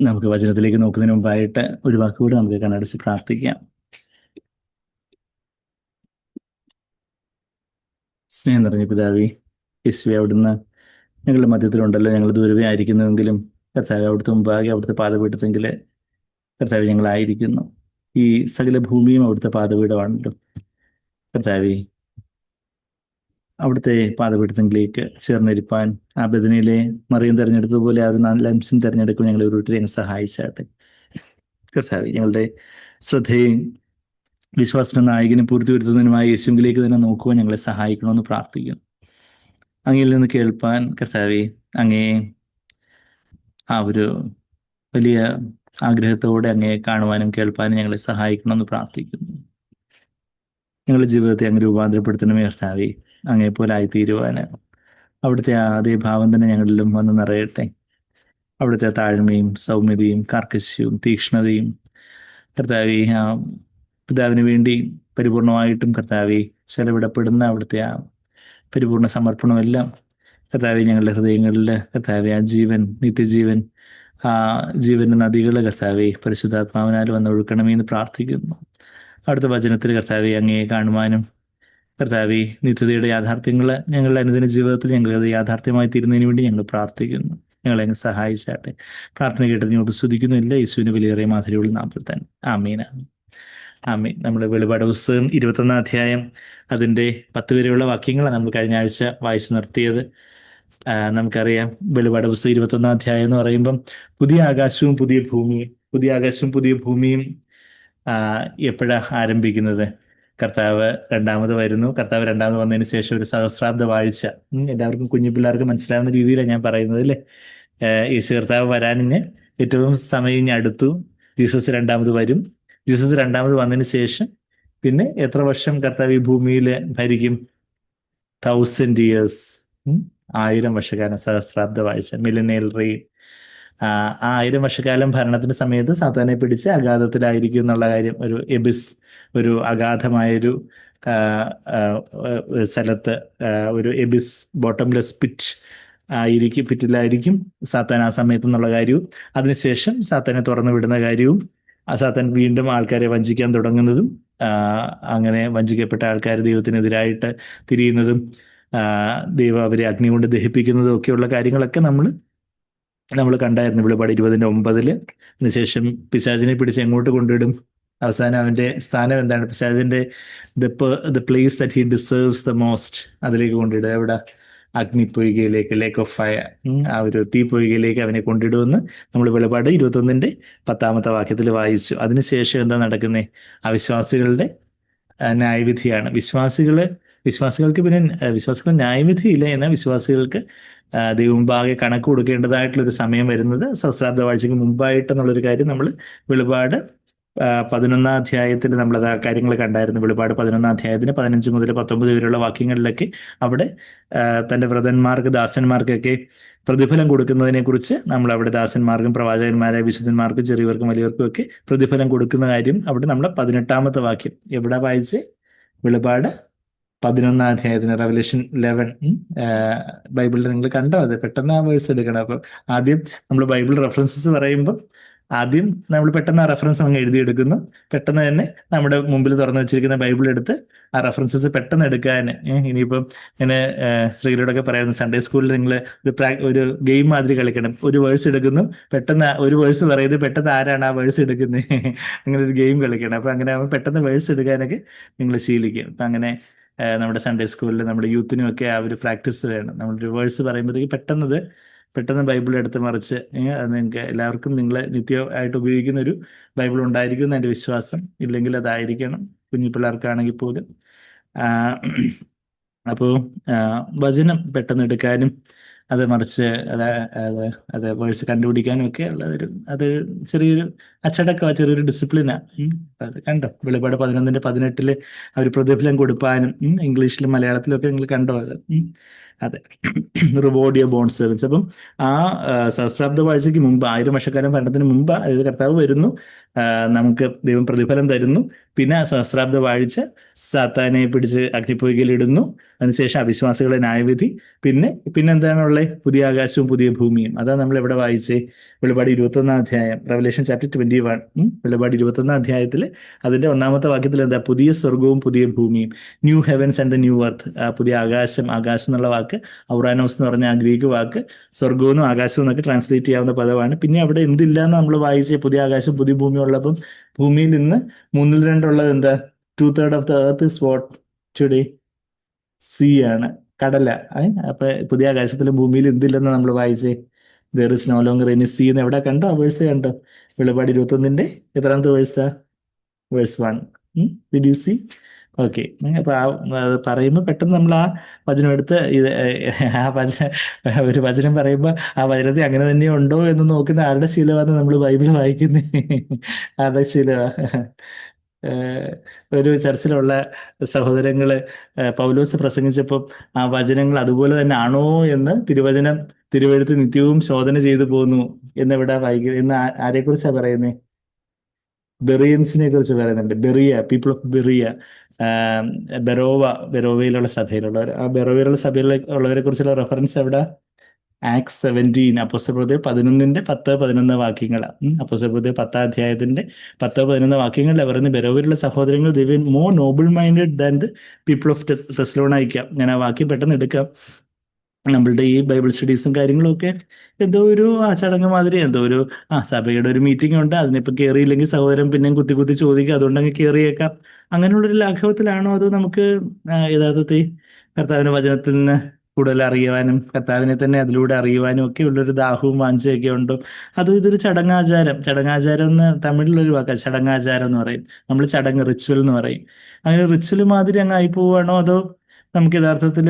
നമുക്ക് വചനത്തിലേക്ക് നോക്കുന്നതിന് മുമ്പായിട്ട് ഒരു വാക്കുകൂടി നമുക്ക് കണ്ണടച്ച് പ്രാർത്ഥിക്കാം. സ്നേഹം നിറഞ്ഞ പിതാവേ, യേശുവേ, അവിടുന്ന് ഞങ്ങളുടെ മധ്യത്തിലുണ്ടല്ലോ. ഞങ്ങൾ ദൂരവേ ആയിരിക്കുന്നുവെങ്കിലും കർത്താവ് അവിടുത്തെ മുമ്പാകെ അവിടുത്തെ പാദപീഠത്തെങ്കിൽ കർത്താവ് ഞങ്ങളായിരിക്കുന്നു. ഈ സകല ഭൂമിയും അവിടുത്തെ പാദപീഠമാണല്ലോ. കർത്താവേ, അവിടുത്തെ പാദപീഠത്തിലേക്ക് ചേർന്നിരിപ്പാൻ ആ ബദനിലെ മറിയം തിരഞ്ഞെടുത്തതുപോലെ ആ ഒരു ലംസം തിരഞ്ഞെടുക്കും ഞങ്ങളെ ഓരോരുത്തരെയും സഹായിച്ചാട്ടെ. കർത്താവേ, ഞങ്ങളുടെ ശ്രദ്ധയും വിശ്വാസ നായകനും പൂർത്തി വരുത്തുന്നതിനുമായ യേശുവിലേക്ക് തന്നെ നോക്കുവാൻ ഞങ്ങളെ സഹായിക്കണമെന്ന് പ്രാർത്ഥിക്കുന്നു. അങ്ങയിൽ നിന്ന് കേൾപ്പാൻ കർത്താവേ, അങ്ങേ ആ ഒരു വലിയ ആഗ്രഹത്തോടെ അങ്ങയെ കാണുവാനും കേൾപ്പാനും ഞങ്ങളെ സഹായിക്കണമെന്ന് പ്രാർത്ഥിക്കുന്നു. ഞങ്ങളുടെ ജീവിതത്തെ അങ്ങ് രൂപാന്തരപ്പെടുത്തണമേ കർത്താവേ. അങ്ങേപ്പോലെ ആയിത്തീരുവാന് അവിടുത്തെ അതേ ഭാവം തന്നെ ഞങ്ങളിലും വന്ന് നിറയട്ടെ. അവിടുത്തെ താഴ്മയും സൗമ്യതയും കാർക്കശ്യവും തീക്ഷ്ണതയും കർത്താവേ, ആ പിതാവിന് വേണ്ടി പരിപൂർണമായിട്ടും കർത്താവെ ചെലവിടപ്പെടുന്ന അവിടുത്തെ ആ പരിപൂർണ സമർപ്പണമെല്ലാം കർത്താവെ ഞങ്ങളുടെ ഹൃദയങ്ങളിൽ കർത്താവെ ആ ജീവൻ, നിത്യജീവൻ, ആ ജീവന്റെ നദികൾ കർത്താവെ പരിശുദ്ധാത്മാവിനാൽ വന്നൊഴുക്കണമേ എന്ന് പ്രാർത്ഥിക്കുന്നു. അവിടുത്തെ വചനത്തിൽ കർത്താവെ അങ്ങയെ കാണുവാനും കർത്താവെ നിത്യതയുടെ യാഥാർത്ഥ്യങ്ങൾ ഞങ്ങളുടെ അനുദിന ജീവിതത്തിൽ ഞങ്ങളത് യാഥാർത്ഥ്യമായി തീരുന്നതിന് വേണ്ടി ഞങ്ങൾ പ്രാർത്ഥിക്കുന്നു. ഞങ്ങളെ അങ്ങ് സഹായിച്ചാട്ടെ. പ്രാർത്ഥന കേട്ടത് ഞങ്ങൾ സ്തുതിക്കുന്നു. എല്ലാ യേശുവിന് വിലയേറിയ മാധുര്യമുള്ള നാമത്തിൽ തന്നെ ആമീൻ. ആമീൻ. നമ്മുടെ വെളിപാട് പുസ്തകം 21 അധ്യായം അതിൻ്റെ 10 വരെയുള്ള വാക്യങ്ങളാണ് നമ്മൾ കഴിഞ്ഞ ആഴ്ച വായിച്ചു നിർത്തിയത്. നമുക്കറിയാം, വെളിപാട് പുസ്തകം 21 അധ്യായം എന്ന് പറയുമ്പം പുതിയ ആകാശവും പുതിയ ഭൂമിയും എപ്പോഴാണ് ആരംഭിക്കുന്നത്? കർത്താവ് രണ്ടാമത് വരുന്നു. കർത്താവ് രണ്ടാമത് വന്നതിന് ശേഷം ഒരു സഹസ്രാബ്ദ വാഴ്ച. എല്ലാവർക്കും, കുഞ്ഞു പിള്ളേർക്ക് മനസ്സിലാവുന്ന രീതിയിലാണ് ഞാൻ പറയുന്നത് അല്ലേ. യേശു കർത്താവ് വരാനിന് ഏറ്റവും സമയം ഇനി അടുത്തു. ജീസസ് രണ്ടാമത് വരും. ജീസസ് രണ്ടാമത് വന്നതിന് ശേഷം പിന്നെ എത്ര വർഷം കർത്താവ് ഈ ഭൂമിയിൽ ഭരിക്കും? 1000 years, 1000 വർഷക്കാലം, സഹസ്രാബ്ദ വാഴ്ച, മില്ലനിയൽ റെയിൻ. ആ 1000 വർഷക്കാലം ഭരണത്തിന്റെ സമയത്ത് സാത്താനെ പിടിച്ച് അഗാധത്തിലായിരിക്കും എന്നുള്ള കാര്യം, ഒരു എബിസ്, ഒരു അഗാധമായൊരു സ്ഥലത്ത്, ഒരു എബിസ്, ബോട്ടംലെസ് പിറ്റിലായിരിക്കും സാത്താൻ ആ സമയത്ത് എന്നുള്ള കാര്യവും, അതിനുശേഷം സാത്താനെ തുറന്നു വിടുന്ന കാര്യവും, സാത്താൻ വീണ്ടും ആൾക്കാരെ വഞ്ചിക്കാൻ തുടങ്ങുന്നതും, അങ്ങനെ വഞ്ചിക്കപ്പെട്ട ആൾക്കാർ ദൈവത്തിനെതിരായിട്ട് തിരിയുന്നതും, ദൈവം അവരെ അഗ്നി കൊണ്ട് ദഹിപ്പിക്കുന്നതും ഒക്കെയുള്ള കാര്യങ്ങളൊക്കെ നമ്മൾ കണ്ടായിരുന്നു വെളിപാട് 20:9. അതിനുശേഷം പിശാചിനെ പിടിച്ച് എങ്ങോട്ട് കൊണ്ടിടും? അവസാനം അവന്റെ സ്ഥാനം എന്താണ്? പിശാചിന്റെ the place that he deserves the most, അതിലേക്ക് കൊണ്ടിടുക. എവിടെ? അഗ്നിപ്പൊയ്കയിലേക്ക്, ലേക്ക് ഓഫ് ഫയർ, ആ ഒരു തീപ്പൊയ്കയിലേക്ക് അവനെ കൊണ്ടിടുമെന്ന് നമ്മൾ വെളിപാട് 21-ന്റെ 10-ാമത്തെ വാക്യത്തിൽ വായിച്ചു. അതിനുശേഷം എന്താ നടക്കുന്നത്? അവിശ്വാസികളുടെ ന്യായവിധിയാണ്. വിശ്വാസികൾക്ക് പിന്നെ വിശ്വാസികൾ ന്യായവിധിയില്ല, എന്നാൽ വിശ്വാസികൾക്ക് ദൈവമുമ്പാകെ കണക്ക് കൊടുക്കേണ്ടതായിട്ടുള്ളൊരു സമയം വരുന്നത് സഹസ്രാബ്ദ വാഴ്ചയ്ക്ക് മുമ്പായിട്ടെന്നുള്ളൊരു കാര്യം നമ്മൾ വെളിപാട് 11-ാം അധ്യായത്തിൽ നമ്മളത് ആ കാര്യങ്ങൾ കണ്ടായിരുന്നു. വെളിപാട് 11-ാം അധ്യായത്തിന് 15 മുതൽ 19 വരെയുള്ള വാക്യങ്ങളിലൊക്കെ അവിടെ തൻ്റെ വ്രതന്മാർക്ക്, ദാസന്മാർക്കൊക്കെ പ്രതിഫലം കൊടുക്കുന്നതിനെ കുറിച്ച് നമ്മൾ അവിടെ ദാസന്മാർക്കും പ്രവാചകന്മാരായ വിശുദ്ധന്മാർക്കും ചെറിയവർക്കും വലിയവർക്കും ഒക്കെ പ്രതിഫലം കൊടുക്കുന്ന കാര്യം അവിടെ നമ്മൾ 18-ാമത്തെ വാക്യം എവിടെ വായിച്ച്? വെളിപാട് 11-ാം അധ്യായത്തിന്, റെവലേഷൻ 11. ബൈബിളിൽ നിങ്ങൾ കണ്ടോ? അത് പെട്ടെന്ന് ആ വേഴ്സ് എടുക്കണം. അപ്പം ആദ്യം നമ്മൾ ബൈബിൾ റെഫറൻസസ് പറയുമ്പോൾ ആദ്യം നമ്മൾ പെട്ടെന്ന് ആ റെഫറൻസ് അങ്ങ് എഴുതിയെടുക്കുന്നു. പെട്ടെന്ന് തന്നെ നമ്മുടെ മുമ്പിൽ തുറന്നു വെച്ചിരിക്കുന്ന ബൈബിൾ എടുത്ത് ആ റെഫറൻസസ് പെട്ടെന്ന് എടുക്കാൻ, ഇനിയിപ്പം ഇങ്ങനെ സ്ത്രീകളോടൊക്കെ പറയുന്നു, സൺഡേ സ്കൂളിൽ നിങ്ങൾ ഒരു ഗെയിം മാതിരി കളിക്കണം. ഒരു വേഴ്സ് എടുക്കുന്നു, പെട്ടെന്ന് ഒരു വേഴ്സ് പറയുന്നത്, പെട്ടെന്ന് ആരാണ് ആ വേഴ്സ് എടുക്കുന്നത്, അങ്ങനെ ഒരു ഗെയിം കളിക്കണം. അപ്പം അങ്ങനെ ആകുമ്പോൾ പെട്ടെന്ന് വേഴ്സ് എടുക്കാനൊക്കെ നിങ്ങൾ ശീലിക്കും. അപ്പം അങ്ങനെ നമ്മുടെ സൺഡേ സ്കൂളിൽ നമ്മുടെ യൂത്തിനും ഒക്കെ ആ ഒരു പ്രാക്ടീസ് വേണം. നമ്മളൊരു വേഴ്സ് പറയുമ്പോഴത്തേക്ക് പെട്ടെന്ന് ബൈബിൾ എടുത്ത് മറിച്ച്, അത് നിങ്ങൾക്ക് എല്ലാവർക്കും നിങ്ങൾ നിത്യമായിട്ട് ഉപയോഗിക്കുന്ന ഒരു ബൈബിൾ ഉണ്ടായിരിക്കും എന്ന് എൻ്റെ വിശ്വാസം. ഇല്ലെങ്കിൽ അതായിരിക്കണം, കുഞ്ഞു പിള്ളേർക്കാണെങ്കിൽ പോലും. അപ്പോൾ വചനം പെട്ടെന്ന് എടുക്കാനും അത് മറിച്ച് അത് വേഴ്സ് കണ്ടുപിടിക്കാനും ഒക്കെ ഉള്ളതൊരു ചെറിയൊരു അച്ചടക്കമാണ്, ചെറിയൊരു ഡിസിപ്ലിനാണ്. അത് കണ്ടോ? വെളിപാട് 11-ന്റെ 18 അവർ പ്രതിഫലം കൊടുപ്പാനും ഇംഗ്ലീഷിലും മലയാളത്തിലും ഒക്കെ നിങ്ങൾ കണ്ടോ? അത് അതെ. Reward your bond servants. അപ്പം ആ സഹസ്രാബ്ദ വാഴ്ചയ്ക്ക് മുമ്പ്, 1000 വർഷക്കാലം ഭരണത്തിന് മുമ്പ് അതായത് കർത്താവ് വരുന്നു, നമുക്ക് ദൈവം പ്രതിഫലം തരുന്നു. പിന്നെ ആ സഹസ്രാബ്ദ വാഴ്ച സാത്താനെ പിടിച്ച് അഗ്നിപ്പൊയ്കയിലിടുന്നു. അതിനുശേഷം അവിശ്വാസികളെ ന്യായവിധി. പിന്നെ എന്താണുള്ളത്? പുതിയ ആകാശവും പുതിയ ഭൂമിയും. അതാ നമ്മൾ എവിടെ വായിച്ചേ? വെളിപാട് 21-ാം അധ്യായം, റെവലേഷൻ ചാപ്റ്റർ 21. വെളിപാട് 21-ാം അധ്യായത്തിൽ അതിന്റെ 1-ാമത്തെ വാക്യത്തിൽ എന്താ? പുതിയ സ്വർഗവും പുതിയ ഭൂമിയും, new heavens and the new earth. പുതിയ ആകാശം. ആകാശം എന്നുള്ള വാക്ക് ഔറാനോസ് എന്ന് പറഞ്ഞ ആ ഗ്രീക്ക് വാക്ക് സ്വർഗവും ആകാശവും എന്നൊക്കെ ട്രാൻസ്ലേറ്റ് ചെയ്യാവുന്ന പദമാണ്. പിന്നെ അവിടെ എന്തില്ല എന്ന് നമ്മൾ വായിച്ചേ? പുതിയ ആകാശം പുതിയ ഭൂമി ഉള്ളപ്പം ഭൂമിയിൽ നിന്ന് 2/3 എന്താ? 2/3 of the earth is what today? Sea ആണ്, കടല. അപ്പൊ പുതിയ ആകാശത്തിലും ഭൂമിയിൽ എന്തില്ലെന്ന് നമ്മൾ വായിച്ചേ? There is no longer any sea എന്ന് എവിടെ കണ്ടോ? ആ വേഴ്സ് കണ്ടോ? വെളിപാട് 21-ന്റെ എത്രാമത്തെ വേഴ്സാ? Verse 1. Did you see? Okay. അപ്പൊ അത് പറയുമ്പോൾ പെട്ടെന്ന് നമ്മൾ ആ വചനം എടുത്ത് ആ ഒരു വചനം പറയുമ്പോൾ ആ വചനത്തിൽ അങ്ങനെ തന്നെ ഉണ്ടോ എന്ന് നോക്കുന്ന ആരുടെ ശീലമാണ് നമ്മൾ ബൈബിൾ വായിക്കുന്നത്? ആരുടെ ശീലമാ? ഒരു ചർച്ചിലുള്ള സഹോദരങ്ങള് പൗലോസ് പ്രസംഗിച്ചപ്പോൾ ആ വചനങ്ങൾ അതുപോലെ തന്നെ ആണോ എന്ന് തിരുവെഴുത്ത് നിത്യവും ശോധന ചെയ്തു പോന്നു എന്നെവിടാ വായിക്കുന്നത്? എന്ന് ആരെക്കുറിച്ചാ പറയുന്നത്? ബെറിയൻസിനെ കുറിച്ച് പറയുന്നുണ്ട്. ബെറിയ, പീപ്പിൾ ഓഫ് ബെറിയ, ബെറോവയിലുള്ള സഭയിലുള്ളവർ. ആ ബെറോവയിലുള്ള സഭയിൽ ഉള്ളവരെ കുറിച്ചുള്ള റെഫറൻസ് എവിടെ? ആക്സ് 17, അപ്പോസ്തലപ്രവൃത്തി 11-ന്റെ 10-11 വാക്യങ്ങളാണ്. അപ്പോസ്തലപ്രവൃത്തി 10-ാം അധ്യായത്തിന്റെ 10-11 വാക്യങ്ങളിൽ പറയുന്ന ബെറോവയിലുള്ള സഹോദരങ്ങൾ they were more noble minded than the people of Thessalonica. ഞാൻ ആ വാക്യം പെട്ടെന്ന് എടുക്കാം. നമ്മളുടെ ഈ ബൈബിൾ സ്റ്റഡീസും കാര്യങ്ങളും ഒക്കെ എന്തോ ഒരു ചടങ്ങ് മാതിരി, എന്തോ ഒരു സഭയുടെ ഒരു മീറ്റിംഗ് ഉണ്ട്, അതിനിപ്പോൾ കയറിയില്ലെങ്കിൽ സഹോദരൻ പിന്നെയും കുത്തി കുത്തി ചോദിക്കുക, അതുകൊണ്ട് അങ്ങ് കയറിയേക്കാം, അങ്ങനെയുള്ളൊരു ലാഘവത്തിലാണോ? അതോ നമുക്ക് യഥാർത്ഥത്തിൽ കർത്താവിന്റെ വചനത്തിൽ നിന്ന് കൂടുതൽ അറിയുവാനും കർത്താവിനെ തന്നെ അതിലൂടെ അറിയുവാനും ഒക്കെ ഉള്ളൊരു ദാഹവും വാഞ്ചയൊക്കെ ഉണ്ടോ? അതോ ഇതൊരു ചടങ്ങാചാരം എന്ന് തമിഴിലൊരു വാക്കാ ചടങ്ങാചാരം എന്ന് പറയും. നമ്മൾ ചടങ്ങ്, റിച്വൽ എന്ന് പറയും. അങ്ങനെ റിച്വൽ മാതിരി അങ്ങ് ആയി പോവുകയാണോ? അതോ നമുക്ക് യഥാർത്ഥത്തിൽ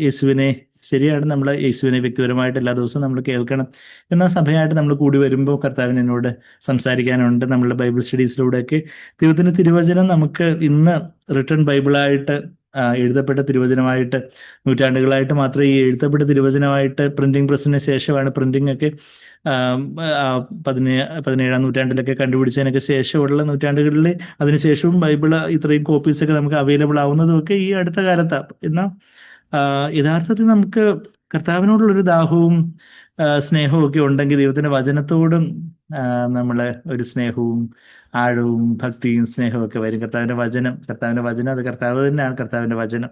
യേശുവിനെ, ശരിയാണ്, നമ്മൾ യേശുവിനെ വ്യക്തിപരമായിട്ട് എല്ലാ ദിവസവും നമ്മൾ കേൾക്കണം. എന്നാൽ സഭയായിട്ട് നമ്മൾ കൂടി വരുമ്പോൾ കർത്താവിന് എന്നോട് സംസാരിക്കാനുണ്ട്. നമ്മളുടെ ബൈബിൾ സ്റ്റഡീസിലൂടെയൊക്കെ ദൈവത്തിന്റെ തിരുവചനം നമുക്ക് ഇന്ന് റിട്ടൺ ബൈബിളായിട്ട്, എഴുതപ്പെട്ട തിരുവചനമായിട്ട്, നൂറ്റാണ്ടുകളായിട്ട് മാത്രമേ ഈ എഴുതപ്പെട്ട തിരുവചനമായിട്ട്, പ്രിന്റിംഗ് പ്രസ്സിന് ശേഷമാണ് പ്രിന്റിംഗ് ഒക്കെ 17-ാം നൂറ്റാണ്ടിലൊക്കെ കണ്ടുപിടിച്ചതിനൊക്കെ ശേഷമുള്ള നൂറ്റാണ്ടുകളിൽ, അതിനുശേഷവും ബൈബിള് ഇത്രയും കോപ്പീസൊക്കെ നമുക്ക് അവൈലബിൾ ആവുന്നതും ഒക്കെ ഈ അടുത്ത കാലത്താണ്. എന്നാൽ യഥാർത്ഥത്തിൽ നമുക്ക് കർത്താവിനോടുള്ളൊരു ദാഹവും സ്നേഹവും ഒക്കെ ഉണ്ടെങ്കിൽ ദൈവത്തിന്റെ വചനത്തോടും നമ്മളെ ഒരു സ്നേഹവും ആഴവും ഭക്തിയും സ്നേഹവും ഒക്കെ വരും. കർത്താവിന്റെ വചനം അത് കർത്താവ് തന്നെയാണ്. കർത്താവിന്റെ വചനം,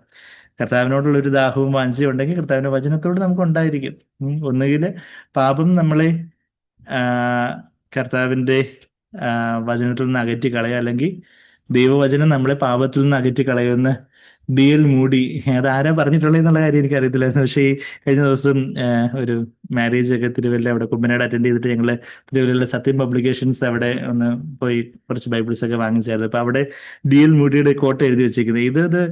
കർത്താവിനോടുള്ള ഒരു ദാഹവും വാഞ്ചയും ഉണ്ടെങ്കിൽ കർത്താവിന്റെ വചനത്തോട് നമുക്ക് ഉണ്ടായിരിക്കും. ഒന്നുകിൽ പാപം നമ്മളെ കർത്താവിന്റെ വചനത്തിൽ നിന്ന് അകറ്റി കളയുക, അല്ലെങ്കിൽ ദൈവവചനം നമ്മളെ പാപത്തിൽ നിന്ന് അകറ്റി കളയുമെന്ന് D.L. മൂഡി, അതാരാ പറഞ്ഞിട്ടുള്ളത് എന്നുള്ള കാര്യം എനിക്കറിയത്തില്ല. പക്ഷേ ഈ കഴിഞ്ഞ ദിവസം ഒരു മാരേജ് ഒക്കെ തിരുവല്ല, അവിടെ കുമ്പനാട് അറ്റൻഡ് ചെയ്തിട്ട് ഞങ്ങൾ തിരുവല്ലയിലെ സത്യം പബ്ലിക്കേഷൻസ് അവിടെ ഒന്ന് പോയി കുറച്ച് ബൈബിൾസ് ഒക്കെ വാങ്ങിച്ചായിരുന്നു. അപ്പൊ അവിടെ D.L. മൂഡിയുടെ കോട്ട് എഴുതി വെച്ചിരിക്കുന്നത്, ഇത്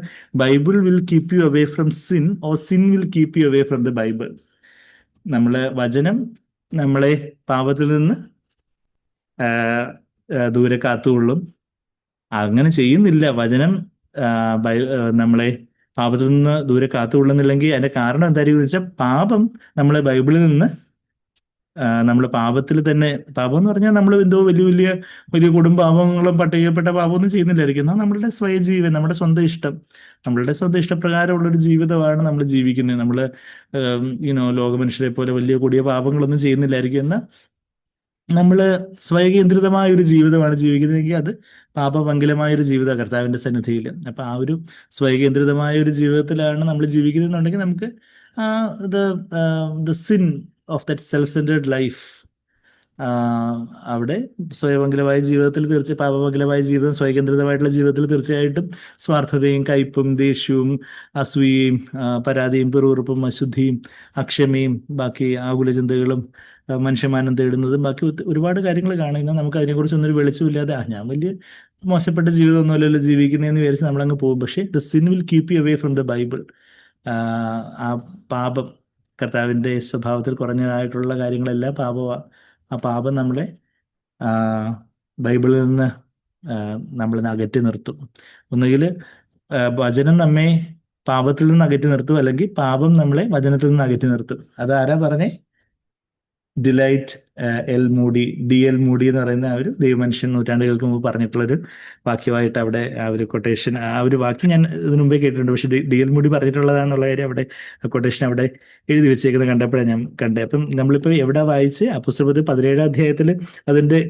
Bible will keep you away from sin or sin will keep you away from the Bible. വചനം നമ്മളെ പാപത്തിൽ നിന്ന് ദൂരെ കാത്തുകൊള്ളും. അങ്ങനെ ചെയ്യുന്നില്ല വചനം നമ്മളെ പാപത്തിൽ നിന്ന് ദൂരെ കാത്തുകൊള്ളുന്നില്ലെങ്കിൽ അതിന്റെ കാരണം എന്തായിരിക്കും വെച്ചാൽ, പാപം നമ്മളെ ബൈബിളിൽ നിന്ന്, നമ്മൾ പാപത്തിൽ തന്നെ, പാപം എന്ന് പറഞ്ഞാൽ നമ്മൾ എന്തോ വലിയ കുടുംബപാപങ്ങളും പട്ടികപ്പെട്ട പാപമൊന്നും ചെയ്യുന്നില്ലായിരിക്കും. എന്നാൽ നമ്മളുടെ സ്വയജീവൻ, നമ്മുടെ സ്വന്തം ഇഷ്ടപ്രകാരമുള്ള ഒരു ജീവിതമാണ് നമ്മൾ ജീവിക്കുന്നത്. നമ്മൾ ലോകമനുഷ്യരെ പോലെ വലിയ കൊടിയ പാപങ്ങളൊന്നും ചെയ്യുന്നില്ലായിരിക്കും. എന്നാൽ നമ്മൾ സ്വയകേന്ദ്രിതമായ ഒരു ജീവിതമാണ് ജീവിക്കുന്നതെങ്കിൽ അത് പാപമംഗലമായ ഒരു ജീവിത കർത്താവിന്റെ സന്നിധിയിൽ. അപ്പൊ ആ ഒരു സ്വയകേന്ദ്രിതമായ ഒരു ജീവിതത്തിലാണ് നമ്മൾ ജീവിക്കുന്നുണ്ടെങ്കിൽ നമുക്ക് the sin of that self centred life, അവിടെ സ്വയമംഗലമായ ജീവിതത്തിൽ പാപമംഗലമായ ജീവിതം, സ്വയകേന്ദ്രിതമായിട്ടുള്ള ജീവിതത്തിൽ തീർച്ചയായിട്ടും സ്വാർത്ഥതയും കയ്പും ദേഷ്യവും അസൂയയും പരാതിയും പിറുപിറുപ്പും അശുദ്ധിയും അക്ഷമയും ബാക്കി ആകുല ചിന്തകളും മനുഷ്യമാനം തേടുന്നതും ബാക്കി ഒരുപാട് കാര്യങ്ങൾ കാണുന്ന, നമുക്ക് അതിനെക്കുറിച്ചൊന്നും ഒരു വെളിച്ചമില്ലാതെ ഞാൻ വലിയ മോശപ്പെട്ട ജീവിതമൊന്നുമല്ലല്ലോ ജീവിക്കുന്നതെന്ന് വിചാരിച്ച് നമ്മളങ്ങ് പോകും. പക്ഷേ the sin will keep you away from the Bible. ആ പാപം, കർത്താവിൻ്റെ സ്വഭാവത്തിൽ കുറഞ്ഞതായിട്ടുള്ള കാര്യങ്ങളെല്ലാം പാപമാണ്. ആ പാപം നമ്മളെ ബൈബിളിൽ നിന്ന് നമ്മളിന്ന് അകറ്റി നിർത്തും. ഒന്നുകിൽ വചനം നമ്മെ പാപത്തിൽ നിന്ന് അകറ്റി നിർത്തും, അല്ലെങ്കിൽ പാപം നമ്മളെ വചനത്തിൽ നിന്ന് അകറ്റി നിർത്തും. അതാരാ പറഞ്ഞേ? Delight L Moody, D L Moody എന്ന് പറയുന്ന ആ ഒരു ദൈവമനുഷ്യൻ നൂറ്റാണ്ടുകൾക്ക് മുമ്പ് പറഞ്ഞിട്ടുള്ളൊരു വാക്യമായിട്ട് അവിടെ ആ ഒരു കൊട്ടേഷൻ, ആ ഒരു വാക്യം ഞാൻ ഇതിനു മുമ്പേ കേട്ടിട്ടുണ്ട്. പക്ഷെ ഡി എൽ മൂഡി പറഞ്ഞിട്ടുള്ളതാന്നുള്ള കാര്യം അവിടെ കൊട്ടേഷൻ അവിടെ എഴുതി വെച്ചേക്കുന്നത് കണ്ടപ്പോഴാണ് ഞാൻ കണ്ടത്. അപ്പം നമ്മളിപ്പോൾ എവിടെ വായിച്ച് അപ്പോസ്തലപ്രവൃത്തി 17 അധ്യായത്തിൽ അതിൻ്റെ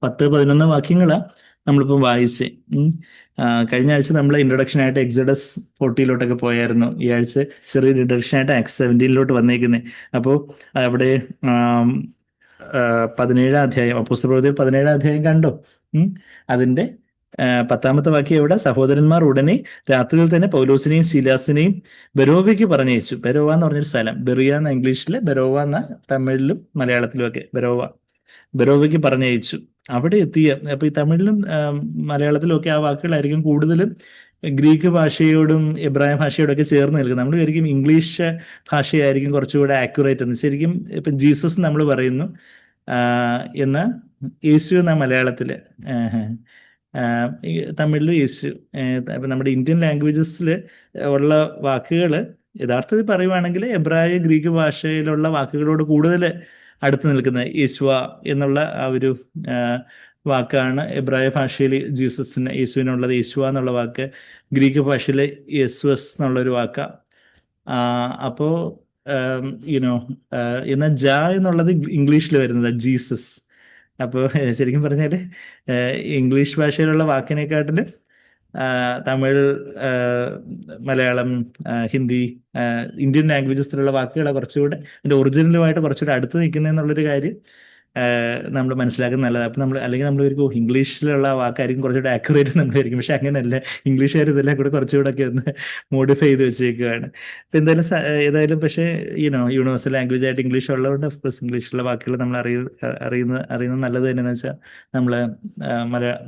10-11 വാക്യങ്ങളാണ് നമ്മളിപ്പം വായിച്ച്. കഴിഞ്ഞ ആഴ്ച നമ്മൾ ഇൻട്രൊഡക്ഷൻ ആയിട്ട് എക്സഡസ് 40 പോയായിരുന്നു. ഈ ആഴ്ച ചെറിയൊരു ഇൻട്രൊഡക്ഷൻ ആയിട്ട് ആക്സ് 17 വന്നേക്കുന്നത്. അപ്പോൾ അവിടെ 17 അധ്യായം, അപ്പോസ്തലപ്രവൃത്തി 17 അധ്യായം കണ്ടോ? അതിന്റെ 10-ാമത്തെ വാക്യം എവിടെ? സഹോദരന്മാർ ഉടനെ രാത്രിയിൽ തന്നെ പൗലോസിനെയും ശീലാസിനെയും ബെരോവയ്ക്ക് പറഞ്ഞയച്ചു. ബെരോവ എന്ന് പറഞ്ഞൊരു സ്ഥലം, ബെറിയ എന്ന ഇംഗ്ലീഷില്, ബെരോവ എന്ന തമിഴിലും മലയാളത്തിലും ഒക്കെ ബെരോവയ്ക്ക് പറഞ്ഞയച്ചു. അവിടെ എത്തിയ, അപ്പൊ ഈ തമിഴിലും മലയാളത്തിലും ഒക്കെ ആ വാക്കുകളായിരിക്കും കൂടുതലും ഗ്രീക്ക് ഭാഷയോടും എബ്രായ ഭാഷയോടും ഒക്കെ ചേർന്ന് നിൽക്കുന്നത്. നമ്മൾ ശരിക്കും ഇംഗ്ലീഷ് ഭാഷയായിരിക്കും കുറച്ചുകൂടെ ആക്യുറേറ്റ് എന്ന്. ശരിക്കും ഇപ്പം ജീസസ് നമ്മൾ പറയുന്നു, എന്ന് യേശു എന്ന മലയാളത്തില്, തമിഴിലും യേശു. ഇപ്പം നമ്മുടെ ഇന്ത്യൻ ലാംഗ്വേജസിൽ ഉള്ള വാക്കുകൾ യഥാർത്ഥത്തിൽ പറയുവാണെങ്കിൽ എബ്രായ ഗ്രീക്ക് ഭാഷയിലുള്ള വാക്കുകളോട് കൂടുതൽ അടുത്ത് നിൽക്കുന്ന യേശുവ എന്നുള്ള ആ ഒരു വാക്കാണ് എബ്രായ ഭാഷയിൽ ജീസസിന്, യേശുവിനുള്ളത് യേശുവ എന്നുള്ള വാക്ക്. ഗ്രീക്ക് ഭാഷയിൽ യേസുവസ് എന്നുള്ളൊരു വാക്കാണ്. അപ്പോൾ യുനോ എന്നാൽ ജ എന്നുള്ളത് ഇംഗ്ലീഷിൽ വരുന്നത് ജീസസ്. അപ്പോൾ ശരിക്കും പറഞ്ഞാൽ ഇംഗ്ലീഷ് ഭാഷയിലുള്ള വാക്കിനെക്കാട്ടിലും തമിഴ്, മലയാളം, ഹിന്ദി, ഇന്ത്യൻ ലാംഗ്വേജസിലുള്ള വാക്കുകളെ കുറച്ചുകൂടെ അതിൻ്റെ ഒറിജിനലുമായിട്ട് കുറച്ചുകൂടെ അടുത്ത് നിൽക്കുന്നതെന്നുള്ളൊരു കാര്യം നമ്മൾ മനസ്സിലാക്കുന്നത് നല്ലതാണ്. അപ്പം നമ്മൾ അല്ലെങ്കിൽ നമ്മൾ ഒരു ഇംഗ്ലീഷിലുള്ള വാക്കായിരിക്കും കുറച്ചുകൂടെ ആക്യുറേറ്റ് നമ്മളായിരിക്കും. പക്ഷെ അങ്ങനെയല്ല, ഇംഗ്ലീഷുകാർ ഇതെല്ലാം കൂടെ കുറച്ചുകൂടെ ഒക്കെ ഒന്ന് മോഡിഫൈ ചെയ്ത് വെച്ചേക്കുകയാണ്. അപ്പം ഏതായാലും പക്ഷേ യൂണിവേഴ്സൽ ലാംഗ്വേജ് ആയിട്ട് ഇംഗ്ലീഷ് ഉള്ളതുകൊണ്ട് ഓഫ്കോഴ്സ് ഇംഗ്ലീഷിലുള്ള വാക്കുകൾ നമ്മൾ അറിയുന്നത് നല്ലത് തന്നെയെന്ന് വെച്ചാൽ നമ്മൾ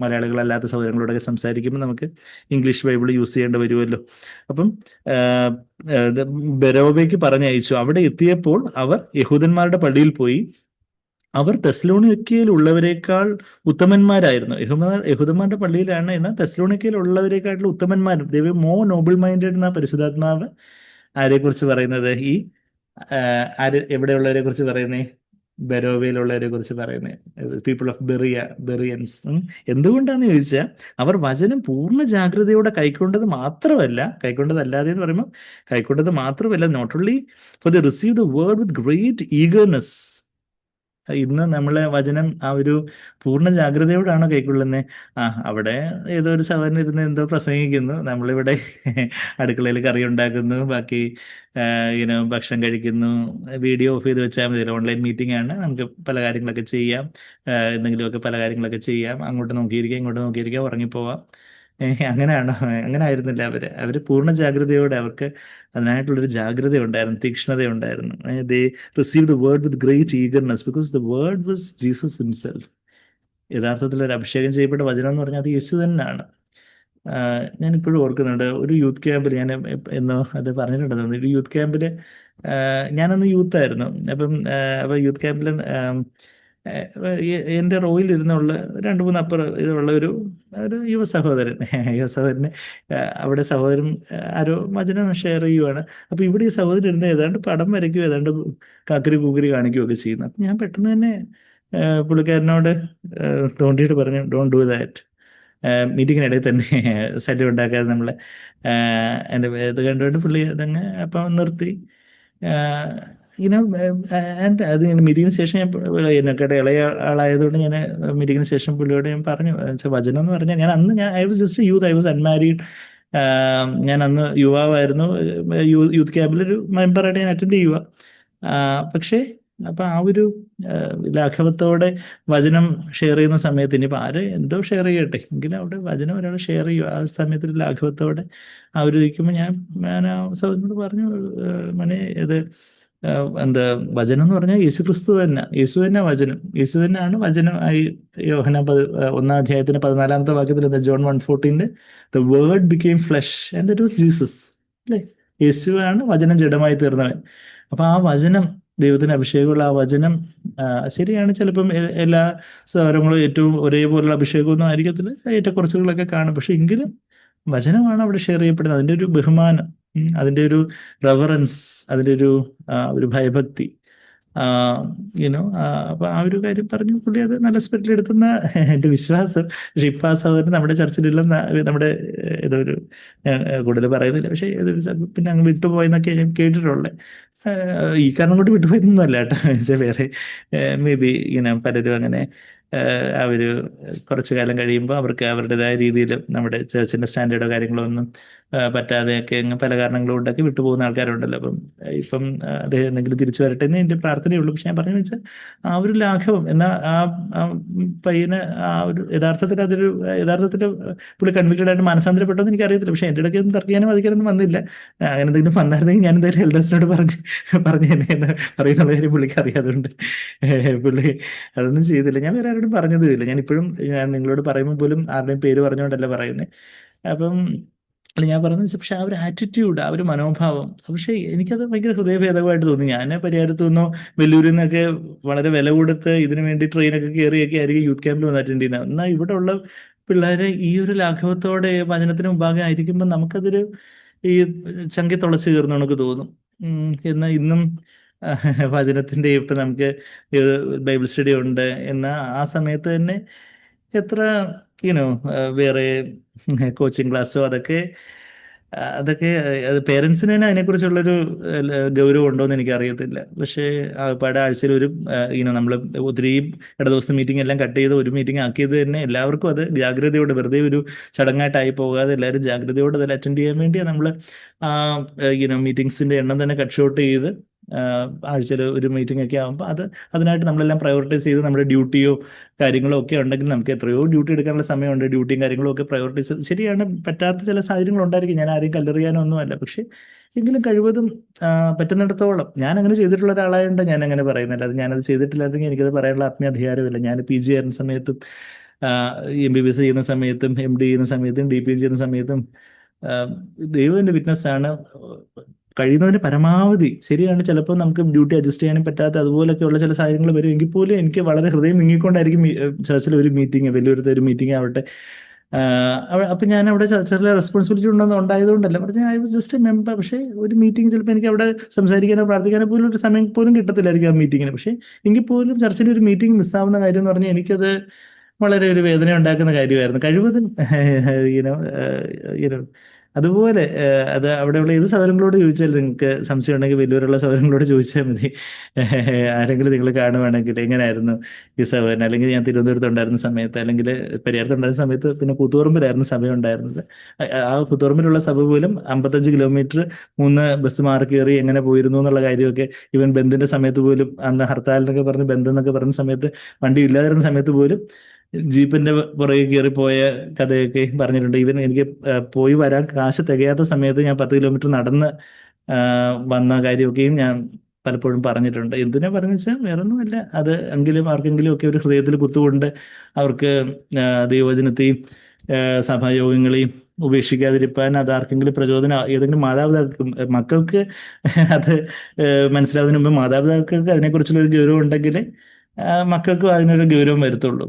മലയാളികളല്ലാത്ത സഹോദരങ്ങളോടൊക്കെ സംസാരിക്കുമ്പോൾ നമുക്ക് ഇംഗ്ലീഷ് ബൈബിൾ യൂസ് ചെയ്യേണ്ടി വരുമല്ലോ. അപ്പം ബെരോവയ്ക്ക് പറഞ്ഞയച്ചു. അവിടെ എത്തിയപ്പോൾ അവർ യഹൂദന്മാരുടെ പള്ളിയിൽ പോയി. അവർ തെസ്സലോനിക്കയിൽ ഉള്ളവരെക്കാൾ ഉത്തമന്മാരായിരുന്നു. യഹൂദന്മാരുടെ പള്ളിയിലാണ്, എന്നാൽ തെസ്സലോനിക്കയിൽ ഉള്ളവരെക്കാട്ടിലും ഉത്തമന്മാരും. ദൈവ മോ നോബിൾ മൈൻഡഡ് എന്ന പരിശുദ്ധാത്മാവ് ആരെക്കുറിച്ച് പറയുന്നത്? ഈ എവിടെയുള്ളവരെ കുറിച്ച് പറയുന്നേ? ബെരോവയിലുള്ളവരെ കുറിച്ച് പറയുന്നത്, പീപ്പിൾ ഓഫ് ബെറിയൻസ്. എന്തുകൊണ്ടാന്ന് ചോദിച്ചാൽ അവർ വചനം പൂർണ്ണ ജാഗ്രതയോടെ കൈക്കൊണ്ടതല്ലാതെ എന്ന് പറയുമ്പോൾ കൈക്കൊണ്ടത് മാത്രമല്ല, not only for the receive the word with great eagerness. ഇന്ന് നമ്മളെ വചനം ആ ഒരു പൂർണ്ണ ജാഗ്രതയോടാണോ കൈക്കൊള്ളുന്നത്? അവിടെ ഏതോ ഒരു സഹോദരൻ ഇരുന്ന് എന്തോ പ്രസംഗിക്കുന്നു, നമ്മളിവിടെ അടുക്കളയിൽ കറി ഉണ്ടാക്കുന്നു, ബാക്കി ഭക്ഷണം കഴിക്കുന്നു. വീഡിയോ ഓഫ് ചെയ്ത് വെച്ചാൽ മതി. ഓൺലൈൻ മീറ്റിംഗ് ആണ്, നമുക്ക് പല കാര്യങ്ങളൊക്കെ ചെയ്യാം, എന്തെങ്കിലുമൊക്കെ പല കാര്യങ്ങളൊക്കെ ചെയ്യാം. അങ്ങോട്ട് നോക്കിയിരിക്കാം, ഇങ്ങോട്ട് നോക്കിയിരിക്കാം, ഉറങ്ങിപ്പോവാം. അങ്ങനെയാണോ? അങ്ങനെ ആയിരുന്നില്ല അവര് പൂർണ്ണ ജാഗ്രതയോടെ, അവർക്ക് അതിനായിട്ടുള്ളൊരു ജാഗ്രത ഉണ്ടായിരുന്നു, തീക്ഷ്ണത ഉണ്ടായിരുന്നു. ദേ receive the word with great eagerness because the word was Jesus himself. യഥാർത്ഥത്തിൽ ഒരു അഭിഷേകം ചെയ്യപ്പെട്ട വചനം എന്ന് പറഞ്ഞാൽ അത് യേശു തന്നെയാണ്. ഞാൻ ഇപ്പോഴും ഓർക്കുന്നുണ്ട്, ഒരു യൂത്ത് ക്യാമ്പിൽ ഞാൻ എന്നോ അത് പറഞ്ഞിട്ടുണ്ടെന്ന്. ഒരു യൂത്ത് ക്യാമ്പിൽ ഞാനന്ന് യൂത്തായിരുന്നു. അപ്പം യൂത്ത് ക്യാമ്പിൽ എൻ്റെ റോയിൽ ഇരുന്നുള്ള 2-3 അപ്പുറം ഇതുള്ള ഒരു യുവ സഹോദരന് അവിടെ സഹോദരൻ ആരോ വചനം ഷെയർ ചെയ്യുവാണ്. അപ്പോൾ ഇവിടെ ഈ സഹോദരൻ ഇരുന്ന് ഏതാണ്ട് പടം വരയ്ക്കുകയോ ഏതാണ്ട് കാക്കരി കൂക്കരി കാണിക്കുകയൊക്കെ ചെയ്യുന്നു. അപ്പം ഞാൻ പെട്ടെന്ന് തന്നെ പുള്ളിക്കാരനോട് തോണ്ടിയിട്ട് പറഞ്ഞു, ഡോണ്ട് ഡു ദാറ്റ്. മീറ്റിങ്ങിനിടയിൽ തന്നെ ശല്യം ഉണ്ടാക്കാതെ നമ്മൾ എൻ്റെ ഇത് കണ്ടുകൊണ്ട് പുള്ളി അതങ്ങ് അപ്പം നിർത്തി. ആൻഡ് അത് മീറ്റിങ്ങിന് ശേഷം ഞാൻ എന്നെക്കാട്ട് ഇളയ ആളായതുകൊണ്ട് ഞാൻ മീറ്റിങ്ങിന് ശേഷം പുള്ളിയോട് ഞാൻ പറഞ്ഞു, വചനം എന്ന് പറഞ്ഞാൽ ഞാൻ I was just youth, I was unmarried. ഞാൻ അന്ന് യുവാവായിരുന്നു. യൂത്ത് ക്യാമ്പിലൊരു മെമ്പറായിട്ട് ഞാൻ അറ്റൻഡ് ചെയ്യുക. പക്ഷേ അപ്പം ആ ഒരു ലാഘവത്തോടെ വചനം ഷെയർ ചെയ്യുന്ന സമയത്ത്, ഇനിയിപ്പോൾ ആര് എന്തോ ഷെയർ ചെയ്യട്ടെ, എങ്കിലും അവിടെ വചനം ഒരാൾ ഷെയർ ചെയ്യുക, ആ സമയത്ത് ഒരു ലാഘവത്തോടെ ആ ഒരു ഇരിക്കുമ്പോൾ ഞാൻ ആ സഹോദരനോട് പറഞ്ഞു, മനെ ഇത് എന്താ വചനം എന്ന് പറഞ്ഞാൽ യേശു ക്രിസ്തു തന്നെ, യേശു തന്നെ വചനം, യേശു തന്നെയാണ് വചനം. യോഹന്നാൻ 1-ാം അധ്യായത്തിന് 14-ാമത്തെ വാക്യത്തിൽ എന്താ? John 1:14 the word became flesh and that was Jesus. അല്ലേ? യേശുവാണ് വചനം ജഡമായി തീർന്നവൻ. അപ്പൊ ആ വചനം, ദൈവത്തിന് അഭിഷേകമുള്ള ആ വചനം, ശരിയാണ്, ചിലപ്പം എല്ലാ സഹോദരങ്ങളും ഏറ്റവും ഒരേപോലുള്ള അഭിഷേകമൊന്നും ആയിരിക്കത്തില്ല, ഏറ്റക്കുറച്ചുകളൊക്കെ കാണും. പക്ഷെ എങ്കിലും വചനമാണ് അവിടെ ഷെയർ ചെയ്യപ്പെടുന്നത്. അതിൻ്റെ ഒരു ബഹുമാനം, അതിൻ്റെ ഒരു റെവറൻസ്, അതിൻ്റെ ഒരു ഭയഭക്തി, യുനോ. അപ്പൊ ആ ഒരു കാര്യം പറഞ്ഞു പുള്ളി അത് നല്ല സ്പിരിറ്റിൽ എടുത്തുന്ന എൻ്റെ വിശ്വാസം. പക്ഷെ ഇപ്പൊ ആ സഹോദരൻ നമ്മുടെ ചർച്ചിലുള്ള നമ്മുടെ ഏതോ ഒരു, കൂടുതൽ പറയുന്നില്ല, പക്ഷെ ഏതൊരു പിന്നെ അങ്ങ് വിട്ടുപോയെന്നൊക്കെ ഞാൻ കേട്ടിട്ടുള്ളത്. ഈ കാരണം കൊണ്ട് വിട്ടുപോയതൊന്നുമല്ല കേട്ടോ. വേറെ മേ ബി ഇങ്ങനെ പലരും അങ്ങനെ അവര് കുറച്ചു കാലം കഴിയുമ്പോൾ അവർക്ക് അവരുടേതായ രീതിയിൽ നമ്മുടെ ചേർച്ചിന്റെ സ്റ്റാൻഡേർഡോ കാര്യങ്ങളോ ഒന്നും പറ്റാതെയൊക്കെ അങ്ങ് പല കാരണങ്ങളും കൊണ്ടൊക്കെ വിട്ടുപോകുന്ന ആൾക്കാരുണ്ടല്ലോ. അപ്പം ഇപ്പം അദ്ദേഹം എന്തെങ്കിലും തിരിച്ചു വരട്ടെ എന്ന് എൻ്റെ പ്രാർത്ഥനയുള്ളൂ. പക്ഷെ ഞാൻ പറഞ്ഞു വെച്ചാൽ ആ ഒരു ലാഘവം എന്നാൽ ആ പയ്യന് ആ ഒരു യഥാർത്ഥത്തിൽ പുള്ളി കൺവിക്റ്റഡ് ആയിട്ട് മാനസാന്തരപ്പെട്ടോന്ന് എനിക്ക് അറിയത്തില്ല. പക്ഷെ എൻ്റെ ഇടയ്ക്ക് ഒന്നും തർക്കിക്കാനും അതിക്കാനൊന്നും വന്നില്ല. അങ്ങനെ എന്തെങ്കിലും വന്നായിരുന്നെങ്കിൽ ഞാൻ എന്തായാലും എൽഡേഴ്സിനോട് പറഞ്ഞു തന്നെ എന്ന് പറയുന്നുള്ള കാര്യം പുള്ളിക്ക് അറിയാതുണ്ട്. പുള്ളി അതൊന്നും ചെയ്തില്ല. ഞാൻ വേറെ ആരോടും പറഞ്ഞതുമില്ല. ഞാൻ നിങ്ങളോട് പറയുമ്പോൾ പോലും ആരുടെയും പേര് പറഞ്ഞുകൊണ്ടല്ല പറയുന്നത്. അപ്പം അല്ല, ഞാൻ പറഞ്ഞു വെച്ചാൽ, പക്ഷെ ആ ഒരു ആറ്റിറ്റ്യൂഡ്, ആ ഒരു മനോഭാവം, പക്ഷേ എനിക്കത് ഭയങ്കര ഹൃദയഭേദകമായിട്ട് തോന്നി. ഞാൻ പരിഹാരത്തു നിന്നോ വെല്ലൂരിൽ നിന്നൊക്കെ വളരെ വില കൊടുത്ത് ഇതിനു വേണ്ടി ട്രെയിനൊക്കെ കയറിയൊക്കെ ആയിരിക്കും യൂത്ത് ക്യാമ്പിൽ വന്ന് അറ്റൻഡ് ചെയ്യുന്നത്. എന്നാൽ ഇവിടെ ഉള്ള പിള്ളേരെ ഈ ഒരു ലാഘവത്തോടെ വചനത്തിന് മുമ്പാകെ ആയിരിക്കുമ്പോൾ നമുക്കതൊരു ഈ ചങ്കി തുളച്ച് കയറുന്ന നമുക്ക് തോന്നും. എന്നാൽ ഇന്നും വചനത്തിന്റെ ഇപ്പൊ നമുക്ക് ബൈബിൾ സ്റ്റഡി ഉണ്ട് എന്ന ആ സമയത്ത് തന്നെ എത്ര യുനോ വേറെ കോച്ചിങ് ക്ലാസ്സോ അതൊക്കെ അത് പേരൻസിന് തന്നെ അതിനെക്കുറിച്ചുള്ളൊരു ഗൗരവം ഉണ്ടോ എന്ന് എനിക്ക് അറിയത്തില്ല. പക്ഷേ പല ആഴ്ചയിൽ ഒരു നമ്മൾ ഒത്തിരി ഇടദിവസത്തെ മീറ്റിംഗ് എല്ലാം കട്ട് ചെയ്ത് ഒരു മീറ്റിംഗ് ആക്കിയത് തന്നെ എല്ലാവർക്കും അത് ജാഗ്രതയോടെ, വെറുതെ ഒരു ചടങ്ങായിട്ടായി പോകാതെ എല്ലാവരും ജാഗ്രതയോടെ അതിൽ അറ്റൻഡ് ചെയ്യാൻ വേണ്ടിയാണ് നമ്മൾ മീറ്റിംഗ്സിന്റെ എണ്ണം തന്നെ കട്ട് ഷോട്ട് ചെയ്ത് ആഴ്ചയിൽ ഒരു മീറ്റിംഗ് ഒക്കെ ആകുമ്പോൾ അതിനായിട്ട് നമ്മളെല്ലാം പ്രയോറിറ്റൈസ് ചെയ്ത് നമ്മുടെ ഡ്യൂട്ടിയോ കാര്യങ്ങളോ ഒക്കെ ഉണ്ടെങ്കിൽ നമുക്ക് എത്രയോ ഡ്യൂട്ടി എടുക്കാനുള്ള സമയമുണ്ട്. ഡ്യൂട്ടിയും കാര്യങ്ങളും ഒക്കെ പ്രയോറിറ്റൈസ്, ശരിയാണ്, പറ്റാത്ത ചില സാഹചര്യങ്ങൾ ഉണ്ടായിരിക്കും. ഞാൻ ആരെയും കല്ലെറിയാനോ ഒന്നുമല്ല. പക്ഷേ എങ്കിലും കഴിവതും പറ്റുന്നിടത്തോളം, ഞാൻ അങ്ങനെ ചെയ്തിട്ടുള്ള ഒരാളായതുകൊണ്ട് ഞാൻ അങ്ങനെ പറയുന്നില്ല. ഞാനത് ചെയ്തിട്ടില്ലായിരുന്നെങ്കിൽ എനിക്കത് പറയാനുള്ള ആത്മീയാധികാരമില്ല. ഞാൻ PG ചെയ്യുന്ന സമയത്തും MBBS ചെയ്യുന്ന സമയത്തും MD ചെയ്യുന്ന സമയത്തും DPG ചെയ്യുന്ന സമയത്തും ദൈവം എൻ്റെ വിറ്റ്നസ് ആണ്. കഴിയുന്നതിന് പരമാവധി, ശരിയാണ്, ചിലപ്പോൾ നമുക്ക് ഡ്യൂട്ടി അഡ്ജസ്റ്റ് ചെയ്യാനും പറ്റാത്ത അതുപോലൊക്കെയുള്ള ചില സാഹചര്യങ്ങൾ വരും. എങ്കിൽ പോലും എനിക്ക് വളരെ ഹൃദയം മിങ്ങിക്കൊണ്ടായിരിക്കും ചർച്ചിൽ ഒരു മീറ്റിംഗ്, വലിയൊരുത്തെ ഒരു മീറ്റിംഗ് ആവട്ടെ. അപ്പം ഞാൻ അവിടെ ചർച്ചിലെ റെസ്പോൺസിബിലിറ്റി ഉണ്ടായതുകൊണ്ടല്ല പറഞ്ഞ, I was just A member. പക്ഷേ ഒരു മീറ്റിംഗ് ചിലപ്പോൾ എനിക്ക് അവിടെ സംസാരിക്കാനോ പ്രാർത്ഥിക്കാനോ പോലും ഒരു സമയം പോലും കിട്ടത്തില്ലായിരിക്കും ആ മീറ്റിങ്ങിന്. പക്ഷേ എങ്കിൽ പോലും ചർച്ചിൽ ഒരു മീറ്റിംഗ് മിസ്സാവുന്ന കാര്യം എന്ന് പറഞ്ഞാൽ എനിക്കത് വളരെ ഒരു വേദന ഉണ്ടാക്കുന്ന കാര്യമായിരുന്നു. കഴിവതും യുനോ യുനോ അതുപോലെ അത് അവിടെയുള്ള ഏത് സൗകര്യങ്ങളോട് ചോദിച്ചാൽ, നിങ്ങൾക്ക് സംശയം ഉണ്ടെങ്കിൽ വലിയവരുള്ള സൗകര്യങ്ങളോട് ചോദിച്ചാൽ മതി. ആരെങ്കിലും നിങ്ങൾ കാണുവാണെങ്കിൽ എങ്ങനെയായിരുന്നു ഈ സഹോദരൻ, അല്ലെങ്കിൽ ഞാൻ തിരുവനന്തപുരത്ത് ഉണ്ടായിരുന്ന സമയത്ത്, അല്ലെങ്കിൽ പരിയാരത്ത് ഉണ്ടായിരുന്ന സമയത്ത്, പിന്നെ കൂത്തുപറമ്പിലായിരുന്നു സഭ ഉണ്ടായിരുന്നത്. ആ കൂത്തുപറമ്പിലുള്ള സഭ പോലും 55 കിലോമീറ്റർ 3 ബസ് മാറി കയറി എങ്ങനെ പോയിരുന്നു എന്നുള്ള കാര്യമൊക്കെ, ഈവൻ ബന്ദിന്റെ സമയത്ത് പോലും, അന്ന് ഹർത്താൽ എന്നൊക്കെ പറഞ്ഞ് ബന്ദ് എന്നൊക്കെ പറഞ്ഞ സമയത്ത് വണ്ടി ഇല്ലാതിരുന്ന സമയത്ത് പോലും ജീപ്പിന്റെ പുറകെ കയറിപ്പോയ കഥയൊക്കെ പറഞ്ഞിട്ടുണ്ട്. ഈവൻ എനിക്ക് പോയി വരാൻ കാശ് തികയാത്ത സമയത്ത് ഞാൻ 10 കിലോമീറ്റർ നടന്ന് വന്ന കാര്യമൊക്കെയും ഞാൻ പലപ്പോഴും പറഞ്ഞിട്ടുണ്ട്. എന്തിനാ പറഞ്ഞു വെച്ചാൽ വേറൊന്നുമല്ല, അത് എങ്കിലും ആർക്കെങ്കിലും ഒക്കെ ഒരു ഹൃദയത്തിൽ കുത്തുകൊണ്ട് അവർക്ക് ദൈവവചനത്തെയും സഭായോഗങ്ങളെയും ഉപേക്ഷിക്കാതിരിക്കാൻ, അത് ആർക്കെങ്കിലും പ്രചോദനം, ഏതെങ്കിലും മക്കൾക്ക് അത് മനസ്സിലാവുന്നതിന് മുമ്പ് മാതാപിതാക്കൾക്ക് അതിനെക്കുറിച്ചുള്ള ഒരു ഗൗരവം ഉണ്ടെങ്കിൽ മക്കൾക്കും അതിനൊരു ഗൗരവം വരുത്തുള്ളൂ.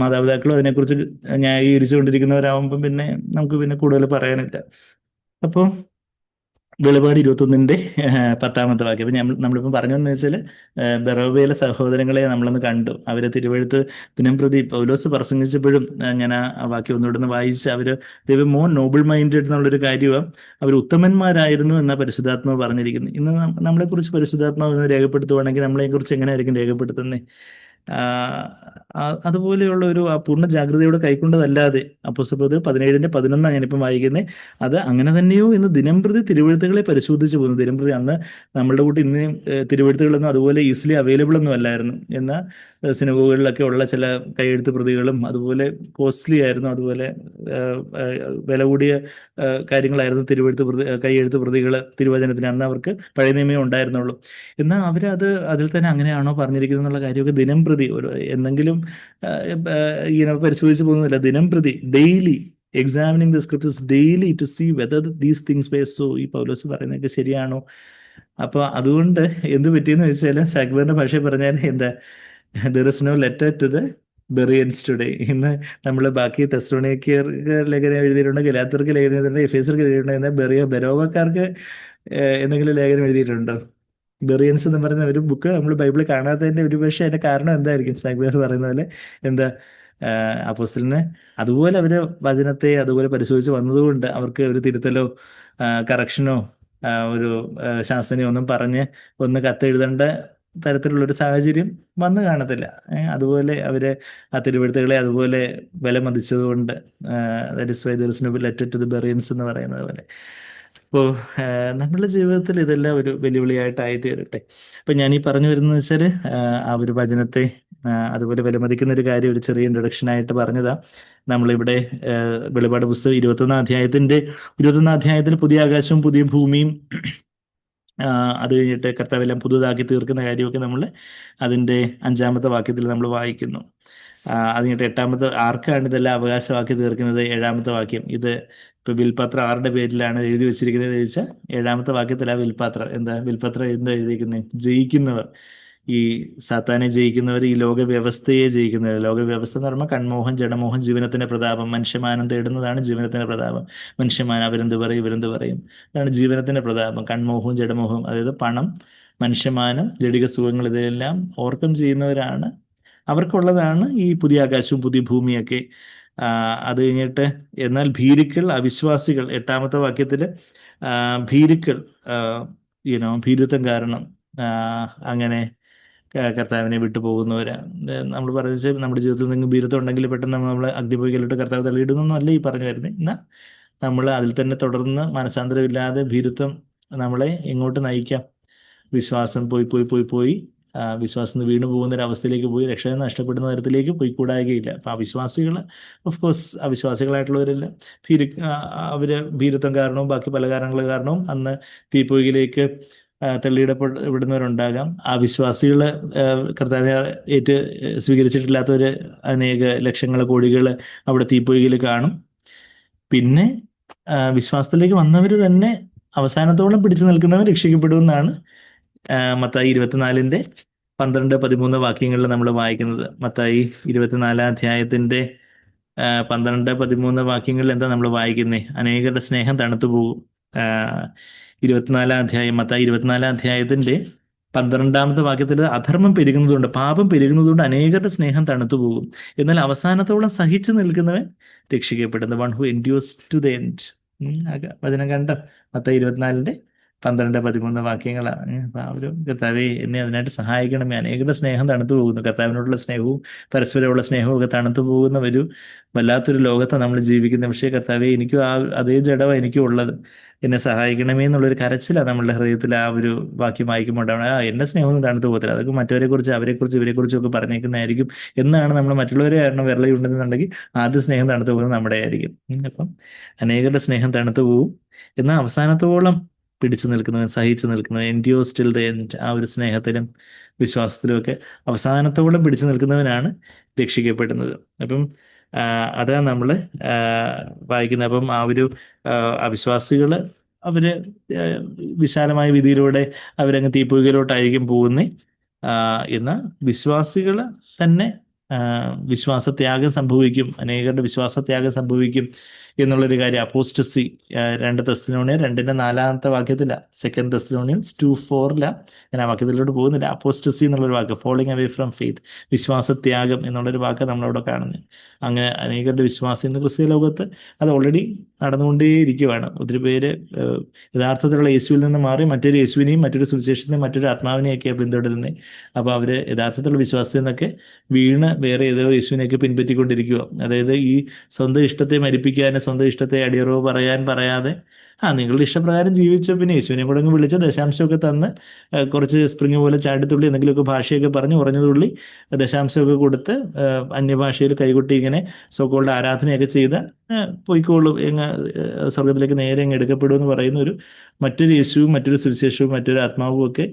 മാതാപിതാക്കളും അതിനെക്കുറിച്ച് ന്യായീകരിച്ചുകൊണ്ടിരിക്കുന്നവരാകുമ്പം പിന്നെ നമുക്ക് പിന്നെ കൂടുതൽ പറയാനില്ല. അപ്പോൾ വെളിപാട് 21-ന്റെ 10-ാമത്തെ വാക്യം. അപ്പം നമ്മളിപ്പം പറഞ്ഞതെന്ന് വെച്ചാൽ, ബെറോബയിലെ സഹോദരങ്ങളെ നമ്മളൊന്ന് കണ്ടു. അവരെ തിരുവെഴുത്ത് ദിനംപ്രതി പൗലോസ് പ്രസംഗിച്ചപ്പോഴും ഞാൻ ആ വാക്യം ഒന്നുകൂടെ ഒന്ന് വായിച്ച്, അവർ മോർ നോബിൾ മൈൻഡഡ് എന്നുള്ളൊരു കാര്യമാണ്, അവർ ഉത്തമന്മാരായിരുന്നു എന്ന പരിശുദ്ധാത്മാവ് പറഞ്ഞിരിക്കുന്നത്. ഇന്ന് നമ്മളെക്കുറിച്ച് പരിശുദ്ധാത്മാവ് രേഖപ്പെടുത്തുവാണെങ്കിൽ നമ്മളെക്കുറിച്ച് എങ്ങനെയായിരിക്കും രേഖപ്പെടുത്തുന്നത്? അതുപോലെയുള്ള ഒരു പൂർണ്ണ ജാഗ്രതയോടെ കൈക്കൊണ്ടതല്ലാതെ, അപ്പോസ്തലപ്രവൃത്തികൾ 17-11 ഞാനിപ്പം വായിക്കുന്നത്. അത് അങ്ങനെ തന്നെയോ എന്ന് ദിനംപ്രതി തിരുവെഴുത്തുകളെ പരിശോധിച്ച് പോകുന്നു. ദിനംപ്രതി അന്ന് നമ്മളുടെ കൂട്ടി ഇന്ന് തിരുവെഴുത്തുകളൊന്നും അതുപോലെ ഈസിലി അവൈലബിൾ ഒന്നും അല്ലായിരുന്നു. എന്നാൽ സിനഗോഗുകളിലൊക്കെ ഉള്ള ചില കൈയെഴുത്ത് പ്രതികളും അതുപോലെ കോസ്റ്റ്ലി ആയിരുന്നു, അതുപോലെ വില കൂടിയ കാര്യങ്ങളായിരുന്നു കൈയെഴുത്ത് പ്രതികൾ തിരുവചനത്തിന്. അന്ന് അവർക്ക് പഴയ നിയമമേ ഉണ്ടായിരുന്നുള്ളൂ. എന്നാൽ അവരത് അതിൽ തന്നെ അങ്ങനെയാണോ പറഞ്ഞിരിക്കുന്നത് എന്നുള്ള കാര്യമൊക്കെ ദിനം പ്രതി എന്തെങ്കിലും ഇങ്ങനെ പരിശോധിച്ച് പോകുന്നില്ല. ദിനം പ്രതി daily examining the scriptures daily to see whether these things were so, ഈ പൗലോസ് പറയുന്നതൊക്കെ ശരിയാണോ. അപ്പൊ അതുകൊണ്ട് എന്ത് പറ്റിയെന്ന് വെച്ചാൽ, സാക്ബറിന്റെ ഭാഷയിൽ പറഞ്ഞാൽ എന്താ, there is no letter to the Bereans today. ഇന്ന് നമ്മൾ ബാക്കി തെസ്സലോനിക്കർക്ക് ലേഖനം എഴുതിയിട്ടുണ്ട്, ഗലാത്യർക്ക് ലേഖനം എഴുതിയിട്ടുണ്ട്, എഫേസർക്ക് എഴുതിയിട്ടുണ്ട്. എന്നാൽ ബെരോവക്കാർക്ക് എന്തെങ്കിലും ലേഖനം എഴുതിയിട്ടുണ്ടോ? ബെറിയൻസ് എന്ന് പറയുന്ന ഒരു ബുക്ക് നമ്മൾ ബൈബിളിൽ കാണാത്തതിന്റെ ഒരു പക്ഷേ അതിന്റെ കാരണം എന്തായിരിക്കും? സാഗ്ബേർ പറയുന്ന പോലെ എന്താ, അപ്പോസ്തലന് അതുപോലെ അവര് വചനത്തെ അതുപോലെ പരിശോധിച്ച് വന്നതുകൊണ്ട് അവർക്ക് ഒരു തിരുത്തലോ കറക്ഷനോ ഒരു ശാസനയോ ഒന്നും പറഞ്ഞ് ഒന്ന് കത്തെഴുതേണ്ട തരത്തിലുള്ളൊരു സാഹചര്യം വന്നു കാണത്തില്ല. അതുപോലെ അവര് ആ തിരുവെഴുത്തുകളെ അതുപോലെ വിലമതിച്ചതുകൊണ്ട് that is why there is no letter to the Bereans എന്ന് പറയുന്നത് പോലെ. അപ്പോൾ നമ്മളുടെ ജീവിതത്തിൽ ഇതെല്ലാം ഒരു വെല്ലുവിളിയായിട്ടായി തീരട്ടെ. അപ്പം ഞാൻ ഈ പറഞ്ഞു വരുന്നത് വെച്ചാൽ ആ ഒരു വചനത്തെ അതുപോലെ വിലമതിക്കുന്ന ഒരു കാര്യം ഒരു ചെറിയ ഇൻട്രൊഡക്ഷനായിട്ട് പറഞ്ഞതാ. നമ്മളിവിടെ വെളിപാട് പുസ്തകം 21 അധ്യായത്തിൽ പുതിയ ആകാശവും പുതിയ ഭൂമിയും അത് കഴിഞ്ഞിട്ട് കർത്താവെല്ലാം പുതുതാക്കി തീർക്കുന്ന കാര്യമൊക്കെ നമ്മൾ അതിൻ്റെ 5-ാമത്തെ വാക്യത്തിൽ നമ്മൾ വായിക്കുന്നു. അത് കഴിഞ്ഞിട്ട് 8-ാമത്തെ ആർക്കാണ് ഇതെല്ലാം അവകാശമാക്കി തീർക്കുന്നത്? 7-ാമത്തെ വാക്യം. ഇത് ഇപ്പോൾ വിൽപത്രം ആരുടെ പേരിലാണ് എഴുതി വെച്ചിരിക്കുന്നത് ചോദിച്ചാൽ 7-ാമത്തെ വാക്യത്തിൽ ആ വിൽപത്രം എന്താ എഴുതിയിരിക്കുന്നത്? ജയിക്കുന്നവർ, ഈ സാത്താനെ ജയിക്കുന്നവർ, ഈ ലോകവ്യവസ്ഥയെ ജയിക്കുന്നവർ. ലോകവ്യവസ്ഥ എന്ന് പറയുമ്പോൾ കൺമോഹം, ജഡമോഹം, ജീവനത്തിന്റെ പ്രതാപം. മനുഷ്യമാനം തേടുന്നതാണ് ജീവനത്തിന്റെ പ്രതാപം. മനുഷ്യമാനം അവരെന്ത് പറയും, ഇവരെന്ത് പറയും, അതാണ് ജീവനത്തിന്റെ പ്രതാപം. കൺമോഹവും ജഡമോഹവും, അതായത് പണം, മനുഷ്യമാനം, ജഡിക സുഖങ്ങൾ, ഇതെല്ലാം ഓർക്കം ചെയ്യുന്നവരാണ്, അവർക്കുള്ളതാണ് ഈ പുതിയ ആകാശവും പുതിയ ഭൂമിയൊക്കെ. അത് കഴിഞ്ഞിട്ട് എന്നാൽ ഭീരുക്കൾ, അവിശ്വാസികൾ, 8-ാമത്തെ വാക്യത്തിൽ ഭീരുക്കൾ, ഭീരുത്വം കാരണം അങ്ങനെ കർത്താവിനെ വിട്ടു പോകുന്നവരാ. നമ്മൾ പറയുന്നത് നമ്മുടെ ജീവിതത്തിൽ നിങ്ങൾ ഭീരുത്വം ഉണ്ടെങ്കിൽ പെട്ടെന്ന് നമ്മൾ അഗ്നിപൊയ്കലിട്ട് കർത്താവ് തള്ളിയിടുന്നൊന്നും അല്ല ഈ പറഞ്ഞു വരുന്നത്. എന്നാൽ നമ്മൾ അതിൽ തന്നെ തുടർന്ന് മനസാന്തരമില്ലാതെ ഭീരുത്വം നമ്മളെ എങ്ങോട്ട് നയിക്കാം? വിശ്വാസം പോയി വിശ്വാസം വീണു പോകുന്ന ഒരു അവസ്ഥയിലേക്ക് പോയി രക്ഷ നഷ്ടപ്പെടുന്ന തരത്തിലേക്ക് പോയിക്കൂടാകുകയില്ല. അപ്പം അവിശ്വാസികൾ, ഓഫ് കോഴ്സ് അവിശ്വാസികളായിട്ടുള്ളവരെല്ലാം അവര് ഭീരുത്വം കാരണവും ബാക്കി പല കാരണങ്ങൾ കാരണവും അന്ന് തീപ്പൊയ്കയിലേക്ക് തള്ളിയിടപ്പെടുന്നവരുണ്ടാകാം. ആ വിശ്വാസികൾ കർത്താവിനെ സ്വീകരിച്ചിട്ടില്ലാത്തവർ അനേക ലക്ഷങ്ങൾ, കോടികൾ അവിടെ തീപ്പൊയ്കയിൽ കാണും. പിന്നെ വിശ്വാസത്തിലേക്ക് വന്നവർ തന്നെ അവസാനത്തോളം പിടിച്ചു നിൽക്കുന്നവർ രക്ഷിക്കപ്പെടുമെന്നാണ് മത്തായി 24:12-13 വാക്യങ്ങളിൽ നമ്മൾ വായിക്കുന്നത്. മത്തായി 24 അധ്യായത്തിന്റെ 12-13 വാക്യങ്ങളിൽ എന്താ നമ്മൾ വായിക്കുന്നത്? അനേകരുടെ സ്നേഹം തണുത്തു പോകും. 24 അധ്യായം, മത്തായി 24 അധ്യായത്തിന്റെ 12-ാമത്തെ വാക്യത്തിൽ അധർമ്മം പെരുകുന്നതുകൊണ്ട്, പാപം പെരുകുന്നതുകൊണ്ട് അനേകരുടെ സ്നേഹം തണുത്തു പോകും. എന്നാൽ അവസാനത്തോളം സഹിച്ചു നിൽക്കുന്നവൻ രക്ഷിക്കപ്പെടുന്ന one who endures to the end. വചനം കണ്ടോ? മത്തായി 24:12-13 വാക്യങ്ങളാണ്. അപ്പം ആ ഒരു കർത്താവെ എന്നെ അതിനായിട്ട് സഹായിക്കണമേ. അനേകരുടെ സ്നേഹം തണുത്തു പോകുന്നു. കർത്താവിനോടുള്ള സ്നേഹവും പരസ്പരമുള്ള സ്നേഹവും ഒക്കെ തണുത്തു പോകുന്ന ഒരു വല്ലാത്തൊരു ലോകത്താണ് നമ്മൾ ജീവിക്കുന്നത്. പക്ഷേ കർത്താവെ എനിക്കും അതേ ജഡമാണ് എനിക്കും ഉള്ളത്, എന്നെ സഹായിക്കണമേ എന്നുള്ളൊരു കരച്ചിലാണ് നമ്മളുടെ ഹൃദയത്തിൽ ആ ഒരു വാക്യം വായിക്കുമ്പോൾ ഉണ്ടാവണം. എന്റെ സ്നേഹമൊന്നും തണുത്തു പോകത്തില്ല, അതൊക്കെ മറ്റവരെക്കുറിച്ച്, അവരെക്കുറിച്ച്, ഇവരെക്കുറിച്ചും ഒക്കെ പറഞ്ഞേക്കുന്നതായിരിക്കും എന്നാണ് നമ്മൾ മറ്റുള്ളവരെ കാരണം വിരളയുണ്ടെന്നുണ്ടെങ്കിൽ ആദ്യം സ്നേഹം തണുത്തു പോകുന്നത് നമ്മുടെ ആയിരിക്കും. അപ്പം അനേകരുടെ സ്നേഹം തണുത്തു പോകും. എന്നാൽ അവസാനത്തോളം പിടിച്ചു നിൽക്കുന്നവൻ, സഹിച്ചു നിൽക്കുന്നവൻ, എൻഡ്യൂസ് ടിൽ ദ എൻഡ്, ആ ഒരു സ്നേഹത്തിലും വിശ്വാസത്തിലും ഒക്കെ അവസാനത്തോളം പിടിച്ചു നിൽക്കുന്നവനാണ് രക്ഷിക്കപ്പെടുന്നത്. അപ്പം അതാ നമ്മൾ വായിക്കുന്നത്. അപ്പം ആ ഒരു അവിശ്വാസികൾ അവര് വിശാലമായ വിധിയിലൂടെ അവരങ്ങ് തീപ്പൊയ്കയിലോട്ടായിരിക്കും പോകുന്നത്. എന്നാൽ വിശ്വാസികൾ തന്നെ വിശ്വാസത്യാഗം സംഭവിക്കും, അനേകരുടെ വിശ്വാസത്യാഗം സംഭവിക്കും എന്നുള്ളൊരു കാര്യം അപ്പോസ്റ്റസി 2 തെസ്സലോനിയർ 2:4 വാക്യത്തില, 2 തെസ്സലോനിയൻസ് 2:4 ഞാൻ ആ വാക്യത്തിലോട്ട് പോകുന്നില്ല. അപ്പോസ്റ്റസി എന്നുള്ളൊരു വാക്ക്, ഫോളിങ് അവേ ഫ്രം ഫെയ്ത്ത്, വിശ്വാസത്യാഗം എന്നുള്ളൊരു വാക്ക് നമ്മളവിടെ കാണുന്നത്. അങ്ങനെ അനേകരുടെ വിശ്വാസം ഇന്ന് ക്രിസ്തീയ ലോകത്ത് അത് ഓൾറെഡി നടന്നുകൊണ്ടേയിരിക്കുവാണ്. ഒത്തിരി പേര് യഥാർത്ഥത്തിലുള്ള യേശുവിൽ നിന്ന് മാറി മറ്റൊരു യേശുവിനെയും മറ്റൊരു സുവിശേഷത്തെയും മറ്റൊരു ആത്മാവിനെയൊക്കെയാണ് പിന്തുടരുന്നത്. അപ്പോൾ അവർ യഥാർത്ഥത്തിലുള്ള വിശ്വാസത്തിൽ നിന്നൊക്കെ വീണ് വേറെ ഏതോ യേശുവിനെയൊക്കെ പിൻപറ്റിക്കൊണ്ടിരിക്കുക. അതായത് ഈ സ്വന്തം ഇഷ്ടത്തെ മരിപ്പിക്കാനും സ്വന്തം ഇഷ്ടത്തെ അടിയറവ് പറയാതെ നിങ്ങളുടെ ഇഷ്ടപ്രകാരം ജീവിച്ച പിന്നെ യേശുവിനെ കൂടെ അങ്ങ് വിളിച്ച് ദശാംശമൊക്കെ തന്ന് കുറച്ച് സ്പ്രിങ് പോലെ ചാടിത്തുള്ളി എന്തെങ്കിലുമൊക്കെ ഭാഷയൊക്കെ പറഞ്ഞ് ഉറഞ്ഞതുള്ളി ദശാംശമൊക്കെ കൊടുത്ത് അന്യഭാഷയിൽ കൈകൊട്ടി ഇങ്ങനെ സോക്കോളുടെ ആരാധനയൊക്കെ ചെയ്ത് പോയിക്കോളൂ, സ്വർഗത്തിലേക്ക് നേരെ അങ്ങ് എടുക്കപ്പെടും എന്ന് പറയുന്ന ഒരു മറ്റൊരു യേശുവും മറ്റൊരു സുവിശേഷവും മറ്റൊരു ആത്മാവും ഒക്കെ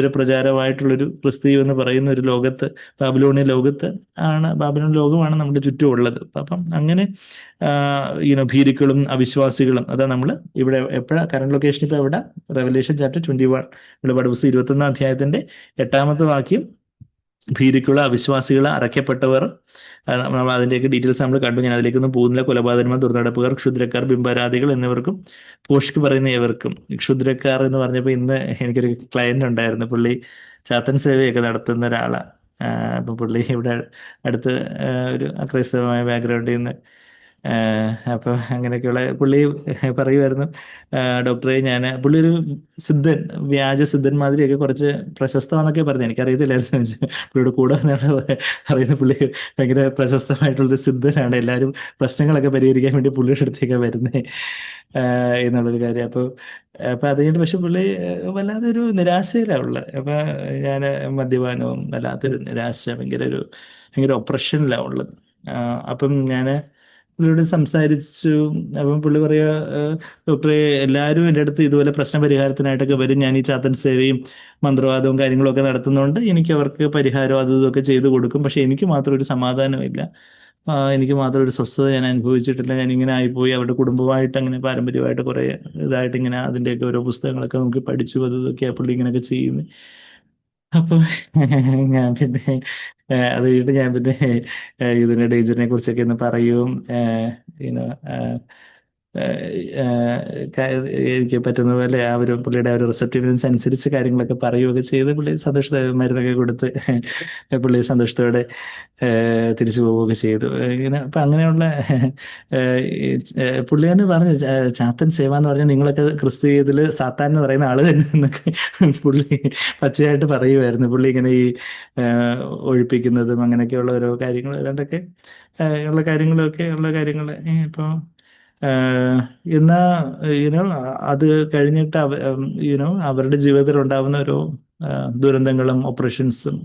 പ്രചാരമായിട്ടുള്ളൊരു ക്രിസ്തീയം എന്ന് പറയുന്ന ഒരു ലോകത്ത്, ബാബിലോണിയ ലോകത്ത് ബാബിലോൺ ലോകമാണ് നമ്മുടെ ചുറ്റും ഉള്ളത്. അപ്പം അങ്ങനെ ഭീരുക്കളും അവിശ്വാസികളും, അതാ നമ്മൾ ഇവിടെ എപ്പോഴാണ് കറണ്ട് ലൊക്കേഷൻ ഇപ്പോൾ എവിടെ? റെവലേഷൻ ചാപ്റ്റർ 21, വെളിപാട് പുസ്തകം 21 അധ്യായത്തിന്റെ 8-ാമത്തെ വാക്യം ഭീതിക്കുള്ള അവിശ്വാസികൾ, അറയ്ക്കപ്പെട്ടവർ, നമ്മൾ അതിൻ്റെയൊക്കെ ഡീറ്റെയിൽസ് നമ്മൾ കണ്ടു. ഞാൻ അതിലേക്കൊന്നും പോകുന്നില്ല. കൊലപാതകന്മാർ, ദുർനടപ്പുകാർ, ക്ഷുദ്രക്കാർ, ബിംബാരാധികൾ എന്നിവർക്കും പോഷ്ക്ക് പറയുന്ന ഏവർക്കും. ക്ഷുദ്രക്കാർ എന്ന് പറഞ്ഞപ്പോൾ ഇന്ന് എനിക്കൊരു ക്ലയന്റ് ഉണ്ടായിരുന്നു. പുള്ളി ചാത്തൻ സേവയൊക്കെ നടത്തുന്ന ഒരാളാണ്. അപ്പം പുള്ളി ഇവിടെ അടുത്ത് ഒരു അക്രൈസ്തവമായ ബാക്ക്ഗ്രൗണ്ടിൽ നിന്ന്, അപ്പോൾ അങ്ങനെയൊക്കെയുള്ള പുള്ളി പറയുമായിരുന്നു, ഡോക്ടറെ പുള്ളി ഒരു സിദ്ധൻ, വ്യാജ സിദ്ധൻ മാതിരിയൊക്കെ കുറച്ച് പ്രശസ്തമാണെന്നൊക്കെ പറഞ്ഞു. എനിക്കറിയത്തില്ലായിരുന്നു. പുള്ളിയുടെ കൂടെ പറയുന്ന പുള്ളി ഭയങ്കര പ്രശസ്തമായിട്ടുള്ളൊരു സിദ്ധനാണ്, എല്ലാവരും പ്രശ്നങ്ങളൊക്കെ പരിഹരിക്കാൻ വേണ്ടി പുള്ളിയുടെ അടുത്തേക്ക് വരുന്നത് എന്നുള്ളൊരു കാര്യം. അപ്പോൾ അത് കഴിഞ്ഞിട്ട് പക്ഷെ പുള്ളി വല്ലാതൊരു നിരാശയിലാണ് ഉള്ളത്. അപ്പോൾ ഞാൻ മദ്യപാനവും വല്ലാത്തൊരു നിരാശ, ഭയങ്കര ഒപ്രഷനിലാണ് ഉള്ളത്. അപ്പം ഞാൻ പുള്ളിയോട് സംസാരിച്ചു. അപ്പം പുള്ളി പറയാ, ഡോക്ടറെ, എല്ലാവരും എൻ്റെ അടുത്ത് ഇതുപോലെ പ്രശ്ന പരിഹാരത്തിനായിട്ടൊക്കെ വരും. ഞാൻ ഈ ചാത്തൻ സേവയും മന്ത്രവാദവും കാര്യങ്ങളൊക്കെ നടത്തുന്നതുകൊണ്ട് എനിക്ക് അവർക്ക് പരിഹാരം അതും ഇതൊക്കെ ചെയ്തു കൊടുക്കും. പക്ഷെ എനിക്ക് മാത്രം ഒരു സമാധാനമില്ല, എനിക്ക് മാത്രം ഒരു സ്വസ്ഥത ഞാൻ അനുഭവിച്ചിട്ടില്ല. ഞാൻ ഇങ്ങനെ ആയിപ്പോയി. അവരുടെ കുടുംബമായിട്ട് അങ്ങനെ പാരമ്പര്യമായിട്ട് കുറേ ഇതായിട്ട് ഇങ്ങനെ അതിൻ്റെയൊക്കെ ഓരോ പുസ്തകങ്ങളൊക്കെ നമുക്ക് പഠിച്ചു, അതും ഇതൊക്കെയാണ് പുള്ളി ഇങ്ങനെയൊക്കെ ചെയ്യുന്നത്. അപ്പൊ ഞാൻ പിന്നെ അത് കഴിഞ്ഞിട്ട് ഞാൻ പിന്നെ ഇതിന്റെ ഡേഞ്ചറിനെ കുറിച്ചൊക്കെ ഒന്ന് പറയും. യുനോ എനിക്ക് പറ്റുന്ന പോലെ ആ ഒരു പുള്ളിയുടെ ഒരു റിസപ്റ്റീവ്നെസ് അനുസരിച്ച് കാര്യങ്ങളൊക്കെ പറയുകയൊക്കെ ചെയ്ത് പുള്ളി സന്തോഷത്തോടെ മരുന്നൊക്കെ കൊടുത്ത് പുള്ളി സന്തോഷത്തോടെ തിരിച്ചു പോവുകയൊക്കെ ചെയ്തു. ഇങ്ങനെ അപ്പം അങ്ങനെയുള്ള പുള്ളി തന്നെ പറഞ്ഞു, ചാത്തൻ സേവ എന്ന് പറഞ്ഞാൽ നിങ്ങളൊക്കെ ക്രിസ്തീയത്തിൽ സാത്താൻ എന്ന് പറയുന്ന ആള് തന്നെ എന്നൊക്കെ പുള്ളി പച്ചയായിട്ട് പറയുമായിരുന്നു. പുള്ളി ഇങ്ങനെ ഈ ഒഴിപ്പിക്കുന്നതും അങ്ങനെയൊക്കെയുള്ള ഓരോ കാര്യങ്ങൾ ഏതാണ്ടൊക്കെ ഉള്ള കാര്യങ്ങൾ ഇപ്പോൾ എന്നാ യുനോ അത് കഴിഞ്ഞിട്ട് അവരുടെ ജീവിതത്തിൽ ഉണ്ടാവുന്ന ഓരോ ദുരന്തങ്ങളും ഓപ്പറേഷൻസും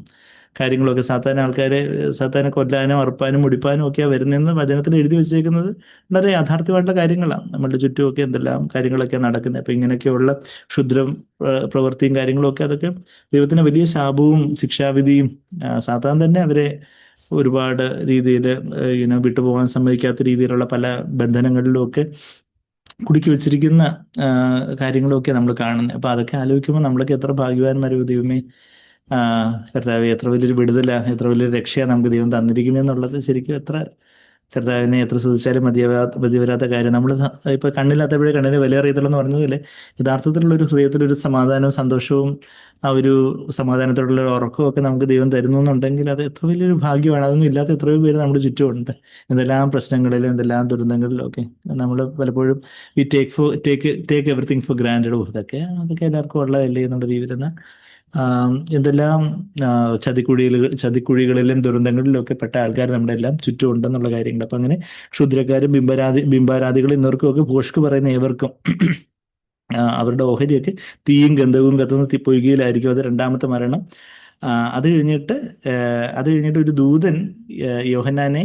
കാര്യങ്ങളൊക്കെ സാത്താനെ കൊല്ലാനും അറുപ്പാനും മുടിപ്പാനും ഒക്കെയാണ് വരുന്നതെന്ന് വചനത്തിൽ എഴുതി വെച്ചേക്കുന്നത് വളരെ യാഥാർത്ഥ്യമായിട്ടുള്ള കാര്യങ്ങളാണ്. നമ്മളുടെ ചുറ്റുമൊക്കെ എന്തെല്ലാം കാര്യങ്ങളൊക്കെ നടക്കുന്നത്. അപ്പം ഇങ്ങനെയൊക്കെയുള്ള ക്ഷുദ്രം പ്രവൃത്തിയും കാര്യങ്ങളൊക്കെ അതൊക്കെ ദൈവത്തിന് വലിയ ശാപവും ശിക്ഷാവിധിയും, സാത്താൻ തന്നെ അവരെ ഒരുപാട് രീതിയിൽ വിട്ടുപോകാൻ സമ്മതിക്കാത്ത രീതിയിലുള്ള പല ബന്ധനങ്ങളിലുമൊക്കെ കുടുക്കി വെച്ചിരിക്കുന്ന കാര്യങ്ങളൊക്കെ നമ്മൾ കാണുന്നത്. അപ്പൊ അതൊക്കെ ആലോചിക്കുമ്പോൾ നമ്മളൊക്കെ എത്ര ഭാഗ്യവാന്മാരോ ദൈവമേ, കർത്താവ് എത്ര വലിയൊരു വിടുതല, എത്ര വലിയൊരു രക്ഷയാണ് നമുക്ക് ദൈവം തന്നിരിക്കുന്നതെന്നുള്ളത് ശരിക്കും കർത്താവിനെ എത്ര ശ്രദ്ധിച്ചാലും മതിവരാത്ത കാര്യം. നമ്മൾ ഇപ്പൊ കണ്ണില്ലാത്തപ്പോഴേ കണ്ണിന് വില അറിയത്തുള്ളൂ പറഞ്ഞതില്ലേ, യഥാർത്ഥത്തിലുള്ള ഒരു ഹൃദയത്തിലൊരു സമാധാനവും സന്തോഷവും ആ ഒരു സമാധാനത്തോടുള്ള ഒരു ഉറക്കവും ഒക്കെ നമുക്ക് ദൈവം തരുന്നു എന്നുണ്ടെങ്കിൽ അത് എത്ര വലിയൊരു ഭാഗ്യമാണ്. അതൊന്നും ഇല്ലാത്ത എത്രയോ പേര് നമ്മുടെ ചുറ്റുമുണ്ട്. എന്തെല്ലാം പ്രശ്നങ്ങളിലും എന്തെല്ലാം ദുരന്തങ്ങളിലും ഒക്കെ നമ്മൾ പലപ്പോഴും ഈ ടേക്ക് എവറിത്തിങ് ഫോർ ഗ്രാൻഡഡ്. അതൊക്കെ എല്ലാവർക്കും ഉള്ളതല്ലേ എന്നുള്ള രീതിയിൽ എന്തെല്ലാം ചതിക്കുഴികളിലും ദുരന്തങ്ങളിലും ഒക്കെ പെട്ട ആൾക്കാർ നമ്മുടെ എല്ലാം ചുറ്റും ഉണ്ടെന്നുള്ള കാര്യങ്ങൾ. അപ്പൊ അങ്ങനെ ക്ഷുദ്രക്കാരും ബിംബാരാധികളും എന്നവർക്കും ഒക്കെ ഭോഷ്ക്ക് പറയുന്ന ഏവർക്കും അവരുടെ ഓഹരിയൊക്കെ തീയും ഗന്ധവും കത്തുന്ന പൊയ്കയിലായിരിക്കും. അത് രണ്ടാമത്തെ മരണം. അത് കഴിഞ്ഞിട്ട് ഒരു ദൂതൻ യോഹന്നാനെ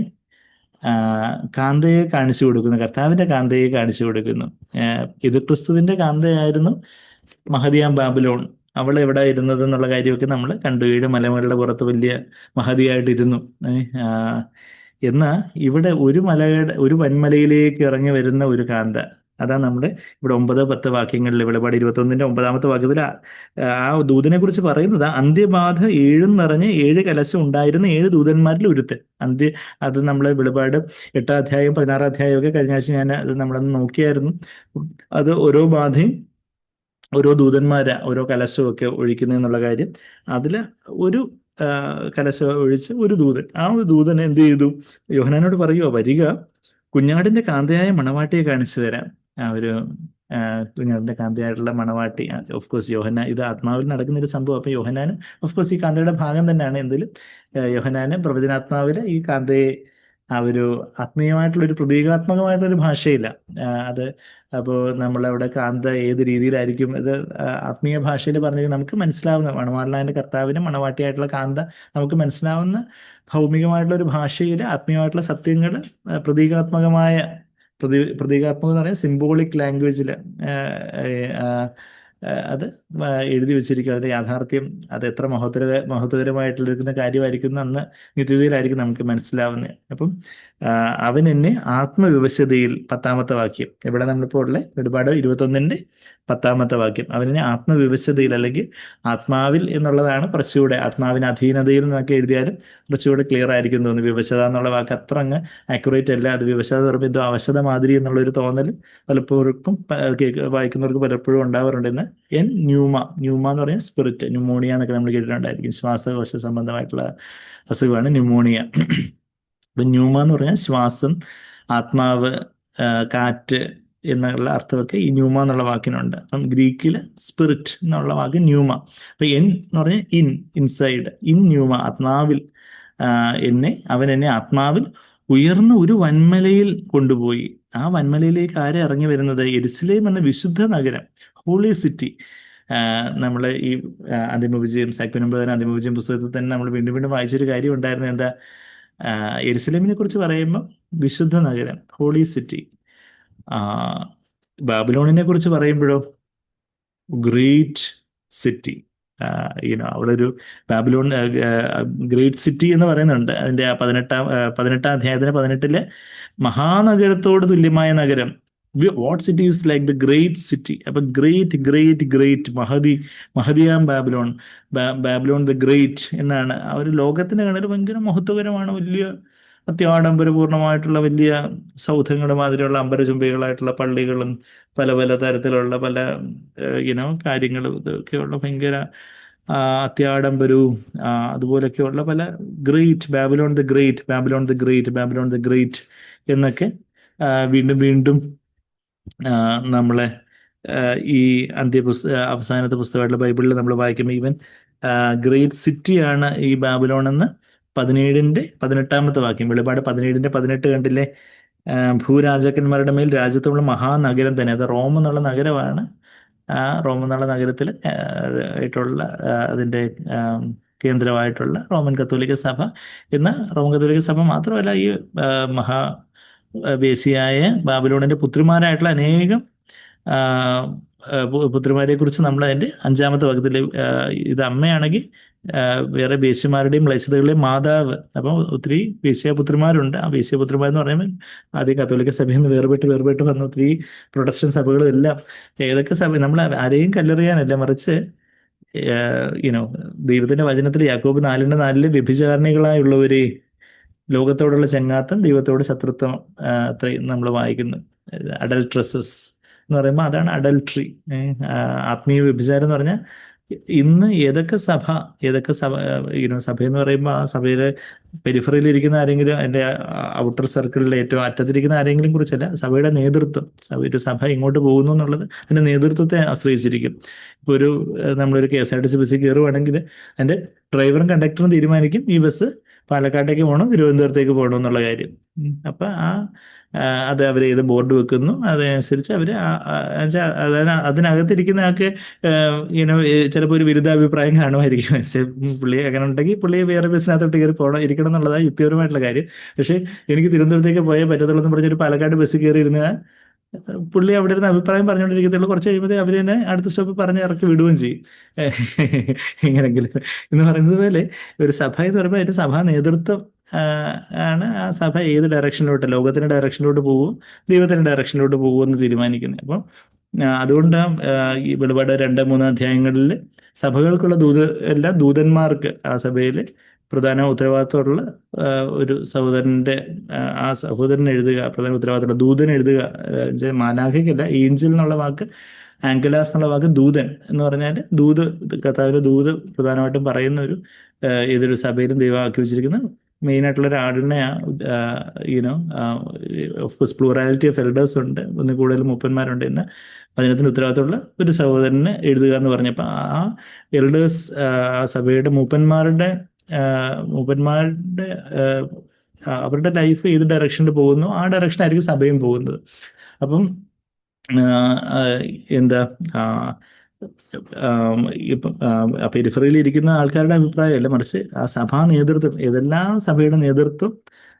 കാന്തയെ കാണിച്ചു കൊടുക്കുന്നു, കർത്താവിന്റെ കാന്തയെ കാണിച്ചു കൊടുക്കുന്നു. ഇത് ക്രിസ്തുവിന്റെ കാന്തയായിരുന്നു മഹദിയാം ബാബിലോൺ. അവൾ എവിടെ ഇരുന്നത് എന്നുള്ള കാര്യമൊക്കെ നമ്മൾ കണ്ടു. 7 മലമുകളുടെ പുറത്ത് വലിയ മഹതിയായിട്ടിരുന്നു. എന്നാൽ ഇവിടെ ഒരു വൻമലയിലേക്ക് ഇറങ്ങി വരുന്ന ഒരു കാന്ത, അതാണ് നമ്മുടെ ഇവിടെ 9-10 വാക്യങ്ങളിൽ, വെളിപാട് 21-ന്റെ 9-ാമത്തെ വാക്യത്തിൽ ആ ദൂതനെ കുറിച്ച് പറയുന്നത്, അന്ത്യബാധ 7 നിറഞ്ഞ് 7 കലശം ഉണ്ടായിരുന്ന 7 ദൂതന്മാരിൽ ഒരുത്തൻ. അത് നമ്മൾ വെളിപാട് 8-ാം അധ്യായം 16-ാം അധ്യായം ഒക്കെ കഴിഞ്ഞ ആഴ്ച ഞാൻ നമ്മളന്ന് നോക്കിയായിരുന്നു. അത് ഓരോ ബാധയും ഓരോ ദൂതന്മാരാ ഓരോ കലശവും ഒക്കെ ഒഴിക്കുന്നതെന്നുള്ള കാര്യം. അതിൽ ഒരു കലശം ഒഴിച്ച് ഒരു ദൂതൻ, ആ ഒരു ദൂതൻ എന്ത് ചെയ്തു, യോഹന്നാനോട് പറയുക, വരിക, കുഞ്ഞാടിന്റെ കാന്തയായ മണവാട്ടിയെ കാണിച്ചു തരാം. ഒരു കുഞ്ഞാടിന്റെ കാന്തയായിട്ടുള്ള മണവാട്ടി, ഓഫ് കോഴ്സ് യോഹന്നാൻ, ഇത് ആത്മാവിൽ നടക്കുന്ന ഒരു സംഭവം. അപ്പൊ യോഹന്നാനും ഓഫ് കോഴ്സ് ഈ കാന്തയുടെ ഭാഗം തന്നെയാണ്. എന്തെങ്കിലും യോഹന്നാനും പ്രവചനാത്മാവില് ഈ കാന്തയെ ആ ഒരു ആത്മീയമായിട്ടുള്ളൊരു പ്രതീകാത്മകമായിട്ടൊരു ഭാഷയില്ല അത്. അപ്പോൾ നമ്മളവിടെ കാന്ത ഏത് രീതിയിലായിരിക്കും ഇത് ആത്മീയ ഭാഷയിൽ പറഞ്ഞിരിക്കുന്നത് നമുക്ക് മനസ്സിലാവുന്ന, മണവാളനായ കർത്താവിന് മണവാട്ടിയായിട്ടുള്ള കാന്ത നമുക്ക് മനസ്സിലാവുന്ന ഭൗമികമായിട്ടുള്ള ഒരു ഭാഷയിൽ ആത്മീയമായിട്ടുള്ള സത്യങ്ങൾ പ്രതീകാത്മകം എന്ന് പറയാൻ സിംബോളിക് ലാംഗ്വേജിൽ അത് എഴുതി വെച്ചിരിക്കും. അതിന്റെ യാഥാർത്ഥ്യം അത് എത്ര മഹത്വകരമായിട്ടുള്ള കാര്യമായിരിക്കും അന്ന് നിത്യതയിലായിരിക്കും നമുക്ക് മനസ്സിലാവുന്നത്. അപ്പം അവൻ എന്നെ ആത്മവിവശതയിൽ, 10-ാമത്തെ വാക്യം, ഇവിടെ നമ്മളിപ്പോൾ ഉള്ള വെളിപാട് 21-ന്റെ 10-ാമത്തെ വാക്യം. അവനെ ആത്മവിവശതയിൽ അല്ലെങ്കിൽ ആത്മാവിൽ എന്നുള്ളതാണ് കുറച്ചുകൂടെ, ആത്മാവിന് അധീനതയിൽ എന്നൊക്കെ എഴുതിയാലും കുറച്ചുകൂടെ ക്ലിയർ ആയിരിക്കും തോന്നുന്നു. വിവശത എന്നുള്ള വാക്ക് അത്ര അങ്ങ് ആക്യുറേറ്റ് അല്ല. അത് വിവശത എന്ന് പറയുമ്പോൾ എന്തോ അവശത മാതിരി എന്നുള്ളൊരു തോന്നൽ പലപ്പോഴും വായിക്കുന്നവർക്ക് പലപ്പോഴും ഉണ്ടാവാറുണ്ട്. എന്ന് ന്യൂമ എന്ന് പറഞ്ഞാൽ സ്പിരിറ്റ്, ന്യൂമോണിയ എന്നൊക്കെ നമ്മൾ കേട്ടിട്ടുണ്ടായിരിക്കും. ശ്വാസകോശ സംബന്ധമായിട്ടുള്ള അസുഖമാണ് ന്യൂമോണിയ. അപ്പൊ ന്യൂമ എന്ന് പറഞ്ഞാൽ ശ്വാസം, ആത്മാവ്, കാറ്റ് എന്നുള്ള അർത്ഥമൊക്കെ ഈ ന്യൂമ എന്നുള്ള വാക്കിനുണ്ട്. അപ്പം ഗ്രീക്കില് സ്പിരിറ്റ് എന്നുള്ള വാക്ക് ന്യൂമ. അപ്പൊ എന്ന് പറഞ്ഞാൽ ഇൻസൈഡ്, ന്യൂമ, ആത്മാവിൽ അവൻ എന്നെ ആത്മാവിൽ ഉയർന്ന ഒരു വൻമലയിൽ കൊണ്ടുപോയി. ആ വൻമലയിലേക്ക് ആരെ ഇറങ്ങി വരുന്നത്? യെരുശലേം എന്ന വിശുദ്ധ നഗരം, ഹോളി സിറ്റി. നമ്മൾ ഈ അന്തിമവിജയം, സാക്ഷ്യനമ്പുരാൻ അന്തിമവിജയം പുസ്തകത്തിൽ തന്നെ നമ്മൾ വീണ്ടും വീണ്ടും വായിച്ചൊരു കാര്യം ഉണ്ടായിരുന്നു. എന്താ? യെരുശലേമിനെ കുറിച്ച് പറയുമ്പോൾ വിശുദ്ധ നഗരം, ഹോളി സിറ്റി. ബാബിലോണിനെ കുറിച്ച് പറയുമ്പോഴോ ഗ്രേറ്റ് സിറ്റി. അവിടെ ഒരു ബാബിലോൺ ഗ്രേറ്റ് സിറ്റി എന്ന് പറയുന്നുണ്ട്. അതിന്റെ ആ 18-ാം അധ്യായത്തിന് 18-ലെ മഹാനഗരത്തോട് തുല്യമായ നഗരം. What city is like the great city. അപ്പൊ ഗ്രേറ്റ് മഹതിയാം ബാബിലോൺ, ബാബിലോൺ ദ ഗ്രേറ്റ് എന്നാണ്. ആ ഒരു ലോകത്തിന്റെ കണ്ണിൽ ഭയങ്കര മഹത്വകരമാണ്. വലിയ അത്യാഡംബരപൂർണമായിട്ടുള്ള വലിയ സൗധങ്ങളുടെ മാതിരിയുള്ള അമ്പരചുംബികളായിട്ടുള്ള പള്ളികളും പല പല തരത്തിലുള്ള പല കാര്യങ്ങളും ഇതൊക്കെയുള്ള ഭയങ്കര അത്യാഡംബരവും അതുപോലൊക്കെയുള്ള പല ബാബിലോൺ ദ ഗ്രേറ്റ് എന്നൊക്കെ വീണ്ടും വീണ്ടും നമ്മളെ ഈ അവസാനത്തെ പുസ്തകമായിട്ടുള്ള ബൈബിളിൽ നമ്മൾ വായിക്കുമ്പോൾ ഈവൻ ഗ്രേറ്റ് സിറ്റിയാണ് ഈ ബാബിലോൺ എന്ന് 17-ാമത്തെ വാക്യം, വെളിപാട് 17-18 കണ്ടില്ലേ? ഭൂരാജാക്കന്മാരുടെ മേൽ രാജ്യത്തുള്ള മഹാനഗരം തന്നെ, അത് റോം എന്നുള്ള നഗരമാണ്. ആ റോം എന്നുള്ള നഗരത്തിൽ ആയിട്ടുള്ള അതിൻ്റെ കേന്ദ്രമായിട്ടുള്ള റോമൻ കത്തോലിക്ക സഭ എന്ന റോമൻ കത്തോലിക്ക സഭ മാത്രമല്ല, ഈ വേശിയായ ബാബിലോണിന്റെ പുത്രിമാരായിട്ടുള്ള അനേകം പുത്രിമാരെ കുറിച്ച് നമ്മൾ അതിന്റെ 5-ാമത്തെ വാക്യത്തിൽ, ഇത് അമ്മയാണെങ്കിൽ വേറെ വേശ്യമാരുടെയും മ്ലേച്ഛതകളുടെയും മാതാവ്. അപ്പം ഒത്തിരി വേശ്യാപുത്രിമാരുണ്ട്. ആ വേശ്യാപുത്രിമാരെന്ന് പറയുമ്പോൾ ആദ്യം കത്തോലിക്ക സഭയിൽ നിന്ന് വേർപെട്ട് വന്ന ഒത്തിരി പ്രൊട്ടസ്റ്റന്റ് സഭകളും എല്ലാം, ഏതൊക്കെ സഭ, നമ്മൾ ആരെയും കല്ലെറിയാനല്ല, മറിച്ച് ദൈവത്തിന്റെ വചനത്തിൽ യാക്കോബ് 4:4 വ്യഭിചാരണികളായുള്ളവരെ, ലോകത്തോടുള്ള ചങ്ങാത്തം, ദൈവത്തോട് ശത്രുത്വം അത്രയും നമ്മൾ വായിക്കുന്നു. അഡൽട്രസസ് എന്ന് പറയുമ്പോൾ അതാണ് അഡൽട്രി. ആത്മീയ വ്യഭിചാരം എന്ന് പറഞ്ഞാൽ ഇന്ന് ഏതൊക്കെ സഭ സഭ എന്ന് പറയുമ്പോൾ ആ സഭയിലെ പെരിഫറിയിൽ ഇരിക്കുന്ന ആരെങ്കിലും, അതിന്റെ ഔട്ടർ സർക്കിളിലെ ഏറ്റവും അറ്റത്തിരിക്കുന്ന ആരെങ്കിലും കുറിച്ചല്ല, സഭയുടെ നേതൃത്വം. ഒരു സഭ എങ്ങോട്ട് പോകുന്നു എന്നുള്ളത് അതിന്റെ നേതൃത്വത്തെ ആശ്രയിച്ചിരിക്കും. ഇപ്പോൾ നമ്മളൊരു KSRTC ബസ്സിൽ കയറുവാണെങ്കിൽ അതിന്റെ ഡ്രൈവറും കണ്ടക്ടറും തീരുമാനിക്കും ഈ ബസ് പാലക്കാട്ടേക്ക് പോകണോ തിരുവനന്തപുരത്തേക്ക് പോകണോ എന്നുള്ള കാര്യം. അപ്പൊ അത് അവർ ഏത് ബോർഡ് വെക്കുന്നു അതനുസരിച്ച് അവർ അതിനകത്തിരിക്കുന്ന ആൾക്ക് ചിലപ്പോൾ ഒരു വിരുദ്ധാഭിപ്രായം കാണുമായിരിക്കും. പുള്ളി അങ്ങനെ ഉണ്ടെങ്കിൽ പുള്ളി വേറെ ബസ്സിനകത്തോട്ട് കയറി ഇരിക്കണം എന്നുള്ളതാണ് യുക്തിപരമായിട്ടുള്ള കാര്യം. പക്ഷെ എനിക്ക് തിരുവനന്തപുരത്തേക്ക് പോയേ പറ്റത്തുള്ളൂ എന്ന് പറഞ്ഞൊരു പാലക്കാട് ബസ്സിൽ കയറി ഇരുന്നാൽ പുള്ളി അവിടെ ഇരുന്ന് അഭിപ്രായം പറഞ്ഞുകൊണ്ടിരിക്കത്തുള്ളൂ. കുറച്ച് കഴിയുമ്പോൾ അവർ തന്നെ അടുത്ത സ്റ്റോപ്പിൽ പറഞ്ഞ് ഇറക്കി വിടുകയും ചെയ്യും. എങ്ങനെങ്കിലും എന്ന് പറയുന്നത് പോലെ ഒരു സഭ എന്ന് പറയുമ്പോൾ അതിന്റെ സഭാ നേതൃത്വം ആണ് ആ സഭ ഏത് ഡയറക്ഷനിലോട്ട്, ലോകത്തിന്റെ ഡയറക്ഷനിലോട്ട് പോകുമോ ദൈവത്തിന്റെ ഡയറക്ഷനിലോട്ട് പോകുമോ എന്ന് തീരുമാനിക്കുന്നത്. അപ്പം അതുകൊണ്ട് ഈ വെളിപാട് 2-3 അധ്യായങ്ങളിൽ സഭകൾക്കുള്ള എല്ലാ ദൂതന്മാർക്ക് ആ സഭയിൽ പ്രധാന ഉത്തരവാദിത്തമുള്ള ഒരു സഹോദരന്റെ ആ സഹോദരൻ എഴുതുക, പ്രധാന ഉത്തരവാദിത്തമുള്ള ദൂതൻ എഴുതുക. മാലാഖയ്ക്കല്ല, ഏഞ്ചൽ എന്നുള്ള വാക്ക്, ആംഗലാസ് എന്നുള്ള വാക്ക് ദൂതൻ എന്ന് പറഞ്ഞാൽ കർത്താവിന്റെ ദൂത് പ്രധാനമായിട്ടും പറയുന്ന ഒരു ഏതൊരു സഭയിലും ദൈവം ആക്കി വെച്ചിരിക്കുന്ന മെയിൻ ആയിട്ടുള്ള ഒരാളിനെ of course plurality of elders ഉണ്ട്, ഒന്ന് കൂടുതൽ മൂപ്പന്മാരുണ്ട് എന്ന് വചനത്തിന് ഉത്തരവാദിത്തമുള്ള ഒരു സഹോദരന് എഴുതുക എന്ന് പറഞ്ഞപ്പോൾ ആ എൽഡേഴ്സ് ആ സഭയുടെ മൂപ്പന്മാരുടെ അവരുടെ ലൈഫ് ഏത് ഡയറക്ഷനിൽ പോകുന്നു ആ ഡയറക്ഷനായിരിക്കും സഭയും പോകുന്നത്. അപ്പം എന്താ ഇപ്പം പെരിഫറിയിൽ ഇരിക്കുന്ന ആൾക്കാരുടെ അഭിപ്രായമല്ല, മറിച്ച് ആ സഭാ നേതൃത്വം, ഏതെല്ലാം സഭയുടെ നേതൃത്വം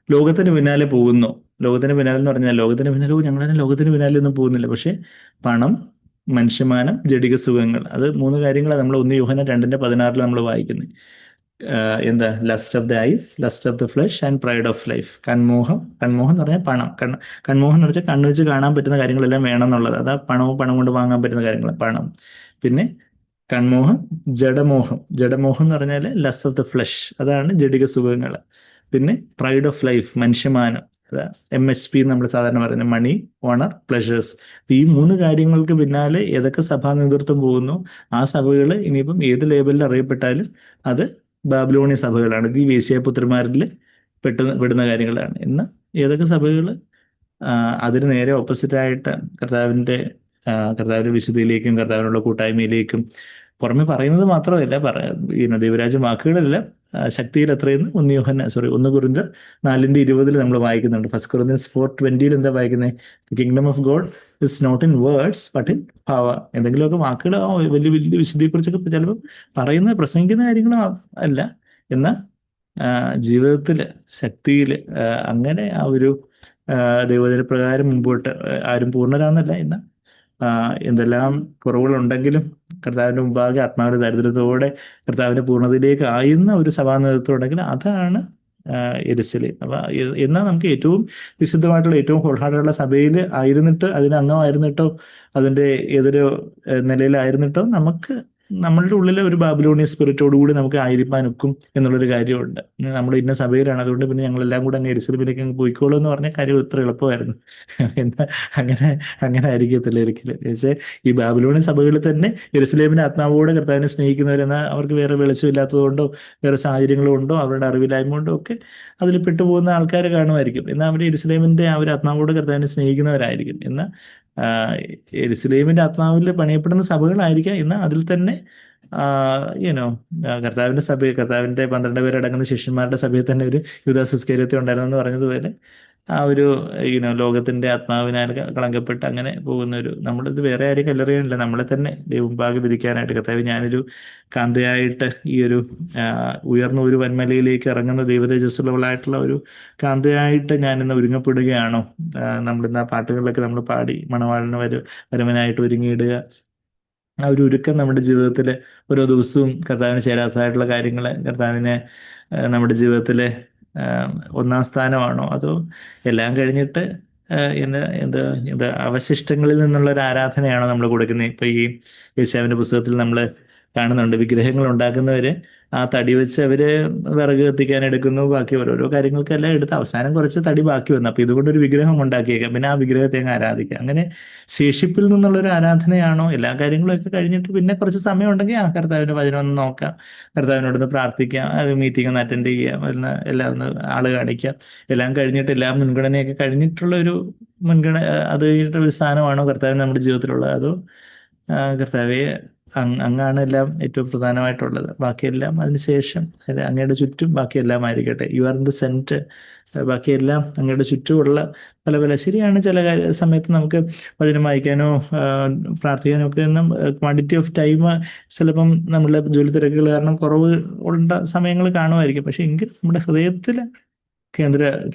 ലോകത്തിന് പിന്നാലെ പോകുന്നു. ലോകത്തിന് പിന്നാലെ എന്ന് പറഞ്ഞാൽ ലോകത്തിന് പിന്നാലെ ഞങ്ങളെ ലോകത്തിന് പിന്നാലെ ഒന്നും പോകുന്നില്ല. പക്ഷെ പണം, മനുഷ്യമാനം, ജഡിക സുഖങ്ങൾ, അത് 3 കാര്യങ്ങളാണ് നമ്മൾ 1 യോഹന്നാൻ 2:16 നമ്മൾ വായിക്കുന്നത്. എന്താ, lust of the eyes, lust of the flesh and pride of life. കൺമോഹം, കൺമോഹം എന്ന് പറഞ്ഞാൽ പണം, കൺമോഹം എന്ന് വെച്ചാൽ കണ്ണ് വെച്ച് കാണാൻ പറ്റുന്ന കാര്യങ്ങളെല്ലാം വേണം എന്നുള്ളത്. അതാ പണവും പണം കൊണ്ട് വാങ്ങാൻ പറ്റുന്ന കാര്യങ്ങൾ, പണം. പിന്നെ കൺമോഹം, ജഡമോഹം. ജഡമോഹം എന്ന് പറഞ്ഞാൽ ലസ്റ്റ് ഓഫ് ദ ഫ്ലഷ്, അതാണ് ജഡിക സുഖങ്ങൾ. പിന്നെ പ്രൈഡ് ഓഫ് ലൈഫ്, മനുഷ്യമാനം. MHP നമ്മൾ സാധാരണ പറയുന്നത് മണി, ഓണർ, പ്ലഷേഴ്സ്. ഈ മൂന്ന് കാര്യങ്ങൾക്ക് പിന്നാലെ ഏതൊക്കെ സഭാ നേതൃത്വം പോകുന്നു ആ സഭകൾ ഇനിയിപ്പം ഏത് ലേബലിൽ അറിയപ്പെട്ടാലും അത് ബാബിലോണിയ സഭകളാണ്. ഇത് ഈ വേശ്യാപുത്രന്മാരിൽ പെടുന്ന കാര്യങ്ങളാണ്. എന്നാൽ ഏതൊക്കെ സഭകൾ അതിന് നേരെ ഓപ്പോസിറ്റായിട്ട് കർത്താവിന്റെ വിശുദ്ധിയിലേക്കും കർത്താവിനുള്ള കൂട്ടായ്മയിലേക്കും പുറമെ പറയുന്നത് മാത്രമല്ല, ദൈവരാജ്യ വാക്കുകളെല്ലാം ശക്തിയിൽ എത്രയെന്ന് 1 കൊരിന്ത്യർ 4:20 നമ്മൾ വായിക്കുന്നുണ്ട്. 1 Corinthians 4:20 എന്താ വായിക്കുന്നത്? The kingdom of God is not in words but in power. എന്തെങ്കിലുമൊക്കെ വാക്കുകൾ വലിയ വലിയ വിശുദ്ധിയെക്കുറിച്ചൊക്കെ ചിലപ്പോൾ പ്രസംഗിക്കുന്ന കാര്യങ്ങളും അല്ല, എന്നാൽ ജീവിതത്തിൽ, ശക്തിയിൽ, അങ്ങനെ ആ ഒരു ദൈവവചന പ്രകാരം മുമ്പോട്ട് ആരും പൂർണ്ണരാന്നല്ല, എന്നാൽ എന്തെല്ലാം കുറവുകളുണ്ടെങ്കിലും കർത്താവിൻ്റെ മുമ്പാകെ ആത്മാവിന്റെ ദരിദ്രത്തോടെ കർത്താവിന്റെ പൂർണ്ണതയിലേക്ക് ആയുന്ന ഒരു സഭാ നേതൃത്വം ഉണ്ടെങ്കിൽ അതാണ് യെരുശലേം. അപ്പൊ എന്നാൽ നമുക്ക് ഏറ്റവും വിശുദ്ധമായിട്ടുള്ള, ഏറ്റവും ഹോൾഹാർട്ടുള്ള സഭയിൽ ആയിരുന്നിട്ട്, അതിന് അംഗമായിരുന്നിട്ടോ, അതിന്റെ ഏതൊരു നിലയിലായിരുന്നിട്ടോ, നമുക്ക് നമ്മളുടെ ഉള്ളിലെ ഒരു ബാബിലോണിയ സ്പിരിറ്റോടുകൂടി നമുക്ക് ആയിരിക്കാൻ ഒക്കും എന്നുള്ളൊരു കാര്യമുണ്ട്. നമ്മൾ ഇന്ന സഭയിലാണ്, അതുകൊണ്ട് പിന്നെ ഞങ്ങളെല്ലാം കൂടെ അങ്ങ് യെരുശലേമിലേക്ക് അങ്ങ് പോയിക്കോളൂ എന്ന് പറഞ്ഞ കാര്യം ഇത്ര എളുപ്പമായിരുന്നു. എന്നാൽ അങ്ങനെ ആയിരിക്കത്തില്ല ഒരിക്കലും. പക്ഷേ ഈ ബാബിലോണിയ സഭകളിൽ തന്നെ യെരുശലേമിന്റെ ആത്മാവോടെ കർത്താവിനെ സ്നേഹിക്കുന്നവരെന്നാൽ അവർക്ക് വേറെ വെളിച്ചമില്ലാത്തതുകൊണ്ടോ വേറെ സാഹചര്യങ്ങളോ ഉണ്ടോ അവരുടെ അറിവില്ലായ്മ കൊണ്ടോ ഒക്കെ അതിൽ പെട്ടുപോകുന്ന ആൾക്കാർ കാണുമായിരിക്കും. എന്നാൽ അവർ യെരുശലേമിന്റെ ആ ഒരു ആത്മാവോടെ കർത്താവിനെ സ്നേഹിക്കുന്നവരായിരിക്കും. എന്നാൽ യെരുശലേമിന്റെ ആത്മാവിൽ പണിയപ്പെടുന്ന സഭകളായിരിക്കാം, എന്നാൽ അതിൽ തന്നെ യുനോ കർത്താവിന്റെ സഭ, കർത്താവിന്റെ 12 പേരടങ്ങുന്ന ശിഷ്യന്മാരുടെ സഭയിൽ തന്നെ ഒരു യൂദാസ് ഇസ്കരിയോത്തി ഉണ്ടായിരുന്നെന്ന് പറഞ്ഞതുപോലെ ആ ഒരു ലോകത്തിന്റെ ആത്മാവിനാൽ കളങ്കപ്പെട്ട് അങ്ങനെ പോകുന്ന നമ്മളിത് വേറെ ആരും കല്ലെറിയാനില്ല, നമ്മളെ തന്നെ ദൈവമുമ്പാകെ വിധിക്കാനായിട്ട്. കർത്താവ്, ഞാനൊരു കാന്തയായിട്ട് ഈ ഒരു ഉയർന്ന ഒരു വന്മലയിലേക്ക് ഇറങ്ങുന്ന ദൈവതേജസ്സുള്ളവളായിട്ടുള്ള ഒരു കാന്തയായിട്ട് ഞാൻ ഇന്ന് ഒരുങ്ങപ്പെടുകയാണോ? നമ്മളിന്ന് ആ പാട്ടുകളിലൊക്കെ നമ്മൾ പാടി, മണവാളിന് വരവനായിട്ട് ഒരുങ്ങിയിടുക. ആ ഒരു ഒരുക്കം നമ്മുടെ ജീവിതത്തിൽ ഓരോ ദിവസവും കർത്താവിന് ചേരാത്തതായിട്ടുള്ള കാര്യങ്ങളെ കർത്താവിനെ നമ്മുടെ ജീവിതത്തിലെ ഒന്നാം സ്ഥാനമാണോ, അതോ എല്ലാം കഴിഞ്ഞിട്ട് എന്താ അവശിഷ്ടങ്ങളിൽ നിന്നുള്ള ഒരു ആരാധനയാണോ നമ്മൾ കൊടുക്കുന്നത്? ഇപ്പൊ ഈ യേശാവിന്റെ പുസ്തകത്തിൽ നമ്മൾ കാണുന്നുണ്ട്, വിഗ്രഹങ്ങൾ ഉണ്ടാക്കുന്നവര് ആ തടി വെച്ച് അവര് വിറക് കത്തിക്കാൻ എടുക്കുന്നു, ബാക്കി ഓരോരോ കാര്യങ്ങൾക്കെല്ലാം എടുത്ത് അവസാനം കുറച്ച് തടി ബാക്കി വന്നു, അപ്പൊ ഇതുകൊണ്ടൊരു വിഗ്രഹം ഉണ്ടാക്കിയേക്കാം, പിന്നെ ആ വിഗ്രഹത്തെ അങ്ങ് ആരാധിക്കാം. അങ്ങനെ ശേഷിപ്പിൽ നിന്നുള്ള ഒരു ആരാധനയാണോ? എല്ലാ കാര്യങ്ങളും ഒക്കെ കഴിഞ്ഞിട്ട് പിന്നെ കുറച്ച് സമയം ഉണ്ടെങ്കിൽ ആ കർത്താവിന്റെ വചനം ഒന്ന് നോക്കാം, കർത്താവിനോടൊന്ന് പ്രാർത്ഥിക്കാം, അത് മീറ്റിംഗ് ഒന്ന് അറ്റൻഡ് ചെയ്യാം, എല്ലാം ഒന്ന് ആള് കാണിക്കാം, എല്ലാം കഴിഞ്ഞിട്ട് എല്ലാം മുൻഗണനയൊക്കെ കഴിഞ്ഞിട്ടുള്ള ഒരു അത് കഴിഞ്ഞിട്ട് ഒരു സ്ഥാനമാണോ കർത്താവിന് നമ്മുടെ ജീവിതത്തിലുള്ളത്? അതോ കർത്താവെ അങ്ങാണ് എല്ലാം ഏറ്റവും പ്രധാനമായിട്ടുള്ളത്, ബാക്കിയെല്ലാം അതിനുശേഷം അങ്ങയുടെ ചുറ്റും ബാക്കിയെല്ലാം ആയിരിക്കട്ടെ, you are in the centre, ബാക്കിയെല്ലാം അങ്ങയുടെ ചുറ്റുമുള്ള പല പല. ശരിയാണ്, ചില സമയത്ത് നമുക്ക് വചനം വായിക്കാനോ പ്രാർത്ഥിക്കാനോ ഒക്കെ ക്വാണ്ടിറ്റി ഓഫ് ടൈം ചിലപ്പം നമ്മളുടെ ജോലി തിരക്കുകൾ കാരണം കുറവ് ഉള്ള സമയങ്ങൾ കാണുമായിരിക്കും. പക്ഷെ എങ്കിൽ നമ്മുടെ ഹൃദയത്തിൽ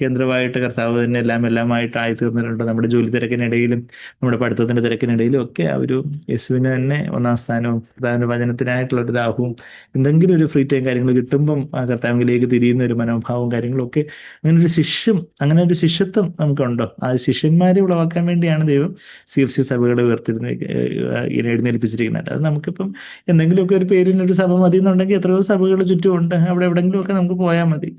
കേന്ദ്രമായിട്ട് കർത്താവ് തന്നെ എല്ലാമായിട്ട് ആയിത്തീർന്നിട്ടുണ്ട്. നമ്മുടെ ജോലി തിരക്കിനിടയിലും നമ്മുടെ പഠിത്തത്തിന്റെ തിരക്കിനിടയിലും ഒക്കെ ആ ഒരു യേശുവിന് തന്നെ ഒന്നാം സ്ഥാനവും കർത്താവിന്റെ വചനത്തിനായിട്ടുള്ള ഒരു ദാഹവും എന്തെങ്കിലും ഒരു ഫ്രീ ടൈം കാര്യങ്ങൾ കിട്ടുമ്പം ആ കർത്താവിലേക്ക് തിരിയുന്ന ഒരു മനോഭാവവും കാര്യങ്ങളും ഒക്കെ, അങ്ങനെ ഒരു ശിഷ്യത്വം നമുക്കുണ്ടോ? ആ ശിഷ്യന്മാരെ ഉളവാക്കാൻ വേണ്ടിയാണ് ദൈവം CFC സഭകളെ എഴുന്നേൽപ്പിച്ചിരിക്കുന്നത്. അത് നമുക്കിപ്പം എന്തെങ്കിലുമൊക്കെ ഒരു പേരിനൊരു സഭ മതി എന്നുണ്ടെങ്കിൽ എത്രയോ സഭകൾ ചുറ്റുമുണ്ട്, അവിടെ എവിടെയെങ്കിലുമൊക്കെ നമുക്ക് പോയാൽ മതി.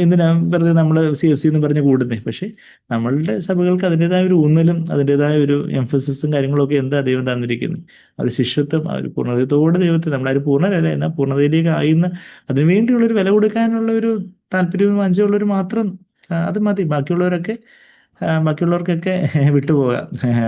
എന്തിനാ വെറുതെ നമ്മൾ CFC എന്ന് പറഞ്ഞ് കൂടുന്നേ? പക്ഷെ നമ്മളുടെ സഭകൾക്ക് അതിൻ്റെതായ ഒരു ഊന്നലും അതിൻ്റെതായ ഒരു എംഫസിസും കാര്യങ്ങളൊക്കെ എന്താ ദൈവം തന്നിരിക്കുന്നത്? ആ ഒരു ശിഷ്യത്വം, ആ ഒരു പൂർണ്ണതയോടെ ദൈവത്തെ, നമ്മളാരും പൂർണ്ണരല്ല, എന്നാൽ പൂർണ്ണതയിലേക്ക് ആയുന്ന അതിനുവേണ്ടിയുള്ളൊരു വില കൊടുക്കാനുള്ള ഒരു താല്പര്യവും വാഞ്ചയുള്ളവർ മാത്രം അത് മതി. ബാക്കിയുള്ളവർക്കൊക്കെ വിട്ടുപോകാം.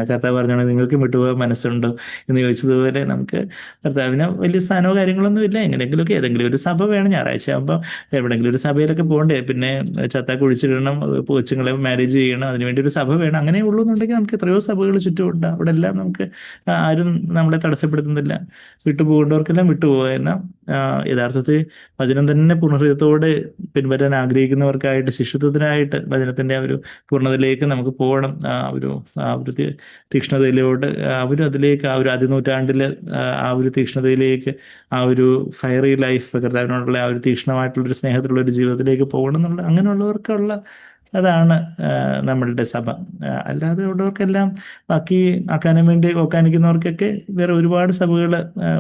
കർത്താവ് പറഞ്ഞാണ്, നിങ്ങൾക്കും വിട്ടുപോകാൻ മനസ്സുണ്ടോ എന്ന് ചോദിച്ചതുപോലെ നമുക്ക് കർത്താവിന് വലിയ സ്ഥാനമോ കാര്യങ്ങളൊന്നും ഇല്ല. എങ്ങനെയെങ്കിലുമൊക്കെ ഏതെങ്കിലും ഒരു സഭ വേണം. ഞായറാഴ്ച ആകുമ്പോൾ എവിടെയെങ്കിലും ഒരു സഭയിലൊക്കെ പോകണ്ടേ, പിന്നെ ചത്ത കുഴിച്ചിടണം, കൊച്ചുങ്ങളെ മാരേജ് ചെയ്യണം, അതിനുവേണ്ടി ഒരു സഭ വേണം. അങ്ങനെ ഉള്ളൂ എന്നുണ്ടെങ്കിൽ നമുക്ക് എത്രയോ സഭകൾ ചുറ്റുമുണ്ട്, അവിടെ എല്ലാം നമുക്ക് ആരും നമ്മളെ തടസ്സപ്പെടുത്തുന്നില്ല. വിട്ടുപോകേണ്ടവർക്കെല്ലാം വിട്ടുപോകുക. എന്നാൽ യഥാർത്ഥത്തിൽ വചനം തന്നെ പൂർണ്ണഹൃദയത്തോടെ പിൻവരാൻ ആഗ്രഹിക്കുന്നവർക്കായിട്ട്, ശിഷ്യത്വത്തിനായിട്ട്, വചനത്തിന്റെ ആ ഒരു പൂർണ്ണതയിലേക്ക് അതിലേക്ക് നമുക്ക് പോകണം. ആ ഒരു തീക്ഷ്ണതയിലോട്ട് അവരും അതിലേക്ക്, ആ ഒരു അതിനൂറ്റാണ്ടിൽ ആ ഒരു തീക്ഷ്ണതയിലേക്ക്, ആ ഒരു ഫയറി ലൈഫ്, കർത്താവിനോടുള്ള ആ ഒരു തീക്ഷ്ണമായിട്ടുള്ളൊരു സ്നേഹത്തിലുള്ള ഒരു ജീവിതത്തിലേക്ക് പോകണം എന്നുള്ള അങ്ങനെയുള്ളവർക്കുള്ള അതാണ് നമ്മളുടെ സഭ. അല്ലാതെ ഉള്ളവർക്കെല്ലാം ബാക്കി ആക്കാനും വേണ്ടി ഓക്കാനിക്കുന്നവർക്കൊക്കെ വേറെ ഒരുപാട് സഭകൾ,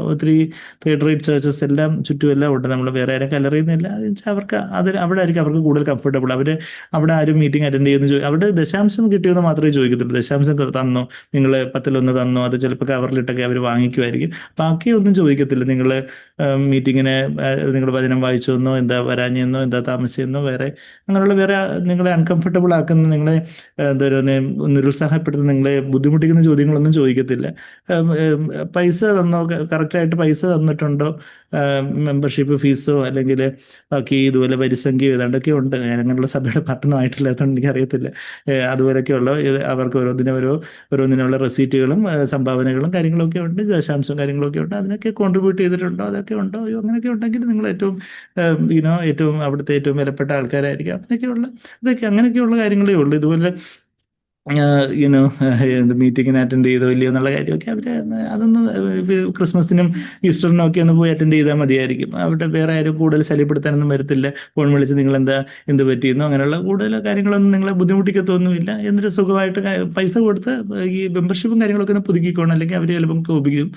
ഒത്തിരി തേർഡ് റേറ്റ് ചേർച്ചസ് എല്ലാം ചുറ്റും എല്ലാം ഉണ്ട്. നമ്മൾ വേറെ ആരും കലറിയുന്നില്ല. അത് വെച്ചാൽ അവർക്ക് അവിടെ ആയിരിക്കും അവർക്ക് കൂടുതൽ കംഫർട്ടബിൾ. അവർ അവിടെ ആരും മീറ്റിംഗ് അറ്റൻഡ് ചെയ്യുന്ന അവിടെ ദശാംശം കിട്ടിയെന്ന് മാത്രമേ ചോദിക്കത്തുള്ളൂ. ദശാംശം തന്നോ, നിങ്ങൾ 10-1 തന്നോ, അത് ചിലപ്പോൾ കവറിലിട്ടൊക്കെ അവർ വാങ്ങിക്കുമായിരിക്കും. ബാക്കിയൊന്നും ചോദിക്കത്തില്ല. നിങ്ങൾ മീറ്റിങ്ങിന് നിങ്ങൾ വചനം വായിച്ചെന്നോ, എന്താ വരാഞ്ഞെന്നോ, എന്താ താമസിച്ചെന്നോ, അങ്ങനെയുള്ള വേറെ നിങ്ങളെ അൺകംഫർട്ടബിൾ ആക്കുന്ന, നിങ്ങളെ എന്താ പറയുക, നിരുത്സാഹപ്പെടുത്തുന്ന, നിങ്ങളെ ബുദ്ധിമുട്ടിക്കുന്ന ചോദ്യങ്ങളൊന്നും ചോദിക്കത്തില്ല. പൈസ തന്നോ, കറക്റ്റായിട്ട് പൈസ തന്നിട്ടുണ്ടോ, മെമ്പർഷിപ്പ് ഫീസോ അല്ലെങ്കിൽ ബാക്കി ഇതുപോലെ വരിസംഖ്യ ഏതാണ്ടൊക്കെ ഉണ്ട്. ഞാൻ അങ്ങനെയുള്ള സഭയുടെ പാർട്ടൊന്നും ആയിട്ടില്ലാത്തതുകൊണ്ട് എനിക്കറിയത്തില്ല. അതുപോലെയൊക്കെയുള്ള അവർക്ക് ഓരോന്നിനുള്ള റെസീറ്റുകളും സംഭാവനകളും കാര്യങ്ങളൊക്കെ ഉണ്ട്, ദശാംശവും കാര്യങ്ങളൊക്കെ ഉണ്ട്. അതിനൊക്കെ കോൺട്രിബ്യൂട്ട് ചെയ്തിട്ടുണ്ടോ, അതൊക്കെ ഉണ്ടോ, അങ്ങനെയൊക്കെ ഉണ്ടെങ്കിൽ നിങ്ങൾ ഏറ്റവും അവിടുത്തെ ഏറ്റവും വിലപ്പെട്ട ആൾക്കാരായിരിക്കും. അങ്ങനെയൊക്കെയുള്ള കാര്യങ്ങളേ ഉള്ളൂ. ഇതുപോലെ മീറ്റിങ്ങിന് അറ്റൻഡ് ചെയ്തോ ഇല്ലയോ എന്നുള്ള കാര്യമൊക്കെ അതൊന്ന് ക്രിസ്മസിനും ഈസ്റ്ററിനും ഒക്കെ ഒന്ന് പോയി അറ്റൻഡ് ചെയ്താൽ മതിയായിരിക്കും. അവിടെ വേറെ ആരും കൂടുതൽ ശല്യപ്പെടുത്താനൊന്നും വരത്തില്ല. ഫോൺ വിളിച്ച് നിങ്ങൾ എന്ത് പറ്റിയെന്നോ അങ്ങനെയുള്ള കൂടുതൽ കാര്യങ്ങളൊന്നും നിങ്ങളെ ബുദ്ധിമുട്ടിക്കത്തൊന്നുമില്ല. എന്നിട്ട് സുഖമായിട്ട് പൈസ കൊടുത്ത് ഈ മെമ്പർഷിപ്പും കാര്യങ്ങളൊക്കെ ഒന്ന് പുതുക്കിക്കോണം. അല്ലെങ്കിൽ അവർ ചിലപ്പം കോപിക്കും,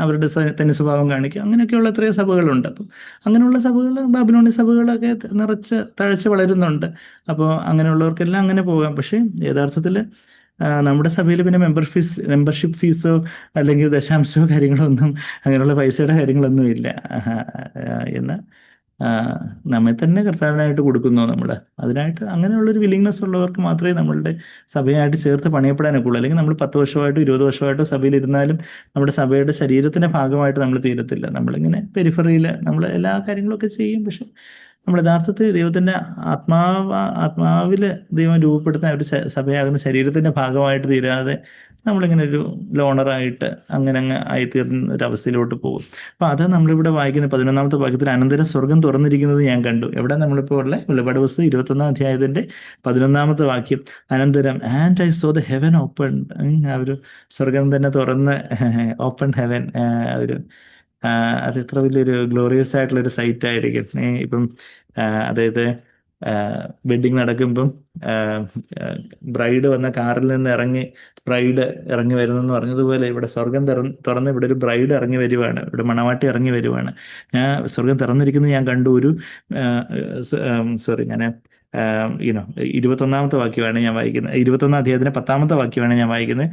അവരുടെ തനി സ്വഭാവം കാണിക്കും. അങ്ങനെയൊക്കെയുള്ള എത്രയോ സഭകളുണ്ട്. അപ്പം അങ്ങനെയുള്ള സഭകൾ, ബാബിലോണി സഭകളൊക്കെ തഴച്ച് വളരുന്നുണ്ട്. അപ്പോൾ അങ്ങനെയുള്ളവർക്കെല്ലാം അങ്ങനെ പോകാം. പക്ഷേ യഥാർത്ഥത്തിൽ നമ്മുടെ സഭയിൽ പിന്നെ മെമ്പർഷിപ്പ് ഫീസോ അല്ലെങ്കിൽ ദശാംശമോ കാര്യങ്ങളോ ഒന്നും, അങ്ങനെയുള്ള പൈസയുടെ കാര്യങ്ങളൊന്നും ഇല്ല. എന്ന് നമ്മെ തന്നെ കർത്താവിനായിട്ട് കൊടുക്കുന്നു നമ്മൾ. അതിനായിട്ട് അങ്ങനെയുള്ളൊരു വില്ലിങ്നെസ് ഉള്ളവർക്ക് മാത്രമേ നമ്മളുടെ സഭയായിട്ട് ചേർത്ത് പണിയപ്പെടാനൊക്കെയുള്ളൂ. അല്ലെങ്കിൽ നമ്മൾ 10 വർഷമായിട്ടോ 20 വർഷമായിട്ടോ സഭയിലിരുന്നാലും നമ്മുടെ സഭയുടെ ശരീരത്തിൻ്റെ ഭാഗമായിട്ട് നമ്മൾ തീരത്തില്ല. നമ്മളിങ്ങനെ പെരിഫറിയിൽ നമ്മൾ എല്ലാ കാര്യങ്ങളൊക്കെ ചെയ്യും. പക്ഷെ നമ്മൾ യഥാർത്ഥത്തിൽ ദൈവത്തിൻ്റെ ആത്മാവിൽ ദൈവം രൂപപ്പെടുത്തുന്ന ഒരു സഭയാകുന്ന ശരീരത്തിൻ്റെ ഭാഗമായിട്ട് തീരാതെ നമ്മളിങ്ങനെ ഒരു ലോണറായിട്ട് അങ്ങനെ ആയിത്തീർന്ന ഒരു അവസ്ഥയിലോട്ട് പോകും. അപ്പോൾ അത് നമ്മളിവിടെ വായിക്കുന്ന 11-ാമത്തെ വാക്യത്തിൽ അനന്തരം സ്വർഗം തുറന്നിരിക്കുന്നത് ഞാൻ കണ്ടു. എവിടെ നമ്മളിപ്പോൾ ഉള്ള വെളിപ്പാട് പുസ്തകം 21-ാം അധ്യായത്തിൻ്റെ 11-ാമത്തെ വാക്യം. അനന്തരം and I so the heaven open. ആ ഒരു സ്വർഗം തന്നെ തുറന്ന്, ഓപ്പൺ ഹെവൻ, അത് എത്ര വലിയൊരു ഗ്ലോറിയസ് ആയിട്ടുള്ളൊരു സൈറ്റ് ആയിരിക്കും. ഇപ്പം അതായത് വെഡിങ് നടക്കുമ്പം ബ്രൈഡ് വന്ന കാറിൽ നിന്ന് ബ്രൈഡ് ഇറങ്ങി വരുന്നെന്ന് പറഞ്ഞതുപോലെ ഇവിടെ സ്വർഗം തുറന്ന് ഇവിടെ ഒരു ബ്രൈഡ് ഇറങ്ങി വരുവാണ്, ഇവിടെ മണവാട്ടി ഇറങ്ങി വരുവാണ്. സ്വർഗം തുറന്നിരിക്കുന്നത് ഞാൻ കണ്ടു. ഞാൻ 21-ാമത്തെ വാക്യമാണ് ഞാൻ വായിക്കുന്നത്. 21-ാം അധ്യായത്തിന് 10-ാമത്തെ വാക്യമാണ് ഞാൻ വായിക്കുന്നത്.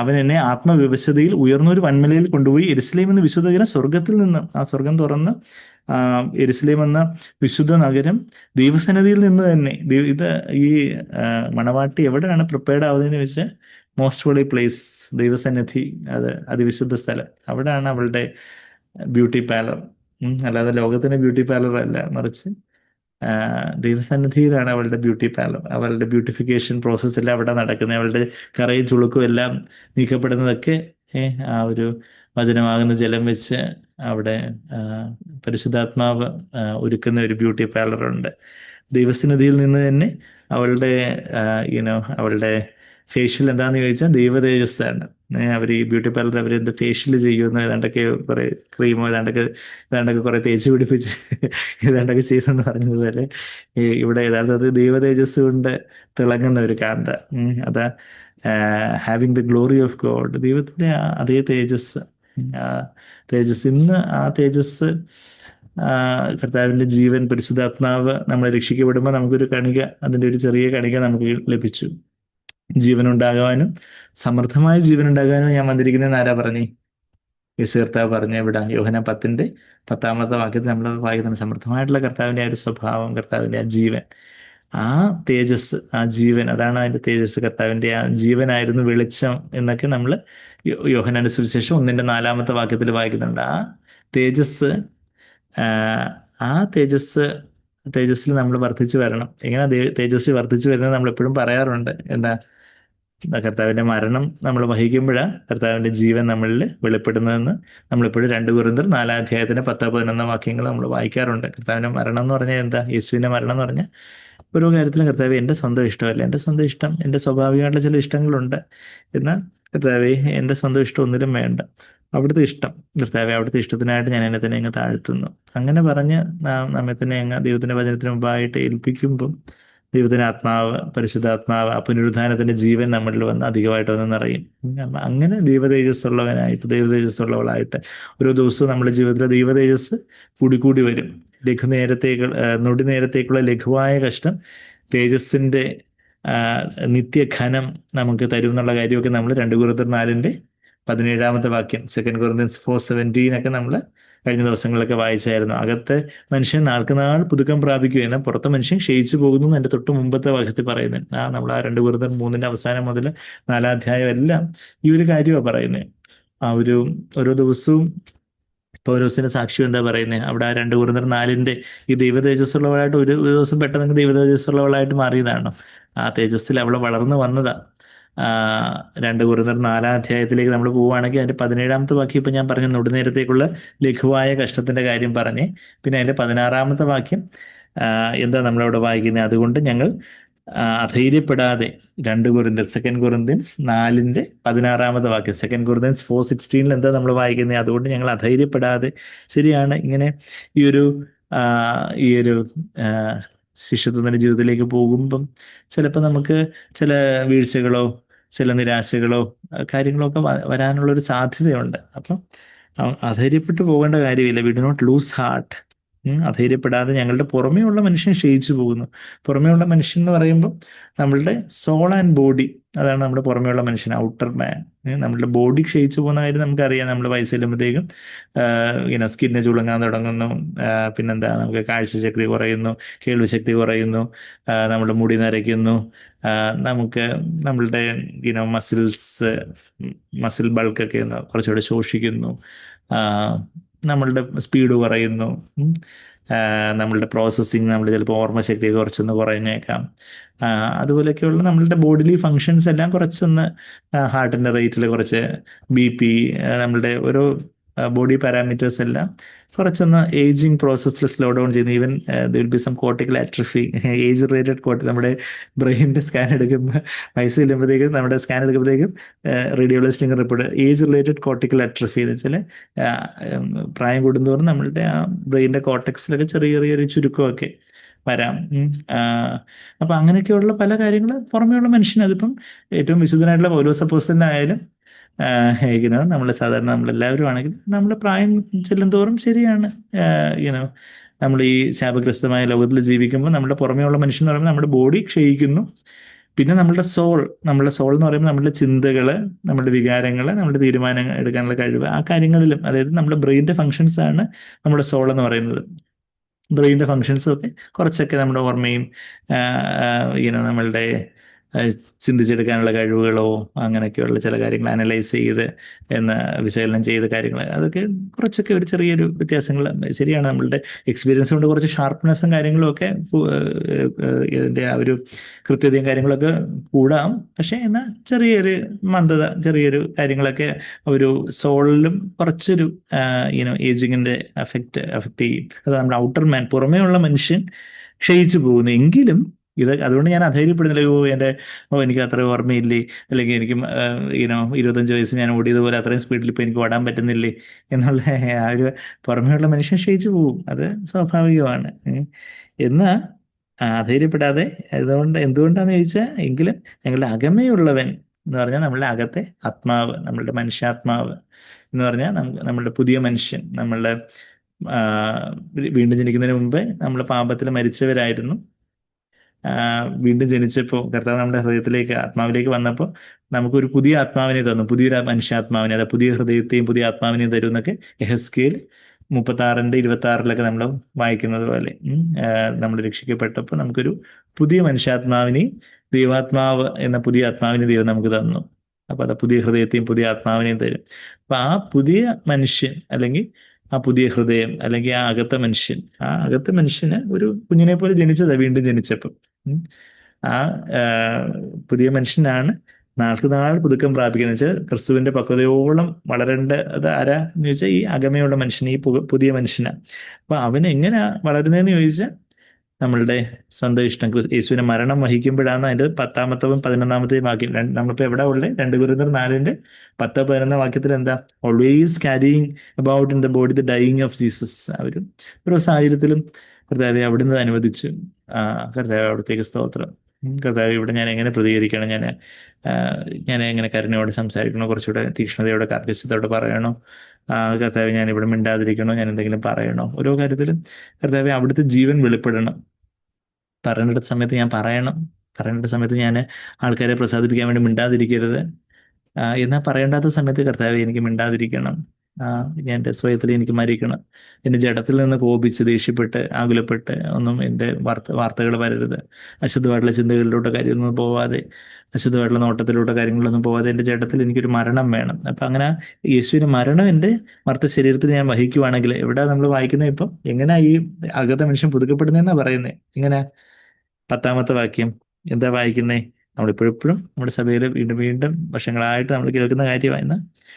അവൻ എന്നെ ആത്മവ്യവസ്ഥതയിൽ ഉയർന്നൊരു വൻമലയിൽ കൊണ്ടുപോയി യെരുശലേം എന്ന വിശുദ്ധ സ്വർഗത്തിൽ നിന്ന്, ആ സ്വർഗം തുറന്ന് യെരുശലേം എന്ന വിശുദ്ധ നഗരം ദൈവസന്നിധിയിൽ നിന്ന് തന്നെ, ഇത് ഈ മണവാട്ടി എവിടെയാണ് പ്രിപ്പയർഡ് ആവുന്നതെന്ന് വെച്ചാൽ മോസ്റ്റ് ഹോളി പ്ലേസ്, ദൈവസന്നിധി, അത് അതിവിശുദ്ധ സ്ഥലം. അവിടെയാണ് അവളുടെ ബ്യൂട്ടി പാർലർ. അല്ലാതെ ലോകത്തിന്റെ ബ്യൂട്ടി പാർലർ അല്ല, മറിച്ച് ദൈവസന്നിധിയിലാണ് അവളുടെ ബ്യൂട്ടി പാർലർ. അവളുടെ ബ്യൂട്ടിഫിക്കേഷൻ പ്രോസസ്സെല്ലാം അവിടെ നടക്കുന്നത്. അവളുടെ കറയും ചുളുക്കും എല്ലാം നീക്കപ്പെടുന്നതൊക്കെ ആ ഒരു വചനമാകുന്ന ജലം വെച്ച് അവിടെ പരിശുദ്ധാത്മാവ് ഒരുക്കുന്ന ഒരു ബ്യൂട്ടി പാർലറുണ്ട്. ദൈവസന്നിധിയിൽ നിന്ന് തന്നെ അവളുടെ ഫേഷ്യൽ എന്താണെന്ന് ചോദിച്ചാൽ ദൈവതേജസ്സാണ്. അവർ ഈ ബ്യൂട്ടി പാർലർ അവരെന്ത് ഫേഷ്യൽ ചെയ്യുന്ന ഏതാണ്ടൊക്കെ കുറേ ക്രീമോ ഏതാണ്ടൊക്കെ കുറേ തേച്ച് പിടിപ്പിച്ച് ഏതാണ്ടൊക്കെ ചെയ്തെന്ന് പറഞ്ഞതുപോലെ ഇവിടെ യഥാർത്ഥത്തിൽ ദൈവതേജസ് കൊണ്ട് തിളങ്ങുന്ന ഒരു കാന്ത. അതാ having the glory of God, ദൈവത്തിൻ്റെ അതേ തേജസ്. ഇന്ന് ആ തേജസ്, കർത്താവിൻ്റെ ജീവൻ, പരിശുദ്ധാത്മാവ് നമ്മളെ രക്ഷിക്കപ്പെടുമ്പോൾ നമുക്കൊരു കണിക, അതിൻ്റെ ഒരു ചെറിയ കണിക നമുക്ക് ലഭിച്ചു. ജീവനുണ്ടാകാനും സമൃദ്ധമായ ജീവനുണ്ടാകാനും ഞാൻ വന്നിരിക്കുന്നതെന്ന് ആരാ പറഞ്ഞേ? യേശു കർത്താവ് പറഞ്ഞ ഇവിടെ യോഹന്നാൻ 10-ന്റെ 10-ാമത്തെ വാക്യത്തിൽ നമ്മൾ വായിക്കുന്ന സമൃദ്ധമായിട്ടുള്ള കർത്താവിൻ്റെ ആ ഒരു സ്വഭാവം, കർത്താവിൻ്റെ ആ ജീവൻ, ആ തേജസ്, ആ ജീവൻ, അതാണ് അതിൻ്റെ തേജസ്. കർത്താവിൻ്റെ ആ ജീവനായിരുന്നു വെളിച്ചം എന്നൊക്കെ നമ്മൾ യോഹന്നാന്റെ സുവിശേഷം 1-ന്റെ 4-ാമത്തെ വാക്യത്തിൽ വായിക്കുന്നുണ്ട്. ആ തേജസ്, തേജസ്സിൽ നമ്മൾ വർദ്ധിച്ചു വരണം. എങ്ങനെ തേജസ്സിൽ വർദ്ധിച്ചു വരുന്നത് നമ്മൾ എപ്പോഴും പറയാറുണ്ട്. കർത്താവിൻ്റെ മരണം നമ്മൾ വഹിക്കുമ്പോഴാണ് കർത്താവിൻ്റെ ജീവൻ നമ്മളിൽ വെളിപ്പെടുന്നതെന്ന് നമ്മളെപ്പോഴും 2 കൊരിന്ത്യർ 4-ാം അധ്യായത്തിന് 10-11 വാക്യങ്ങൾ നമ്മൾ വായിക്കാറുണ്ട്. കർത്താവിൻ്റെ മരണം എന്ന് പറഞ്ഞാൽ എന്താ? യേശുവിൻ്റെ മരണം എന്ന് പറഞ്ഞാൽ ഓരോ കാര്യത്തിലും കർത്താവെ എൻ്റെ സ്വന്തം ഇഷ്ടമല്ല, എൻ്റെ സ്വന്തം ഇഷ്ടം, എൻ്റെ സ്വാഭാവികമായിട്ടുള്ള ചില ഇഷ്ടങ്ങളുണ്ട്. എന്നാൽ കർത്താവെ എൻ്റെ സ്വന്തം ഇഷ്ടം ഒന്നിലും വേണ്ട, അവിടുത്തെ ഇഷ്ടം കർത്താവെ, അവിടുത്തെ ഇഷ്ടത്തിനായിട്ട് ഞാൻ എന്നെ തന്നെ അങ്ങ് താഴ്ത്തുന്നു. അങ്ങനെ പറഞ്ഞ് നാം നമ്മെ തന്നെ അങ്ങ് ദൈവത്തിൻ്റെ വചനത്തിന് മുമ്പായിട്ട് ഏൽപ്പിക്കുമ്പം ദൈവത്തിൻ്റെ ആത്മാവ്, പരിശുദ്ധാത്മാവ്, ആ പുനരുദ്ധാനത്തിൻ്റെ ജീവൻ നമ്മളിൽ വന്ന് അധികമായിട്ട് വന്ന് നിറയും. അങ്ങനെ ദൈവതേജസ്സുള്ളവനായിട്ട്, ദൈവതേജസ്സുള്ളവളായിട്ട് ഓരോ ദിവസവും നമ്മുടെ ജീവിതത്തിലെ ദൈവതേജസ് കൂടിക്കൂടി വരും. ലഘുനേരത്തേക്ക് നൊടി നേരത്തേക്കുള്ള ലഘുവായ കഷ്ടം തേജസ്സിൻ്റെ നിത്യഘനം നമുക്ക് തരും എന്നുള്ള കാര്യമൊക്കെ നമ്മൾ 2 കൊരിന്ത്യർ 4:17 വാക്യം, 2 Corinthians 4:17 ഒക്കെ നമ്മൾ കഴിഞ്ഞ ദിവസങ്ങളിലൊക്കെ വായിച്ചായിരുന്നു. അകത്തെ മനുഷ്യൻ നാൾക്ക് നാൾ പുതുക്കം പ്രാപിക്കുക, എന്നാൽ പുറത്തെ മനുഷ്യൻ ക്ഷയിച്ചു പോകുന്നു എന്ന് എൻ്റെ തൊട്ട് മുമ്പത്തെ വാക്യത്തിൽ പറയുന്നത്. നമ്മൾ ആ 2 Corinthier 3 അവസാനം മുതൽ 4 അധ്യായം എല്ലാം ഈ ഒരു കാര്യമാണ് പറയുന്നത്. ആ ഒരു ഓരോ ദിവസവും പൗലോസിന്റെ സാക്ഷ്യം എന്താ പറയുന്നത്? അവിടെ ആ 2 Corinthier 4 ഈ ദൈവ തേജസ്സുള്ളവളായിട്ട് ഒരു ദിവസം പെട്ടെന്ന് ദൈവ തേജസ്സുള്ളവളായിട്ട് മാറിയതാണോ? ആ തേജസ്സിൽ അവൾ വളർന്നു വന്നതാ. 2 Corinthier 4 അധ്യായത്തിലേക്ക് നമ്മൾ പോവുകയാണെങ്കിൽ അതിന്റെ 17 വാക്യം ഇപ്പം ഞാൻ പറഞ്ഞ നൊടിനേരത്തേക്കുള്ള ലഘുവായ കഷ്ടത്തിന്റെ കാര്യം പറഞ്ഞ്, പിന്നെ അതിന്റെ 16 വാക്യം എന്താ നമ്മളവിടെ വായിക്കുന്നത്? അതുകൊണ്ട് ഞങ്ങൾ അധൈര്യപ്പെടാതെ 2 Corinthians 2 Corinthians 4:16 വാക്യം, 2 Corinthians 4:16 എന്താ നമ്മൾ വായിക്കുന്നത്? അതുകൊണ്ട് ഞങ്ങൾ അധൈര്യപ്പെടാതെ. ശരിയാണ്. ഇങ്ങനെ ഈ ഒരു ശിഷ്യത്വത്തിന്റെ ജീവിതത്തിലേക്ക് പോകുമ്പം ചിലപ്പോൾ നമുക്ക് ചില വീഴ്ചകളോ ചില നിരാശകളോ കാര്യങ്ങളോ ഒക്കെ വരാനുള്ളൊരു സാധ്യതയുണ്ട്. അപ്പം അധൈര്യപ്പെട്ടു പോകേണ്ട കാര്യമില്ല. We do not lose heart. അധൈര്യപ്പെടാതെ ഞങ്ങളുടെ പുറമേ ഉള്ള മനുഷ്യൻ ക്ഷയിച്ചു പോകുന്നു. പുറമേ ഉള്ള മനുഷ്യൻ എന്ന് പറയുമ്പോൾ നമ്മളുടെ സോൾ ആൻഡ് ബോഡി, അതാണ് നമ്മുടെ പുറമേ ഉള്ള മനുഷ്യൻ, ഔട്ടർ മാൻ. നമ്മളുടെ ബോഡി ക്ഷയിച്ചു പോകുന്ന കാര്യം നമുക്കറിയാം. നമ്മൾ വയസ്സ് ചെല്ലുമ്പോഴത്തേക്കും സ്കിന്ന് ചുളുങ്ങാൻ തുടങ്ങുന്നു. പിന്നെന്താ, നമുക്ക് കാഴ്ചശക്തി കുറയുന്നു, കേൾവിശക്തി കുറയുന്നു, നമ്മുടെ മുടി നരയ്ക്കുന്നു, നമുക്ക് നമ്മളുടെ മസിൽ ബൾക്കൊക്കെ ഒന്ന് കുറച്ചുകൂടെ ശോഷിക്കുന്നു, നമ്മളുടെ സ്പീഡ് കുറയുന്നു, നമ്മളുടെ പ്രോസസ്സിങ്, നമ്മൾ ചിലപ്പോൾ ഓർമ്മശക്തി കുറച്ചൊന്ന് കുറഞ്ഞേക്കാം. അതുപോലെയൊക്കെയുള്ള നമ്മളുടെ ബോഡിലി ഫങ്ഷൻസ് എല്ലാം കുറച്ചൊന്ന്, ഹാർട്ടിൻ്റെ റേറ്റിൽ കുറച്ച്, BP, നമ്മളുടെ ഓരോ ബോഡി പാരാമീറ്റേഴ്സ് എല്ലാം കുറച്ചൊന്ന് ഏജിങ് പ്രോസസ്സിൽ സ്ലോ ഡൗൺ ചെയ്യുന്നു. Even there'll be some cortical atrophy, age related നമ്മുടെ ബ്രെയിനിൻ്റെ സ്കാൻ എടുക്കുമ്പോൾ, വയസ്സ് ചെല്ലുമ്പോഴത്തേക്കും നമ്മുടെ സ്കാൻ എടുക്കുമ്പോഴത്തേക്കും radiologist report age related cortical atrophy എന്ന് വെച്ചാൽ പ്രായം കൂടുന്തോറും നമ്മളുടെ ആ ബ്രെയിനിൻ്റെ കോർട്ടക്സിലൊക്കെ ചെറിയ ചെറിയൊരു ചുരുക്കമൊക്കെ വരാം. അപ്പം അങ്ങനെയൊക്കെയുള്ള പല കാര്യങ്ങൾ പുറമേയുള്ള മനുഷ്യന്, അതിപ്പം ഏറ്റവും വിശുദ്ധനായിട്ടുള്ള പൗലോസ് അപ്പോസ്തലനായാലും നമ്മൾ സാധാരണ നമ്മളെല്ലാവരും ആണെങ്കിൽ നമ്മൾ പ്രായം ചെല്ലുന്തോറും ശരിയാണ്, നമ്മൾ ഈ ശാപഗ്രസ്തമായ ലോകത്തിൽ ജീവിക്കുമ്പോൾ നമ്മുടെ പുറമേയുള്ള മനുഷ്യൻ എന്ന് പറയുമ്പോൾ നമ്മുടെ ബോഡി ക്ഷയിക്കുന്നു. പിന്നെ നമ്മുടെ സോൾ എന്ന് പറയുമ്പോൾ നമ്മുടെ ചിന്തകൾ, നമ്മുടെ വികാരങ്ങൾ, നമ്മുടെ തീരുമാനങ്ങൾ എടുക്കാനുള്ള കഴിവ്, ആ കാര്യങ്ങളിലും, അതായത് നമ്മുടെ ബ്രെയിനിൻ്റെ ഫങ്ഷൻസ് ആണ് നമ്മുടെ സോൾ എന്ന് പറയുന്നത്. ബ്രെയിനിൻ്റെ ഫങ്ഷൻസും ഒക്കെ കുറച്ചൊക്കെ നമ്മുടെ ഓർമ്മയും നമ്മളുടെ ചിന്തിച്ചെടുക്കാനുള്ള കഴിവുകളോ അങ്ങനെയൊക്കെയുള്ള ചില കാര്യങ്ങൾ അനലൈസ് ചെയ്ത് വിശകലനം ചെയ്ത കാര്യങ്ങൾ, അതൊക്കെ കുറച്ചൊക്കെ ഒരു ചെറിയൊരു വ്യത്യാസങ്ങൾ. ശരിയാണ്, നമ്മളുടെ എക്സ്പീരിയൻസ് കൊണ്ട് കുറച്ച് ഷാർപ്പ്നെസ്സും കാര്യങ്ങളും ഒക്കെ ഇതിൻ്റെ ആ ഒരു കൃത്യതയും കാര്യങ്ങളൊക്കെ കൂടാം. പക്ഷേ എന്നാൽ ചെറിയൊരു മന്ദത, ചെറിയൊരു കാര്യങ്ങളൊക്കെ ഒരു സോളിലും കുറച്ചൊരു ഏജിങ്ങിൻ്റെ എഫക്റ്റ് ചെയ്യും. അത് നമ്മുടെ ഔട്ടർ മാൻ, പുറമേ ഉള്ള മനുഷ്യൻ ക്ഷയിച്ചു പോകുന്നു. എങ്കിലും അതുകൊണ്ട് ഞാൻ അധൈര്യപ്പെടുന്നില്ല, എനിക്ക് അത്ര ഓർമ്മയില്ലേ, അല്ലെങ്കിൽ എനിക്ക് 25 വയസ്സ് ഞാൻ ഓടിയതുപോലെ അത്രയും സ്പീഡിൽ ഇപ്പോൾ എനിക്ക് ഓടാൻ പറ്റുന്നില്ലേ എന്നുള്ള ആ ഒരു പുറമേയുള്ള മനുഷ്യൻ ക്ഷയിച്ചു പോകും. അത് സ്വാഭാവികമാണ്. എന്നാൽ അധൈര്യപ്പെടാതെ, എന്തുകൊണ്ടാണെന്ന് ചോദിച്ചാൽ, എങ്കിലും ഞങ്ങളുടെ അകമേയുള്ളവൻ എന്ന് പറഞ്ഞാൽ നമ്മളുടെ അകത്തെ ആത്മാവ്, നമ്മളുടെ മനുഷ്യാത്മാവ് എന്ന് പറഞ്ഞാൽ നമ്മളുടെ പുതിയ മനുഷ്യൻ, നമ്മളുടെ വീണ്ടും ജനിക്കുന്നതിന് മുമ്പ് നമ്മൾ പാപത്തിൽ മരിച്ചവരായിരുന്നു. വീണ്ടും ജനിച്ചപ്പോൾ കർത്താവ് നമ്മുടെ ഹൃദയത്തിലേക്ക്, ആത്മാവിലേക്ക് വന്നപ്പോൾ നമുക്കൊരു പുതിയ ആത്മാവിനെ തന്നു, പുതിയൊരു മനുഷ്യാത്മാവിനെ, അതായത് പുതിയ ഹൃദയത്തെയും പുതിയ ആത്മാവിനെയും തരും എന്നൊക്കെ യെഹെസ്കേൽ 36:26 നമ്മൾ വായിക്കുന്നത് പോലെ, നമ്മൾ രക്ഷിക്കപ്പെട്ടപ്പോൾ നമുക്കൊരു പുതിയ മനുഷ്യാത്മാവിനെയും ദൈവാത്മാവ് എന്ന പുതിയ ആത്മാവിനെയും ദൈവം നമുക്ക് തന്നു. അപ്പോൾ അത് പുതിയ ഹൃദയത്തെയും പുതിയ ആത്മാവിനെയും തരും. അപ്പം ആ പുതിയ മനുഷ്യൻ, അല്ലെങ്കിൽ ആ പുതിയ ഹൃദയം, അല്ലെങ്കിൽ ആ അകത്തെ മനുഷ്യന് ഒരു കുഞ്ഞിനെ പോലെ ജനിച്ചതാ വീണ്ടും ജനിച്ചപ്പം. ആ പുതിയ മനുഷ്യനാണ് നാൾക്ക് നാൾ പുതുക്കം പ്രാപിക്കുന്നത് വെച്ചാൽ ക്രിസ്തുവിന്റെ പക്വതയോളം വളരേണ്ടത് ആരാ എന്ന് ചോദിച്ചാൽ ഈ അകമയുള്ള മനുഷ്യൻ, ഈ പുതിയ മനുഷ്യനാണ്. അപ്പൊ അവൻ എങ്ങനെയാ വളരുന്നതെന്ന് ചോദിച്ചാൽ നമ്മളുടെ സ്വന്തം ഇഷ്ടം. യേശുവിനെ മരണം വഹിക്കുമ്പോഴാണ് അതിന്റെ 10-ാമത്തെയും 11-ാമത്തെയും വാക്യം. നമ്മളിപ്പോ എവിടെ ഉള്ളത്? 2 Corinthians 4 10-11 വാക്യത്തിൽ എന്താ? Always carrying about in the body the dying of Jesus. അവരും ഓരോ സാഹചര്യത്തിലും കർത്താവെ അവിടുന്ന് അനുവദിച്ചു. കർത്താവെ അവിടത്തേക്ക് സ്തോത്രം. കർത്താവെ ഇവിടെ ഞാൻ എങ്ങനെ പ്രതികരിക്കണം? ഞാൻ എങ്ങനെ കരുണയോടെ സംസാരിക്കണോ? കുറച്ചുകൂടെ തീക്ഷ്ണതയോടെ കാർക്കശ്യത്തോടെ പറയണോ? കർത്താവെ ഞാൻ ഇവിടെ മിണ്ടാതിരിക്കണോ? ഞാൻ എന്തെങ്കിലും പറയണോ? ഓരോ കാര്യത്തിലും കർത്താവെ അവിടുത്തെ ജീവൻ വെളിപ്പെടണം. പറയേണ്ട സമയത്ത് ഞാൻ പറയണം. പറയേണ്ട സമയത്ത് ഞാൻ ആൾക്കാരെ പ്രസാദിപ്പിക്കാൻ വേണ്ടി മിണ്ടാതിരിക്കരുത്. എന്നാൽ പറയേണ്ടാത്ത സമയത്ത് കർത്താവെ എനിക്ക് മിണ്ടാതിരിക്കണം. ഞാൻ എൻ്റെ സ്വയത്തിൽ എനിക്ക് മരിക്കണം. എൻ്റെ ജഡത്തിൽ നിന്ന് കോപിച്ച് ദേഷ്യപ്പെട്ട് ആകുലപ്പെട്ട് ഒന്നും എൻ്റെ വാർത്തകൾ വരരുത്. അശുദ്ധമായിട്ടുള്ള ചിന്തകളിലൂടെ കാര്യമൊന്നും പോവാതെ, അശുദ്ധമായിട്ടുള്ള നോട്ടത്തിലൂടെ കാര്യങ്ങളൊന്നും പോവാതെ എൻ്റെ ജഡത്തിൽ എനിക്കൊരു മരണം വേണം. അപ്പം അങ്ങനെ യേശുവിന് മരണം എൻ്റെ മർത്ത ശരീരത്തിൽ ഞാൻ വഹിക്കുവാണെങ്കിൽ, എവിടെ നമ്മൾ വായിക്കുന്നത് ഇപ്പം? എങ്ങനെയാ ഈ അകത്ത മനുഷ്യൻ പുതുക്കപ്പെടുന്നതെന്നാണ് പറയുന്നത്? എങ്ങനെ? 10-ാമത്തെ വാക്യം എന്താ വായിക്കുന്നേ? നമ്മളിപ്പോഴും നമ്മുടെ സഭയിൽ വീണ്ടും വീണ്ടും വർഷങ്ങളായിട്ട് നമ്മൾ കേൾക്കുന്ന കാര്യമാണ്.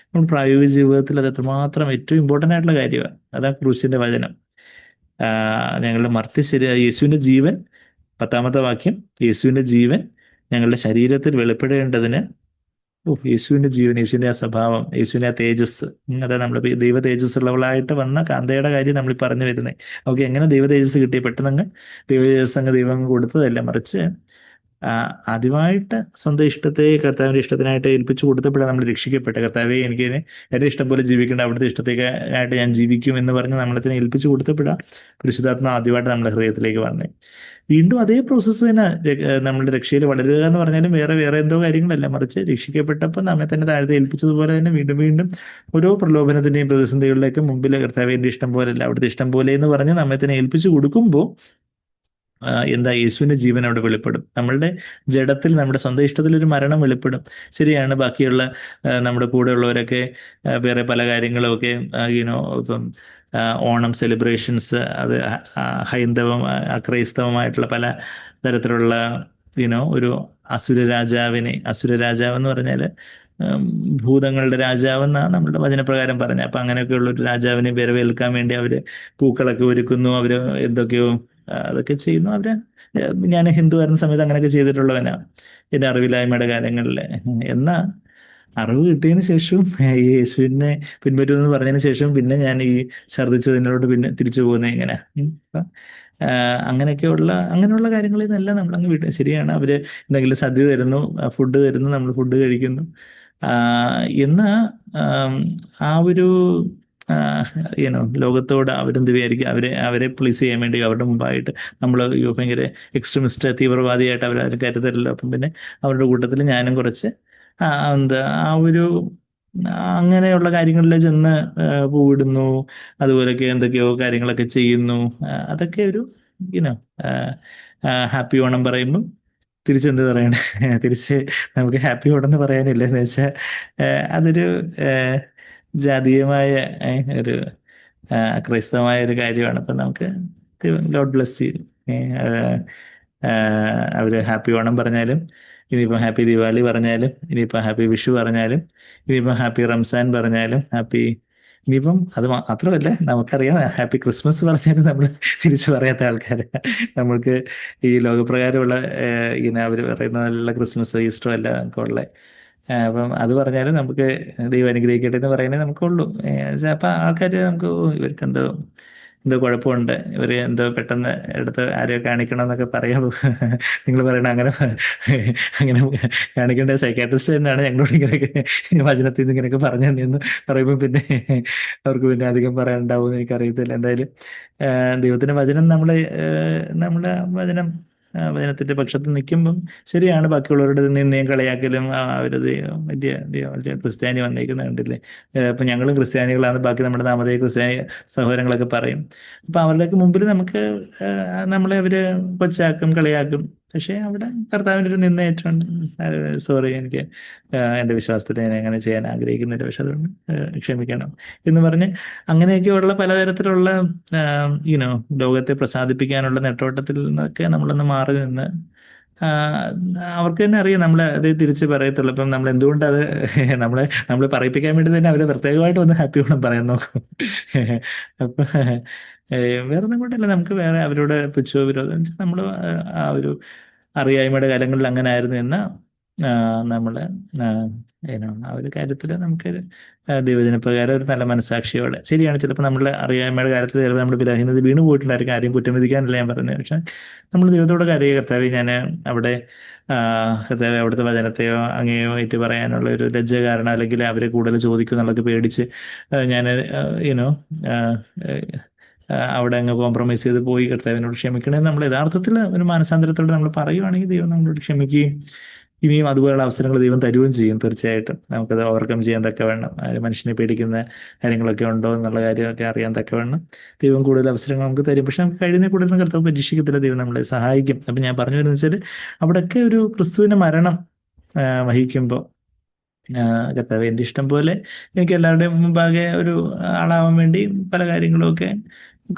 നമ്മൾ പ്രായോഗിക ജീവിതത്തിൽ അത് എത്രമാത്രം ഏറ്റവും ഇമ്പോർട്ടൻ്റ് ആയിട്ടുള്ള കാര്യമാണ്. അതാ ക്രൂശിന്റെ വചനം. ഞങ്ങളുടെ യേശുവിന്റെ ജീവൻ, 10-ാമത്തെ വാക്യം, യേശുവിന്റെ ജീവൻ ഞങ്ങളുടെ ശരീരത്തിൽ വെളിപ്പെടേണ്ടതിന്. യേശുവിന്റെ ജീവൻ, യേശുവിന്റെ ആ സ്വഭാവം, യേശുവിന്റെ ആ തേജസ്, അതാ നമ്മൾ ദൈവ തേജസ് ഉള്ളവളായിട്ട് വന്ന കാന്തയുടെ കാര്യം നമ്മൾ പറഞ്ഞു വരുന്നത്. ഓക്കെ, എങ്ങനെ ദൈവ തേജസ് കിട്ടി? പെട്ടെന്ന് ദൈവ തേജസ് ദൈവം കൊടുത്തതല്ല, മറിച്ച് ആദ്യമായിട്ട് സ്വന്തം ഇഷ്ടത്തെ കർത്താവിന്റെ ഇഷ്ടത്തിനായിട്ട് ഏൽപ്പിച്ചു കൊടുത്തപ്പോഴാണ് നമ്മൾ രക്ഷിക്കപ്പെട്ടെ. കർത്താവെ എനിക്ക് എൻ്റെ ഇഷ്ടം പോലെ ജീവിക്കേണ്ട, അവിടുത്തെ ഇഷ്ടത്തേക്കായിട്ട് ഞാൻ ജീവിക്കും എന്ന് പറഞ്ഞ് നമ്മളതിനെ ഏൽപ്പിച്ചു കൊടുത്തപ്പോഴാണ് പരിശുദ്ധാത്മ ആദ്യമായിട്ട് നമ്മുടെ ഹൃദയത്തിലേക്ക് വന്നേ. വീണ്ടും അതേ പ്രോസസ്സ് തന്നെ നമ്മളുടെ രക്ഷയിൽ വളരുക എന്ന് പറഞ്ഞാലും വേറെ എന്തോ കാര്യങ്ങളല്ല, മറിച്ച് രക്ഷിക്കപ്പെട്ടപ്പോൾ നമ്മെ തന്നെ താഴ്ത്തി ഏൽപ്പിച്ചതുപോലെ തന്നെ വീണ്ടും വീണ്ടും ഓരോ പ്രലോഭനത്തിന്റെയും പ്രതിസന്ധികളിലേക്ക് മുമ്പിൽ കർത്താവിന്റെ ഇഷ്ടം പോലെയല്ല അവിടുത്തെ ഇഷ്ടം പോലെ എന്ന് പറഞ്ഞ് നമ്മെ തന്നെ ഏൽപ്പിച്ചു കൊടുക്കുമ്പോൾ എന്താ? യേശുവിന്റെ ജീവൻ അവിടെ വെളിപ്പെടും. നമ്മളുടെ ജഡത്തിൽ, നമ്മുടെ സ്വന്തം ഇഷ്ടത്തിൽ ഒരു മരണം വെളിപ്പെടും. ശരിയാണ്, ബാക്കിയുള്ള നമ്മുടെ കൂടെ ഉള്ളവരൊക്കെ വേറെ പല കാര്യങ്ങളൊക്കെ ഇപ്പം ഓണം സെലിബ്രേഷൻസ്, അത് അക്രൈസ്തവമായിട്ടുള്ള പല തരത്തിലുള്ള ഒരു അസുര രാജാവെന്ന് പറഞ്ഞാൽ ഭൂതങ്ങളുടെ രാജാവെന്നാണ് നമ്മുടെ വചനപ്രകാരം പറഞ്ഞത്. അപ്പൊ അങ്ങനെയൊക്കെയുള്ള ഒരു രാജാവിനെ വരവേൽക്കാൻ വേണ്ടി അവര് പൂക്കളൊക്കെ ഒരുക്കുന്നു, അവര് എന്തൊക്കെയോ അതൊക്കെ ചെയ്യുന്നു. ഞാൻ ഹിന്ദു വരുന്ന സമയത്ത് അങ്ങനെയൊക്കെ ചെയ്തിട്ടുള്ളവനാ എൻ്റെ അറിവില്ലായ്മയുടെ കാലങ്ങളിൽ. എന്നാ അറിവ് കിട്ടിയതിന് ശേഷവും യേശുവിനെ പിൻപറ്റുമെന്ന് പറഞ്ഞതിന് ശേഷം പിന്നെ ഞാൻ ഈ ഛർദ്ദിച്ചതിനോട് പിന്നെ തിരിച്ചു പോകുന്നത് എങ്ങനെ? അങ്ങനെയുള്ള കാര്യങ്ങളിൽ നിന്നെല്ലാം നമ്മളങ്ങ് വിട്ടു. ശരിയാണ്, അവര് എന്തെങ്കിലും സദ്യ തരുന്നു, ഫുഡ് തരുന്നു, നമ്മൾ ഫുഡ് കഴിക്കുന്നു. എന്നാ ആ ഒരു ലോകത്തോട് അവരെന്ത് വിചാരിക്കും? അവരെ പ്ലീസ് ചെയ്യാൻ വേണ്ടി അവരുടെ മുമ്പായിട്ട് നമ്മൾ ഭയങ്കര എക്സ്ട്രീമിസ്റ്റ് തീവ്രവാദിയായിട്ട് അവരെ കരുതല്ലോ. അപ്പം പിന്നെ അവരുടെ കൂട്ടത്തിൽ ഞാനും കുറച്ച് അങ്ങനെയുള്ള കാര്യങ്ങളിൽ ചെന്ന് പൂവിടുന്നു, അതുപോലൊക്കെ എന്തൊക്കെയോ കാര്യങ്ങളൊക്കെ ചെയ്യുന്നു. അതൊക്കെ ഒരു ഹാപ്പി ഓണം പറയുമ്പം തിരിച്ചെന്ത് പറയണേ? തിരിച്ച് നമുക്ക് ഹാപ്പി ഓണം എന്ന് പറയാനില്ല. എന്ന് വെച്ചാൽ അതൊരു ജാതീയമായ ഒരു ക്രൈസ്തവമായ ഒരു കാര്യമാണ്. അപ്പം നമുക്ക് ലോഡ് ബ്ലെസ് യു. അവര് ഹാപ്പി ഓണം പറഞ്ഞാലും, ഇനിയിപ്പം ഹാപ്പി ദിവാലി പറഞ്ഞാലും, ഇനിയിപ്പം ഹാപ്പി വിഷു പറഞ്ഞാലും, ഇനിയിപ്പം ഹാപ്പി റംസാൻ പറഞ്ഞാലും, ഇനിയിപ്പം അത് മാത്രമല്ല, നമുക്കറിയാം ഹാപ്പി ക്രിസ്മസ് പറഞ്ഞാലും നമ്മൾ തിരിച്ചു പറയാത്ത ആൾക്കാര്. നമ്മൾക്ക് ഈ ലോകപ്രകാരമുള്ള അവർ പറയുന്ന നല്ല ക്രിസ്മസ് ഈസ്റ്ററും എല്ലാം നമുക്കുള്ളത്. അപ്പം അത് പറഞ്ഞാലും നമുക്ക് ദൈവം അനുഗ്രഹിക്കട്ടെ എന്ന് പറയുന്നേ നമുക്കുള്ളൂ. അപ്പൊ ആൾക്കാർ നമുക്ക് എന്തോ കുഴപ്പമുണ്ട്, ഇവര് എന്തോ പെട്ടെന്ന് എടുത്ത് ആരെയോ കാണിക്കണം എന്നൊക്കെ പറയാമോ? നിങ്ങൾ പറയണ അങ്ങനെ കാണിക്കേണ്ട സൈക്കാട്രിസ്റ്റ് തന്നെയാണ് ഞങ്ങളോട് ഇങ്ങനെയൊക്കെ വചനത്തിൽ നിന്ന് ഇങ്ങനെയൊക്കെ പറഞ്ഞു തന്നെയെന്ന് പറയുമ്പോൾ പിന്നെ അവർക്ക് പിന്നെ അധികം പറയാനുണ്ടാവും എന്ന് എനിക്കറിയത്തില്ല. എന്തായാലും ദൈവത്തിന്റെ വചനം നമ്മുടെ വചനത്തിന്റെ പക്ഷത്ത് നിൽക്കുമ്പം ശരിയാണ്. ബാക്കിയുള്ളവരുടെ നിന്നെയും കളിയാക്കലും അവരത് വലിയ ക്രിസ്ത്യാനി വന്നേക്കുന്ന കണ്ടില്ലേ? ഇപ്പൊ ഞങ്ങളും ക്രിസ്ത്യാനികളാണ്, ബാക്കി നമ്മുടെ നാമതേ ക്രിസ്ത്യാനി സഹോദരങ്ങളൊക്കെ പറയും. അപ്പൊ അവരുടെയൊക്കെ മുമ്പിൽ നമ്മളെ അവര് കൊച്ചാക്കും, കളിയാക്കും. പക്ഷെ അവിടെ കർത്താവിൻ്റെ ഒരു നിന്നയേറ്റമുണ്ട്. സോറി, എനിക്ക് എൻ്റെ വിശ്വാസത്തിൽ ഞാൻ അങ്ങനെ ചെയ്യാൻ ആഗ്രഹിക്കുന്നില്ല, പക്ഷെ അതുകൊണ്ട് ക്ഷമിക്കണം എന്ന് പറഞ്ഞ് അങ്ങനെയൊക്കെയുള്ള പലതരത്തിലുള്ള ലോകത്തെ പ്രസാദിപ്പിക്കാനുള്ള നെട്ടോട്ടത്തിൽ നിന്നൊക്കെ നമ്മളൊന്ന് മാറി നിന്ന് അവർക്ക് തന്നെ അറിയാം നമ്മൾ അത് തിരിച്ച് പറയത്തുള്ളൂ. അപ്പം നമ്മൾ എന്തുകൊണ്ട് അത് നമ്മളെ പറയിപ്പിക്കാൻ വേണ്ടി തന്നെ അവര് പ്രത്യേകമായിട്ട് ഒന്ന് ഹാപ്പി ഓണം പറയാൻ നോക്കും. അപ്പൊ വേറെ ഒന്നും കൊണ്ടല്ല, നമുക്ക് വേറെ അവരോട് പുച്ഛോ വിരോധം നമ്മൾ ആ ഒരു അറിയായ്മയുടെ കാലങ്ങളിൽ അങ്ങനെ ആയിരുന്നു എന്ന നമ്മൾ ആ ഒരു കാര്യത്തിൽ നമുക്ക് ദൈവജനപ്രകാരം ഒരു നല്ല മനസാക്ഷിയോടെ ശരിയാണ്. ചിലപ്പോൾ നമ്മൾ അറിയായ്മയുടെ കാര്യത്തിൽ ചിലപ്പോൾ നമ്മൾ ബലഹീനത വീണ് പോയിട്ടുണ്ടായിരിക്കും. ആരെയും കുറ്റം വിധിക്കാനല്ല ഞാൻ പറയുന്നത്. പക്ഷെ നമ്മൾ ദൈവത്തോട് കരയുക, കർത്താവേ ഞാൻ അവിടെ കർത്താവേ അവിടുത്തെ വചനത്തെയോ അങ്ങയോ ഏറ്റ് പറയാനുള്ള ഒരു ലജ്ജ കാരണം, അല്ലെങ്കിൽ അവരെ കൂടുതൽ ചോദിക്കും എന്നുള്ളത് പേടിച്ച് ഞാൻ യുനോ അവിടെ അങ്ങ് കോംപ്രമൈസ് ചെയ്ത് പോയി കർത്താവിനോട് ക്ഷമിക്കണേ നമ്മൾ യഥാർത്ഥത്തിൽ ഒരു മാനസാന്തരത്തോടെ നമ്മൾ പറയുവാണെങ്കിൽ ദൈവം നമ്മളോട് ക്ഷമിക്കുകയും ഇനിയും അതുപോലുള്ള അവസരങ്ങൾ ദൈവം തരുകയും ചെയ്യും. തീർച്ചയായിട്ടും നമുക്കത് ഓവർകം ചെയ്യാൻ തക്കവണ്ണം, മനുഷ്യനെ പേടിക്കുന്ന കാര്യങ്ങളൊക്കെ ഉണ്ടോ എന്നുള്ള കാര്യമൊക്കെ അറിയാൻ തക്കവണ്ണം ദൈവം കൂടുതൽ അവസരങ്ങൾ നമുക്ക് തരും. പക്ഷെ നമുക്ക് കഴിയുന്ന കൂടുതലും കർത്താവ് പരീക്ഷിക്കത്തില്ല, ദൈവം നമ്മളെ സഹായിക്കും. അപ്പം ഞാൻ പറഞ്ഞു വരുന്നത് വെച്ചാൽ അവിടെയൊക്കെ ഒരു ക്രിസ്തുവിന്റെ മരണം വഹിക്കുമ്പോൾ കർത്താവ് എൻ്റെ ഇഷ്ടം പോലെ എനിക്ക് എല്ലാവരുടെയും മുമ്പാകെ ഒരു ആളാവാൻ വേണ്ടി പല കാര്യങ്ങളുമൊക്കെ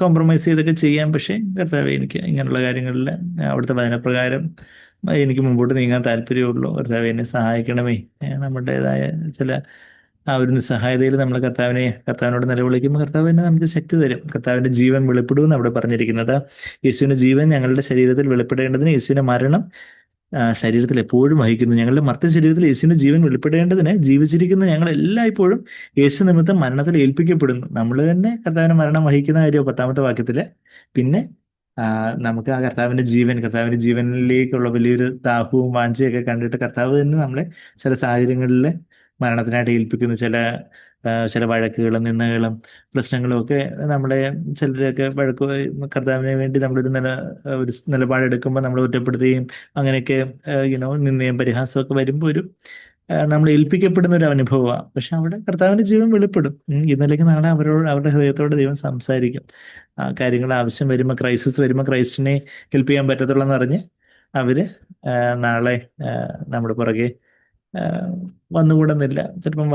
കോംപ്രമൈസ് ചെയ്തൊക്കെ ചെയ്യാം. പക്ഷേ കർത്താവ് എനിക്ക് ഇങ്ങനെയുള്ള കാര്യങ്ങളിൽ അവിടുത്തെ വചനപ്രകാരം എനിക്ക് മുമ്പോട്ട് നീങ്ങാൻ താല്പര്യമുള്ളൂ. കർത്താവ് എന്നെ സഹായിക്കണമേ. നമ്മുടേതായ ചില ആ ഒരു നിസ്സഹായതയിൽ നമ്മൾ കർത്താവിനോട് നിലവിളിക്കുമ്പോൾ കർത്താവ് തന്നെ നമുക്ക് ശക്തി തരും. കർത്താവിന്റെ ജീവൻ വെളിപ്പെടുമെന്ന് അവിടെ പറഞ്ഞിരിക്കുന്നത്. യേശുവിന്റെ ജീവൻ ഞങ്ങളുടെ ശരീരത്തിൽ വെളിപ്പെടേണ്ടതിന് യേശുവിന്റെ മരണം ശരീരത്തിൽ എപ്പോഴും വഹിക്കുന്നു. ഞങ്ങളുടെ മർത്ത ശരീരത്തിൽ യേശുവിന്റെ ജീവൻ വെളിപ്പെടേണ്ടതിന് ജീവിച്ചിരിക്കുന്ന ഞങ്ങൾ എല്ലായ്പ്പോഴും യേശു നിമിത്തം മരണത്തിൽ ഏൽപ്പിക്കപ്പെടുന്നു. നമ്മൾ തന്നെ കർത്താവിന്റെ മരണം വഹിക്കുന്ന കാര്യം 10-ാമത്തെ വാക്യത്തില്. പിന്നെ നമുക്ക് ആ കർത്താവിന്റെ ജീവനിലേക്കുള്ള വലിയൊരു ദാഹവും വാഞ്ചയൊക്കെ കണ്ടിട്ട് കർത്താവ് തന്നെ നമ്മളെ ചില സാഹചര്യങ്ങളിൽ മരണത്തിനായിട്ട് ഏൽപ്പിക്കുന്നു. ചില വഴക്കുകളും നിന്ദകളും പ്രശ്നങ്ങളും ഒക്കെ നമ്മളെ ചിലരൊക്കെ കർത്താവിന് വേണ്ടി നമ്മളൊരു ഒരു നിലപാടെടുക്കുമ്പോൾ നമ്മൾ ഒറ്റപ്പെടുത്തുകയും അങ്ങനെയൊക്കെ നിന്ദയും പരിഹാസമൊക്കെ വരുമ്പോൾ നമ്മൾ ഏൽപ്പിക്കപ്പെടുന്ന ഒരു അനുഭവമാണ്. പക്ഷെ അവിടെ കർത്താവിന്റെ ജീവൻ വെളിപ്പെടും. ഇന്നലേക്ക് നാളെ അവരുടെ ഹൃദയത്തോടെ ദൈവം സംസാരിക്കും. കാര്യങ്ങൾ ആവശ്യം വരുമ്പോൾ, ക്രൈസിസ് വരുമ്പോൾ ക്രൈസ്റ്റിനെ ഹെൽപ്പ് ചെയ്യാൻ പറ്റത്തുള്ളൂ എന്നറിഞ്ഞ് അവര് നാളെ നമ്മുടെ പുറകെ വന്നുകൂടുന്നില്ല. ചിലപ്പം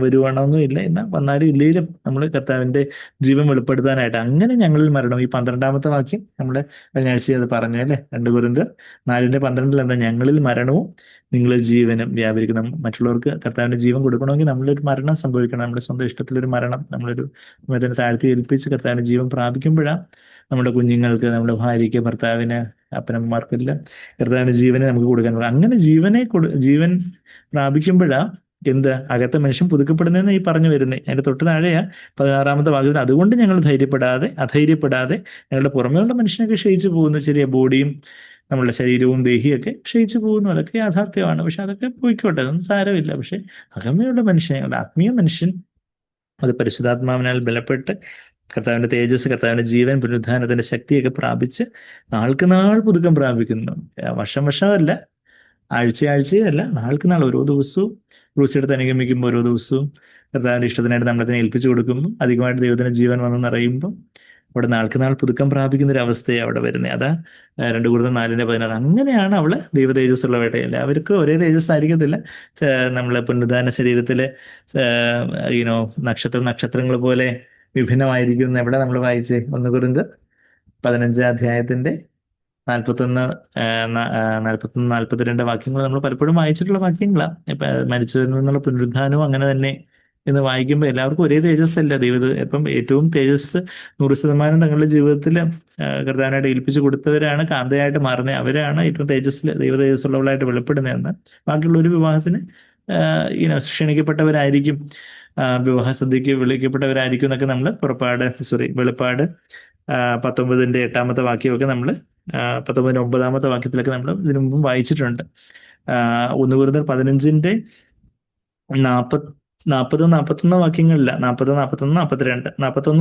വരുവാണോന്നും എന്നാൽ വന്നാലും ഇല്ലെങ്കിലും നമ്മൾ കർത്താവിന്റെ ജീവൻ വെളിപ്പെടുത്താനായിട്ട് അങ്ങനെ ഞങ്ങളിൽ മരണം. ഈ 12-ാമത്തെ വാക്യം നമ്മൾ കഴിഞ്ഞ ആഴ്ച അത് പറഞ്ഞു അല്ലേ, 2 കൊരിന്ത്യർ 4:12 എന്താ, ഞങ്ങളിൽ മരണവും നിങ്ങളിൽ ജീവനും വ്യാപരിക്കണം. മറ്റുള്ളവർക്ക് കർത്താവിന്റെ ജീവൻ കൊടുക്കണമെങ്കിൽ നമ്മളൊരു മരണം സംഭവിക്കണം. നമ്മുടെ സ്വന്തം ഇഷ്ടത്തിലൊരു മരണം, നമ്മളൊരു അതിനെ താഴ്ത്തി ഏൽപ്പിച്ച് കർത്താവിന്റെ ജീവൻ പ്രാപിക്കുമ്പോഴാണ് നമ്മുടെ കുഞ്ഞുങ്ങൾക്ക്, നമ്മുടെ ഭാര്യയ്ക്ക്, ഭർത്താവിന്, അപ്പനമ്മമാർക്കെല്ലാം കർത്താവിന്റെ ജീവനെ നമുക്ക് കൊടുക്കാൻ പറ്റും. അങ്ങനെ ജീവൻ പ്രാപിക്കുമ്പോഴാണ് അകത്തെ മനുഷ്യൻ പുതുക്കപ്പെടുന്നതെന്ന് ഈ പറഞ്ഞു വരുന്നത്. അതിന്റെ തൊട്ട് താഴെയാ 16-ാമത്തെ വാക്യത്തിൽ, അതുകൊണ്ട് ഞങ്ങൾ അധൈര്യപ്പെടാതെ ഞങ്ങളുടെ പുറമേയുള്ള മനുഷ്യനൊക്കെ ക്ഷയിച്ചു പോകുന്നു. ശരിയാ, ബോഡിയും നമ്മളുടെ ശരീരവും ദേഹിയൊക്കെ ക്ഷയിച്ചു പോകുന്നു. അതൊക്കെ യാഥാർത്ഥ്യമാണ്. പക്ഷെ അതൊക്കെ പോയിക്കോട്ടെ, അതൊന്നും സാരമില്ല. പക്ഷെ അകമയുള്ള മനുഷ്യൻ, ഞങ്ങളുടെ ആത്മീയ മനുഷ്യൻ അത് പരിശുദ്ധാത്മാവിനാൽ ബലപ്പെട്ട് കർത്താവിന്റെ തേജസ്, കർത്താവിന്റെ ജീവൻ, പുനരുദ്ധാനത്തിന്റെ ശക്തിയൊക്കെ പ്രാപിച്ച് നാൾക്ക് നാൾ പുതുക്കം പ്രാപിക്കുന്നു. വർഷമല്ല, ആഴ്ചയല്ല, നാൾക്ക് നാൾ ഓരോ ദിവസവും ക്രൂശെടുത്ത് അനുഗമിക്കുമ്പോൾ, ഓരോ ദിവസവും കർത്താവിന്റെ ഇഷ്ടത്തിനായിട്ട് നമ്മളതിനെ ഏൽപ്പിച്ചു കൊടുക്കുമ്പോൾ, അധികമായിട്ട് ദൈവത്തിന് ജീവൻ വന്ന് നിറയുമ്പോൾ അവിടെ നാൾക്ക് നാൾ പുതുക്കം പ്രാപിക്കുന്ന ഒരു അവസ്ഥയാണ് അവിടെ വരുന്നത്. അതാ 2 കൊരിന്ത്യർ 4:16. അങ്ങനെയാണ് അവള് ദൈവ തേജസ് ഉള്ളവരുടെ. എല്ലാവർക്കും ഒരേ തേജസ് ആയിരിക്കത്തില്ല. നമ്മളെ പുനരുദ്ധാന ശരീരത്തിലെ നക്ഷത്രങ്ങൾ പോലെ വിഭിന്നമായിരിക്കും. എവിടെ നമ്മൾ വായിച്ചേ, 1 കൊരിന്ത്യർ 15-ാം 41, 42 വാക്യങ്ങൾ നമ്മൾ പലപ്പോഴും വായിച്ചിട്ടുള്ള വാക്യങ്ങളാണ്. ഇപ്പൊ മരിച്ചതിൽ നിന്നുള്ള പുനരുദ്ധാനവും അങ്ങനെ തന്നെ എന്ന് വായിക്കുമ്പോൾ എല്ലാവർക്കും ഒരേ തേജസ് അല്ല. ഇപ്പം ഏറ്റവും തേജസ് 100% തങ്ങളുടെ ജീവിതത്തിൽ കർത്താവിനായിട്ട് ഏൽപ്പിച്ചു കൊടുത്തവരാണ് കാന്തയായിട്ട് മാറുന്നത്. അവരാണ് ഏറ്റവും ദൈവ തേജസ്സുള്ളവളായിട്ട് വെളിപ്പെടുന്നതെന്ന്. ബാക്കിയുള്ള ഒരു വിവാഹത്തിന് ക്ഷണിക്കപ്പെട്ടവരായിരിക്കും, വിവാഹ സദ്യക്ക് വിളിക്കപ്പെട്ടവരായിരിക്കും എന്നൊക്കെ നമ്മൾ വെളിപ്പാട് 19-ന്റെ 8-ാമത്തെ വാക്യമൊക്കെ നമ്മൾ 19-ന്റെ 9-ാമത്തെ വാക്യത്തിലൊക്കെ നമ്മൾ ഇതിനു മുമ്പും വായിച്ചിട്ടുണ്ട്. 1 കൊരിന്ത്യർ 15-ന്റെ 40-41 വാക്യങ്ങളില്ല, 40, 41,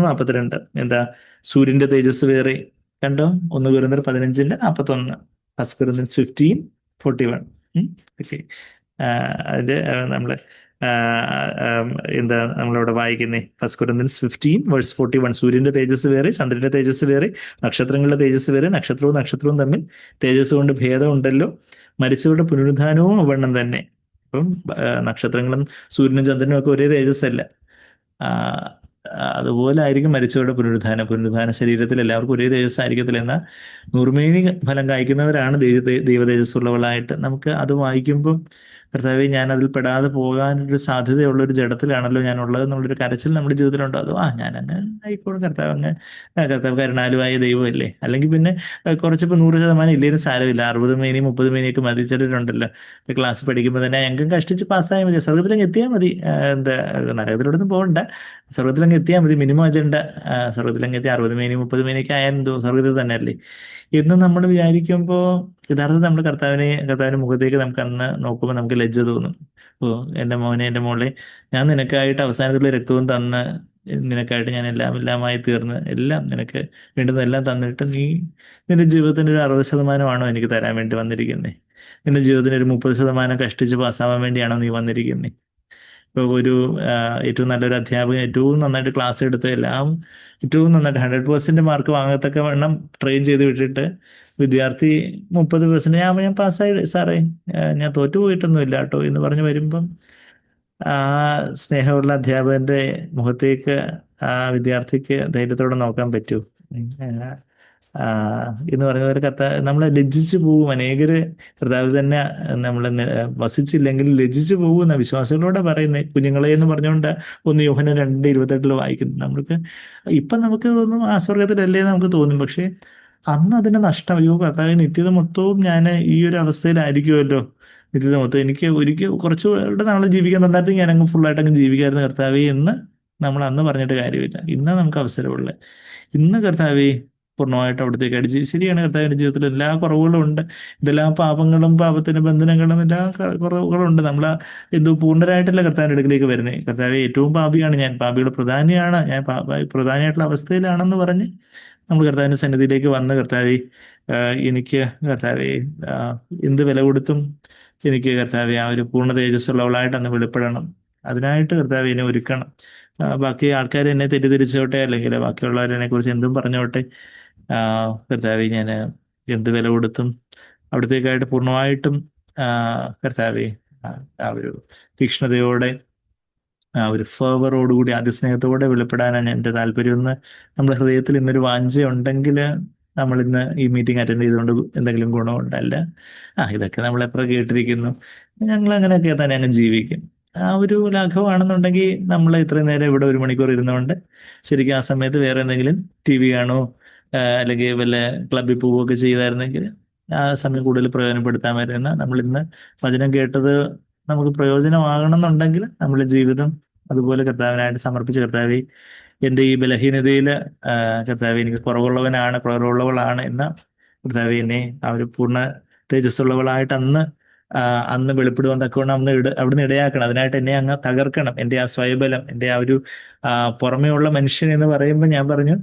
42 എന്താ, സൂര്യന്റെ തേജസ് വേറെ കണ്ടോ. 1 കൊരിന്ത്യർ 15-ന്റെ 41, 1 കൊരിന്ത്യൻസ് 15:41. ഓക്കെ, അതിന്റെ നമ്മള് നമ്മളിവിടെ വായിക്കുന്നേ 1 കൊരിന്ത്യൻസ് 15:41. സൂര്യന്റെ തേജസ് വേറെ, ചന്ദ്രന്റെ തേജസ് വേറെ, നക്ഷത്രങ്ങളുടെ തേജസ് വേറെ, നക്ഷത്രവും തമ്മിൽ തേജസ് കൊണ്ട് ഭേദമുണ്ടല്ലോ, മരിച്ചവരുടെ പുനരുദ്ധാനവും അവണ്ണം തന്നെ. അപ്പം നക്ഷത്രങ്ങളും സൂര്യനും ചന്ദ്രനും ഒക്കെ ഒരേ തേജസ്സല്ല. അതുപോലെ ആയിരിക്കും മരിച്ചവരുടെ പുനരുത്ഥാനം. പുനരുത്ഥാന ശരീരത്തിൽ എല്ലാവർക്കും ഒരേ തേജസ് ആയിരിക്കത്തില്ല. എന്നാൽ നൂറുമേനി ഫലം കായ്ക്കുന്നവരാണ് ദൈവ തേജസ്സുള്ളവളായിട്ട്. നമുക്ക് അത് വായിക്കുമ്പോൾ കർത്താവെ ഞാൻ അതിൽ പെടാതെ പോകാനൊരു സാധ്യതയുള്ള ഒരു ജഡത്തിലാണല്ലോ ഞാൻ ഉള്ളത് എന്നുള്ളൊരു കരച്ചിൽ നമ്മുടെ ജീവിതത്തിലുണ്ടോ? അതോ ഞാൻ അങ്ങ് ആയിക്കോളും, കർത്താവ് അങ്ങ് കർത്താവ് കരുണാലുവായ ദൈവമല്ലേ, അല്ലെങ്കിൽ പിന്നെ കുറച്ചിപ്പോൾ 100% ഇല്ലേലും സാരമില്ല, 60 മേനി 30 മേനിയൊക്കെ മതി. ചിലരുണ്ടല്ലോ ക്ലാസ് പഠിക്കുമ്പോൾ തന്നെ ഞങ്ങൾക്ക് കഷ്ടിച്ച് പാസ്സായാൽ മതി, സ്വർഗത്തിലങ്ങ് എത്തിയാൽ മതി, എന്താ നരകത്തിലോട്ടൊന്നും പോകണ്ട, സ്വർഗത്തിലങ്ങ് എത്തിയാൽ മതി, മിനിമം അജണ്ട, സ്വർഗത്തിലങ്ങ് എത്തി 60 മേനി 30 മേനിയൊക്കെ ആയാലും എന്തോ സ്വർഗത്തിൽ തന്നെ അല്ലേ എന്ന് നമ്മൾ വിചാരിക്കുമ്പോൾ യഥാർത്ഥത്തിൽ നമ്മൾ കർത്താവിന്റെ മുഖത്തേക്ക് നമുക്ക് അന്ന് നോക്കുമ്പോൾ നമുക്ക് ലജ്ജ തോന്നും. ഓ എൻ്റെ മോനെ, എൻ്റെ മോളെ, ഞാൻ നിനക്കായിട്ട് അവസാനത്തിലുള്ള രക്തവും തന്ന്, നിനക്കായിട്ട് ഞാൻ എല്ലാം എല്ലാമായി തീർന്ന് എല്ലാം നിനക്ക് വേണ്ടുന്നതെല്ലാം തന്നിട്ട് നിന്റെ ജീവിതത്തിന്റെ ഒരു 60% എനിക്ക് തരാൻ വേണ്ടി വന്നിരിക്കുന്നത്? നിന്റെ ജീവിതത്തിന് ഒരു 30% കഷ്ടിച്ച് പാസ്സാവാൻ വേണ്ടിയാണോ നീ വന്നിരിക്കുന്നത്? ഇപ്പോൾ ഒരു ഏറ്റവും നല്ലൊരു അധ്യാപകൻ ഏറ്റവും നന്നായിട്ട് ക്ലാസ് എടുത്ത് എല്ലാം ഏറ്റവും നന്നായിട്ട് 100% മാർക്ക് വാങ്ങത്തക്ക വണ്ണം ട്രെയിൻ ചെയ്ത് വിട്ടിട്ട് വിദ്യാർത്ഥി 30% ഞാൻ പാസ്സായി സാറേ, ഞാൻ തോറ്റു പോയിട്ടൊന്നും ഇല്ല കേട്ടോ എന്ന് പറഞ്ഞ് വരുമ്പം ആ സ്നേഹമുള്ള അധ്യാപകന്റെ മുഖത്തേക്ക് ആ വിദ്യാർത്ഥിക്ക് ധൈര്യത്തോടെ നോക്കാൻ പറ്റൂ? ആ, എന്ന് പറയുന്ന ഒരു നമ്മളെ ലജ്ജിച്ചു പോകും. അനേകര് കർത്താവ് തന്നെ നമ്മൾ വസിച്ചില്ലെങ്കിൽ ലജ്ജിച്ചു പോകുന്ന വിശ്വാസികളോടെ പറയുന്നത്. കുഞ്ഞുങ്ങളെ എന്ന് പറഞ്ഞുകൊണ്ട് 1 യോഹന്നാൻ 2:28 വായിക്കുന്നു. നമുക്ക് തോന്നും ആ സ്വർഗത്തിലല്ലേ നമുക്ക് തോന്നും. പക്ഷെ അന്ന് അതിന്റെ നഷ്ടം, അയ്യോ കർത്താവ് നിത്യത മൊത്തവും ഞാൻ ഈ ഒരു അവസ്ഥയിലായിരിക്കുമല്ലോ, നിത്യത മൊത്തം എനിക്ക് ഒരിക്കൽ കുറച്ചുകൂടെ നാളെ ജീവിക്കാൻ തന്നിട്ട് ഞാൻ അങ്ങ് ഫുള്ളായിട്ട് അങ്ങ് ജീവിക്കായിരുന്നു കർത്താവേ എന്ന് നമ്മൾ അന്ന് പറഞ്ഞിട്ട് കാര്യമില്ല. ഇന്ന് നമുക്ക് അവസരമുള്ളത്. ഇന്ന് കർത്താവേ പൂർണ്ണമായിട്ട് അവിടത്തേക്ക് അടിച്ച്, ശരിയാണ് കർത്താവിന്റെ ജീവിതത്തിൽ എല്ലാ കുറവുകളും ഉണ്ട്, ഇതെല്ലാം പാപങ്ങളും പാപത്തിന്റെ ബന്ധനങ്ങളും എല്ലാ കുറവുകളും ഉണ്ട്. നമ്മൾ എന്തോ പൂർണ്ണരായിട്ടല്ല കർത്താവിന്റെ അടുക്കിലേക്ക് വരുന്നത്. കർത്താവെ ഏറ്റവും പാപിയാണ് ഞാൻ, പാപിയുടെ പ്രധാനിയാണ് ഞാൻ, പ്രധാനമായിട്ടുള്ള അവസ്ഥയിലാണെന്ന് പറഞ്ഞ് നമ്മൾ കർത്താവിന്റെ സന്നിധിയിലേക്ക് വന്ന് കർത്താവെ എനിക്ക് കർത്താവെ എന്ത് വില കൊടുത്തും എനിക്ക് കർത്താവെ ആ ഒരു പൂർണ്ണ തേജസ്സുള്ളവളായിട്ട് അന്ന് വെളിപ്പെടണം. അതിനായിട്ട് കർത്താവെ എന്നെ ഒരുക്കണം. ബാക്കി ആൾക്കാർ എന്നെ തെറ്റിദ്ധരിച്ചോട്ടെ, അല്ലെങ്കിൽ ബാക്കിയുള്ളവരെ കുറിച്ച് എന്തും പറഞ്ഞോട്ടെ, കർത്താവെ ഞാൻ എന്ത് വില കൊടുത്തും അവിടത്തേക്കായിട്ട് പൂർണ്ണമായിട്ടും കർത്താവെ ആ ഒരു തീക്ഷ്ണതയോടെ, ആ ഒരു ഫേവറോടുകൂടി അതിസ്നേഹത്തോടെ വെളിപ്പെടാനാണ് എൻ്റെ താല്പര്യമെന്ന് നമ്മുടെ ഹൃദയത്തിൽ ഇന്നൊരു വാഞ്ചയുണ്ടെങ്കിൽ നമ്മൾ ഇന്ന് ഈ മീറ്റിംഗ് അറ്റൻഡ് ചെയ്തുകൊണ്ട് എന്തെങ്കിലും ഗുണമുണ്ടല്ല. ഇതൊക്കെ നമ്മൾ എത്ര കേട്ടിരിക്കുന്നു, ഞങ്ങൾ അങ്ങനെയൊക്കെ തന്നെ അങ്ങ് ജീവിക്കും. ആ ഒരു ലാഘവമാണെന്നുണ്ടെങ്കിൽ നമ്മൾ ഇത്രയും നേരം ഇവിടെ 1 മണിക്കൂർ ഇരുന്നുകൊണ്ട് ശരിക്കും ആ സമയത്ത് വേറെ എന്തെങ്കിലും TV കാണോ അല്ലെങ്കിൽ വല്ല ക്ലബിൽ പോവുകയൊക്കെ ചെയ്തായിരുന്നെങ്കിൽ ആ സമയം കൂടുതൽ പ്രയോജനപ്പെടുത്താമായിരുന്ന. നമ്മൾ ഇന്ന് വചനം കേട്ടത് നമുക്ക് പ്രയോജനമാകണം എന്നുണ്ടെങ്കിൽ നമ്മുടെ ജീവിതം അതുപോലെ കർത്താവിനായിട്ട് സമർപ്പിച്ച്, കർത്താവെ എൻ്റെ ഈ ബലഹീനതയിൽ കർത്താവെ എനിക്ക് കുറവുള്ളവളാണ് എന്ന കർത്താവെ എന്നെ ആ ഒരു പൂർണ്ണ തേജസ്സുള്ളവളായിട്ട് അന്ന് വെളിപ്പെടുവാൻ തക്കവണ്ണം അവിടുന്ന് ഇടയാക്കണം. അതിനായിട്ട് എന്നെ അങ്ങ് തകർക്കണം. എൻ്റെ ആ സ്വയബലം, എൻ്റെ ആ ഒരു പുറമേ ഉള്ള മനുഷ്യൻ എന്ന് പറയുമ്പോൾ ഞാൻ പറഞ്ഞു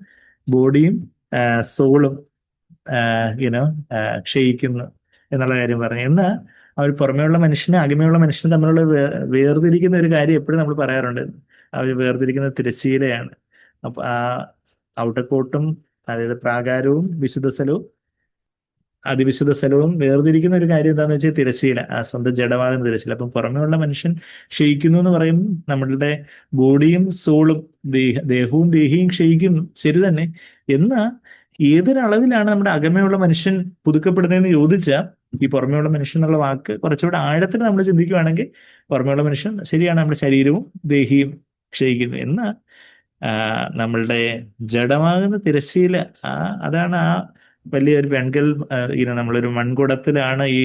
ബോഡിയും സോളും യുനോ ക്ഷയിക്കുന്നു എന്നുള്ള കാര്യം പറഞ്ഞു. എന്നാൽ ആ ഒരു പുറമേയുള്ള മനുഷ്യനും അകമയുള്ള മനുഷ്യനും തമ്മിലുള്ള വേർതിരിക്കുന്ന ഒരു കാര്യം എപ്പോഴും നമ്മൾ പറയാറുണ്ട്. ആ ഒരു വേർതിരിക്കുന്ന തിരശ്ശീലയാണ്. അപ്പൊ ആ ഔട്ടർ കോട്ടും, അതായത് പ്രാകാരവും വിശുദ്ധ സ്ഥലവും അതിവിശുദ്ധ സ്ഥലവും വേർതിരിക്കുന്ന ഒരു കാര്യം എന്താണെന്ന് വെച്ചാൽ തിരശ്ശീല, ആ സ്വന്തം ജഡമാകുന്ന തിരശ്ശീല. അപ്പം പുറമേയുള്ള മനുഷ്യൻ ക്ഷയിക്കുന്നു എന്ന് പറയുമ്പോൾ നമ്മളുടെ ബോഡിയും സോളും ദേഹവും ദേഹിയും ക്ഷയിക്കുന്നു, ശരി തന്നെ. എന്നാൽ ഏതൊരളവിലാണ് നമ്മുടെ അകമയുള്ള മനുഷ്യൻ പുതുക്കപ്പെടുന്നതെന്ന് ചോദിച്ചാൽ ഈ പുറമേയുള്ള മനുഷ്യൻ എന്നുള്ള വാക്ക് കുറച്ചുകൂടെ ആഴത്തിൽ നമ്മൾ ചിന്തിക്കുകയാണെങ്കിൽ പുറമേയുള്ള മനുഷ്യൻ ശരിയാണ്, നമ്മുടെ ശരീരവും ദേഹിയും ക്ഷയിക്കുന്നു. എന്നാൽ നമ്മളുടെ ജഡമാകുന്ന തിരശ്ശീല അതാണ് ആ വലിയൊരു വെൺകൽ, നമ്മളൊരു മൺകുടത്തിലാണ് ഈ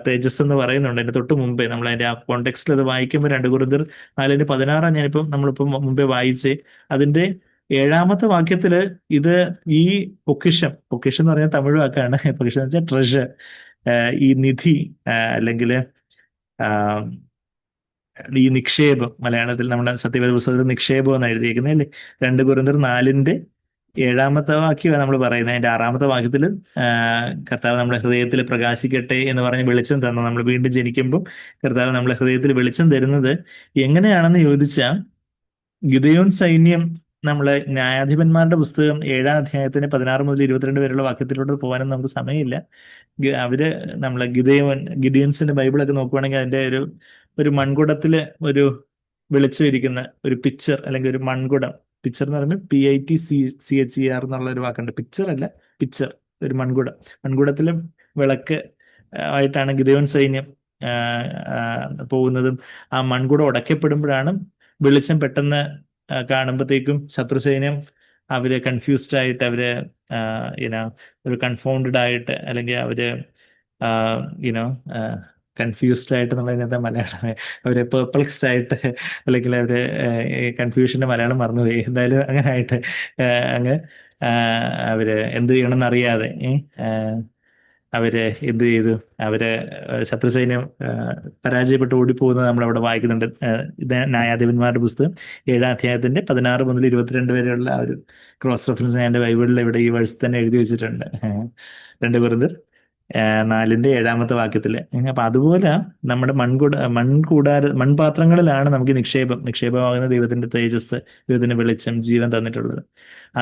തേജസ് എന്ന് പറയുന്നുണ്ട്. അതിന്റെ തൊട്ട് മുമ്പേ നമ്മൾ അതിന്റെ ആ കോണ്ടെക്സ്റ്റിൽ അത് വായിക്കുമ്പോൾ 2 കൊരിന്ത്യർ 4:16 നമ്മളിപ്പം മുമ്പേ വായിച്ച് അതിന്റെ 7ാമത്തെ വാക്യത്തില് ഇത് ഈ പൊക്കിഷം എന്ന് പറഞ്ഞാൽ തമിഴ് വാക്കാണ്. പൊക്കിഷം എന്ന് വെച്ചാൽ ട്രഷർ, ഈ നിധി, അല്ലെങ്കിൽ ഈ നിക്ഷേപം, മലയാളത്തിൽ നമ്മുടെ സത്യവേദ പുസ്തകത്തിൽ നിക്ഷേപം എന്ന് എഴുതിയിരിക്കുന്നത് അല്ലേ. 2 കൊരിന്ത്യർ 4:7 വാക്യമാണ് നമ്മൾ പറയുന്നത്. അതിന്റെ 6ാമത്തെ വാക്യത്തിൽ കർത്താവ് നമ്മുടെ ഹൃദയത്തിൽ പ്രകാശിക്കട്ടെ എന്ന് പറഞ്ഞ് വെളിച്ചം തന്നു. നമ്മൾ വീണ്ടും ജനിക്കുമ്പോൾ കർത്താവ് നമ്മുടെ ഹൃദയത്തിൽ വെളിച്ചം തരുന്നത് എങ്ങനെയാണെന്ന് ചോദിച്ചാൽ, ഗിദെയോൻ സൈന്യം, നമ്മളെ ന്യായാധിപന്മാരുടെ പുസ്തകം 7ാം അധ്യായത്തിന് 16 മുതൽ 22 വരെയുള്ള വാക്യത്തിലൂടെ പോകാനും നമുക്ക് സമയമില്ല. അവര് നമ്മളെ ഗിഡിയൻസിന്റെ ബൈബിളൊക്കെ നോക്കുവാണെങ്കിൽ അതിന്റെ ഒരു മൺകുടത്തില് ഒരു വെളിച്ചം ഇരിക്കുന്ന ഒരു പിക്ചർ അല്ലെങ്കിൽ ഒരു മൺകുടം. പിക്ചർ എന്ന് പറയുമ്പോൾ PITCHER എന്നുള്ള ഒരു വാക്കുണ്ട്. പിക്ചർ അല്ല, പിക്ചർ, ഒരു മൺകുടം. മൺകുടത്തിലെ വിളക്ക് ആയിട്ടാണ് ഗിദെയോൻ സൈന്യം ആ, ആ, പോകുന്നതും ആ മൺകുടം ഉടയ്ക്കപ്പെടുമ്പോഴാണ് വെളിച്ചം പെട്ടെന്ന് കാണുമ്പോഴത്തേക്കും ശത്രു സൈന്യം അവര് കൺഫ്യൂസ്ഡ് ആയിട്ട്, അവര് യുനോ ഒരു കൺഫൗണ്ടഡ് ആയിട്ട്, അല്ലെങ്കിൽ അവര് യുനോ കൺഫ്യൂസ്ഡ് ആയിട്ട് എന്നുള്ളതിനകത്ത് മലയാളം, അവര് പെർപ്ലക്സ്ഡ് ആയിട്ട്, അല്ലെങ്കിൽ അവര് കൺഫ്യൂഷന്റെ മലയാളം മറന്നുപോയി, എന്തായാലും അങ്ങനെ ആയിട്ട് അങ്ങ് അവര് എന്ത് ചെയ്യണമെന്ന് അറിയാതെ അവര് എന്ത് ചെയ്തു, അവര് ശത്രു സൈന്യം പരാജയപ്പെട്ട് ഓടിപ്പോകുന്നത് നമ്മൾ അവിടെ വായിക്കുന്നുണ്ട്. ഇത് ന്യായാധിപന്മാരുടെ പുസ്തകം 7-ാം അധ്യായത്തിന്റെ 16 മുതൽ 22 വരെയുള്ള ആ ഒരു ക്രോസ് റെഫറൻസ് ഞാൻ എൻ്റെ ബൈബിളിൽ ഇവിടെ ഈ വേഴ്സ് തന്നെ എഴുതി വെച്ചിട്ടുണ്ട്. 2 കൊരിന്ത്യർ 4-ന്റെ 7-ാമത്തെ വാക്യത്തില്. അപ്പൊ അതുപോലെ നമ്മുടെ മൺപാത്രങ്ങളിലാണ് നമുക്ക് നിക്ഷേപമാകുന്ന ദൈവത്തിന്റെ തേജസ്, ദൈവത്തിന്റെ വെളിച്ചം, ജീവൻ തന്നിട്ടുള്ളത്.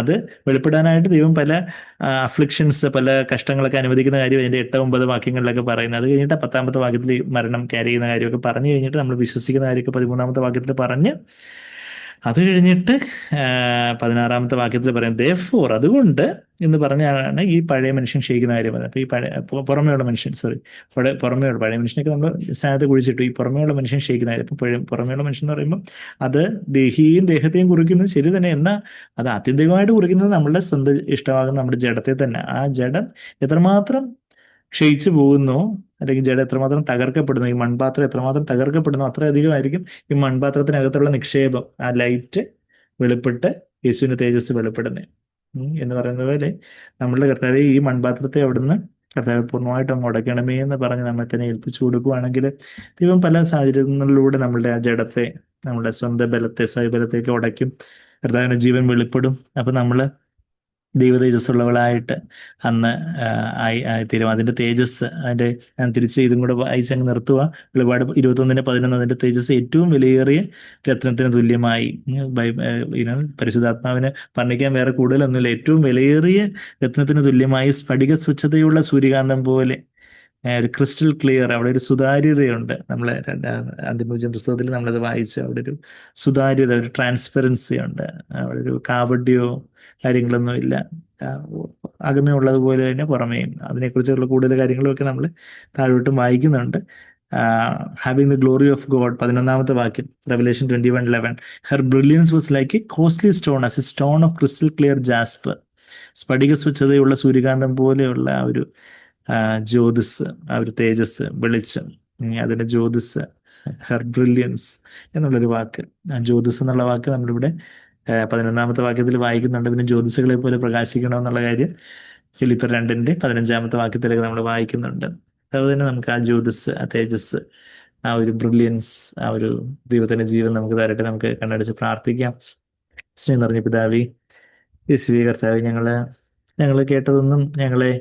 അത് വെളിപ്പെടാനായിട്ട് ദൈവം പല അഫ്ലിക്ഷൻസ്, പല കഷ്ടങ്ങളൊക്കെ അനുവദിക്കുന്ന കാര്യം അതിന്റെ 8-9 വാക്യങ്ങളിലൊക്കെ പറയുന്നത്. അത് കഴിഞ്ഞിട്ട് 10-ാമത്തെ വാക്യത്തിൽ ഈ മരണം ക്യാരി ചെയ്യുന്ന കാര്യമൊക്കെ പറഞ്ഞു കഴിഞ്ഞിട്ട് നമ്മൾ വിശ്വസിക്കുന്ന കാര്യമൊക്കെ 13-ാമത്തെ വാക്യത്തിൽ പറഞ്ഞ്, അത് കഴിഞ്ഞിട്ട് 16-ാമത്തെ വാക്യത്തിൽ പറയും therefore, അതുകൊണ്ട് എന്ന് പറഞ്ഞാണ് ഈ പഴയ മനുഷ്യൻ ക്ഷയിക്കുന്ന കാര്യം പറയുന്നത്. അപ്പൊ ഈ പുറമേയുള്ള മനുഷ്യൻ, പുറമേയുള്ള പഴയ മനുഷ്യനൊക്കെ നമ്മൾ സ്ഥാനത്ത് കുഴിച്ചിട്ടു. ഈ പുറമേയുള്ള മനുഷ്യൻ ക്ഷയിക്കുന്ന കാര്യം. ഇപ്പൊ പുറമേയുള്ള മനുഷ്യൻ എന്ന് പറയുമ്പോൾ അത് ദേഹത്തെയും കുറിക്കുന്നത് ശരി തന്നെ, എന്നാൽ അത് ആത്യന്തികമായിട്ട് കുറിക്കുന്നത് നമ്മളുടെ സ്വന്തം ഇഷ്ടമാകുന്ന നമ്മുടെ ജഡത്തെ തന്നെ. ആ ജഡം എത്രമാത്രം ക്ഷയിച്ചു പോകുന്നു, അല്ലെങ്കിൽ ജഡം എത്രമാത്രം തകർക്കപ്പെടുന്നു, ഈ മൺപാത്രം എത്രമാത്രം തകർക്കപ്പെടുന്നു, അത്രയധികമായിരിക്കും ഈ മൺപാത്രത്തിനകത്തുള്ള നിക്ഷേപം, ആ ലൈറ്റ് വെളിപ്പെട്ട് യേശുവിന്റെ തേജസ് വെളിപ്പെടുന്നത്. എന്ന് പറയുന്ന പോലെ നമ്മളുടെ കർത്താവെ ഈ മൺപാത്രത്തെ അവിടുന്ന് കർത്താവ് പൂർണ്ണമായിട്ട് അങ്ങ് ഉടയ്ക്കണമേ എന്ന് പറഞ്ഞ് നമ്മെ തന്നെ ഏൽപ്പിച്ചു കൊടുക്കുകയാണെങ്കിൽ ദൈവം പല സാഹചര്യങ്ങളിലൂടെ നമ്മളുടെ ആ ജഡത്തെ, നമ്മുടെ സ്വന്തം ബലത്തെ, സ്വയബലത്തേക്ക് ഉടയ്ക്കും. കർത്താവിന്റെ ജീവൻ വെളിപ്പെടും. അപ്പൊ നമ്മള് ദൈവ തേജസ്സുള്ളവളായിട്ട് അന്ന് ആയിത്തീരും. അതിന്റെ തേജസ്, ഞാൻ തിരിച്ച് ഇതും കൂടെ വായിച്ചങ്ങ് നിർത്തുക. വെളിപാട് 21-11 അതിന്റെ തേജസ് ഏറ്റവും വിലയേറിയ രത്നത്തിന് തുല്യമായി. പരിശുദ്ധാത്മാവിന് വർണ്ണിക്കാൻ വേറെ കൂടുതലൊന്നുമില്ല. ഏറ്റവും വിലയേറിയ രത്നത്തിന് തുല്യമായി സ്ഫടിക സ്വച്ഛതയുള്ള സൂര്യകാന്തം പോലെ, ഒരു ക്രിസ്റ്റൽ ക്ലിയർ, അവിടെ ഒരു സുതാര്യതയുണ്ട്. നമ്മളെ അന്തിമോചന പുസ്തകത്തിൽ നമ്മളത് വായിച്ചു. അവിടെ ഒരു സുതാര്യത, ഒരു ട്രാൻസ്പെറൻസി ഉണ്ട്. അവിടെ ഒരു കാവഡ്യോ കാര്യങ്ങളൊന്നും ഇല്ല. അകമേ ഉള്ളതുപോലെ തന്നെ പുറമേയും. അതിനെക്കുറിച്ചുള്ള കൂടുതൽ കാര്യങ്ങളൊക്കെ നമ്മൾ താഴോട്ടും വായിക്കുന്നുണ്ട്. Having the glory of God, 11-ാമത്തെ വാക്യം, Revelation 21:11. Her brilliance was like a costly stone, as a stone of crystal clear jasper. സ്ഫടിക സ്വച്ഛതയുള്ള സൂര്യകാന്തം പോലെയുള്ള ആ ഒരു ജ്യോതിസ്, ആ ഒരു തേജസ്, വെളിച്ചം, അതിന്റെ ജ്യോതിസ്, ഹെർ ബ്രില്യൻസ് എന്നുള്ളൊരു വാക്ക്. ആ ജ്യോതിസ് എന്നുള്ള വാക്ക് നമ്മളിവിടെ 11-ാമത്തെ വാക്യത്തിൽ വായിക്കുന്നുണ്ട്. പിന്നെ ജ്യോതിസുകളെ പോലെ പ്രകാശിക്കണമെന്നുള്ള കാര്യം ഫിലിപ്പിയർ 2-ന്റെ 15-ാമത്തെ വാക്യത്തിലേക്ക് നമ്മൾ വായിക്കുന്നുണ്ട്. അതുപോലെ തന്നെ നമുക്ക് ആ ജ്യോതിസ്, ആ തേജസ്, ആ ഒരു ബ്രില്യൻസ്, ആ ഒരു ദൈവത്തിന്റെ ജീവൻ നമുക്ക് തരട്ടെ. നമുക്ക് കണ്ണടച്ച് പ്രാർത്ഥിക്കാം. സ്നേഹം നിറഞ്ഞ പിതാവേ, യേശുവേ കർത്താവേ, ഞങ്ങൾ കേട്ടതൊന്നും ഞങ്ങളെ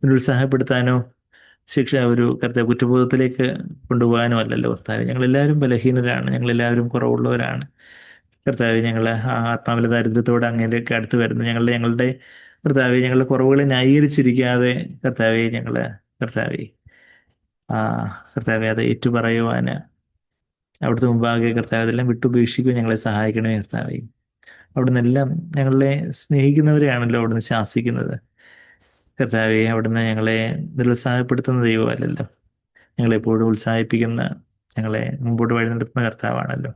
നിരുത്സാഹപ്പെടുത്താനോ ഒരു കർത്താവ് കുറ്റബോധത്തിലേക്ക് കൊണ്ടുപോകാനോ അല്ലല്ലോ കർത്താവേ. ഞങ്ങളെല്ലാവരും ബലഹീനരാണ്, ഞങ്ങളെല്ലാവരും കുറവുള്ളവരാണ് കർത്താവെ. ഞങ്ങൾ ആത്മാവിലെ ദാരിദ്ര്യത്തോടെ അങ്ങനെയൊക്കെ അടുത്ത് വരുന്നു. ഞങ്ങളുടെ കർത്താവെ, ഞങ്ങളുടെ കുറവുകളെ ന്യായീകരിച്ചിരിക്കാതെ കർത്താവെ, കർത്താവെ ആ കർത്താവെ അത് ഏറ്റുപറയുവാന് അവിടുത്തെ മുമ്പാകെ കർത്താവ് അതെല്ലാം വിട്ടുപേക്ഷിക്കുക. ഞങ്ങളെ സഹായിക്കണമേ കർത്താവെ. അവിടുന്ന് എല്ലാം ഞങ്ങളെ സ്നേഹിക്കുന്നവരെയാണല്ലോ അവിടുന്ന് ശാസിക്കുന്നത് കർത്താവെ. അവിടുന്ന് ഞങ്ങളെ നിരുത്സാഹപ്പെടുത്തുന്ന ദൈവമല്ലല്ലോ, ഞങ്ങളെപ്പോഴും ഉത്സാഹിപ്പിക്കുന്ന, ഞങ്ങളെ മുമ്പോട്ട് വഴി നടത്തുന്ന കർത്താവാണല്ലോ.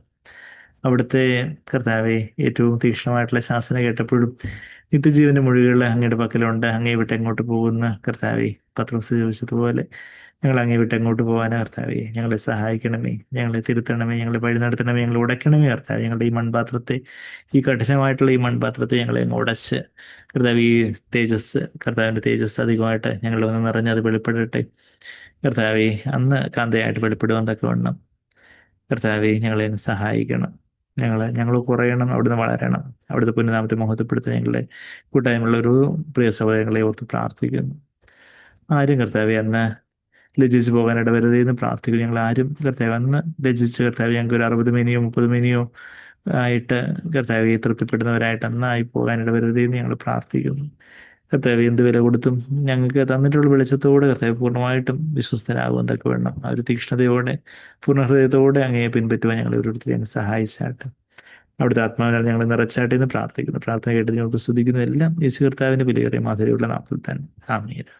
അവിടുത്തെ കർത്താവെ ഏറ്റവും തീക്ഷ്ണമായിട്ടുള്ള ശാസന കേട്ടപ്പോഴും നിത്യജീവന്റെ മൊഴികൾ അങ്ങയുടെ പക്കലുണ്ട്, അങ്ങേ വിട്ട് എങ്ങോട്ട് പോകുന്ന കർത്താവെ, പത്രോസ് ചോദിച്ചതുപോലെ ഞങ്ങൾ അങ്ങേ വിട്ട് എങ്ങോട്ട് പോകാനാ കർത്താവെ. ഞങ്ങളെ സഹായിക്കണമേ, ഞങ്ങളെ തിരുത്തണമേ, ഞങ്ങളെ വഴി നടത്തണമേ, ഞങ്ങളെ ഉടയ്ക്കണമേ കർത്താവെ. ഞങ്ങളുടെ ഈ മൺപാത്രത്തെ, ഈ കഠിനമായിട്ടുള്ള ഈ മൺപാത്രത്തെ ഞങ്ങളെ അങ്ങ് ഉടച്ച് കർത്താവ്, ഈ തേജസ്, കർത്താവിന്റെ തേജസ് അധികമായിട്ട് ഞങ്ങളിൽ ഒന്ന് നിറഞ്ഞ് അത് വെളിപ്പെടട്ടെ കർത്താവെ. അന്ന് കാന്തയായിട്ട് വെളിപ്പെടുവാൻ തക്കവണ്ണം കർത്താവെ ഞങ്ങളെ ഒന്ന് സഹായിക്കണം. ഞങ്ങൾ കുറയണം, അവിടുന്ന് വളരണം. അവിടുത്തെ പുണ്യനാമത്തെ മഹത്വപ്പെടുത്തി ഞങ്ങളുടെ കൂട്ടായ്മയുള്ള ഒരു പ്രിയ സഹോദരങ്ങളെ ഓർത്ത് പ്രാർത്ഥിക്കുന്നു. ആരും കർത്താവെ അന്ന് ലജ്ജിച്ച് പോകാൻ ഇടവരുതേ എന്ന് പ്രാർത്ഥിക്കുന്നു. ഞങ്ങൾ ആരും കർത്താവ് അന്ന് ലജ്ജിച്ച് കർത്താവ് ഞങ്ങൾക്ക് ഒരു 60 മേനിയോ 30 മേനിയോ ആയിട്ട് കർത്താവെ തൃപ്തിപ്പെടുന്നവരായിട്ട് അന്നായി പോകാൻ ഇടവരുതേ എന്ന് ഞങ്ങൾ പ്രാർത്ഥിക്കുന്നു. കർത്താവ് എന്ത് വില കൊടുത്തും ഞങ്ങൾക്ക് തന്നിട്ടുള്ള വെളിച്ചത്തോടെ കർത്താവ് പൂർണ്ണമായിട്ടും വിശ്വസ്തരാകുവാൻ തക്കവണ്ണം ആ ഒരു തീക്ഷ്ണതയോടെ പൂർണ്ണ ഹൃദയത്തോടെ അങ്ങയെ പിൻപറ്റുവാൻ ഞങ്ങൾ ഓരോരുത്തരെയും അങ്ങ് സഹായിച്ചാട്ടെ. അവിടുത്തെ ആത്മാവിനാൽ ഞങ്ങൾ നിറച്ചാട്ടെ എന്ന് പ്രാർത്ഥിക്കുന്നു. പ്രാർത്ഥന കേട്ട് ഞങ്ങൾക്ക് സ്തുതിക്കുന്നു. എല്ലാം യേശു കർത്താവിൻ്റെ വിലയേറിയ മാധുര്യമുള്ള നാമത്തിൽ തന്നെ. ആമേൻ.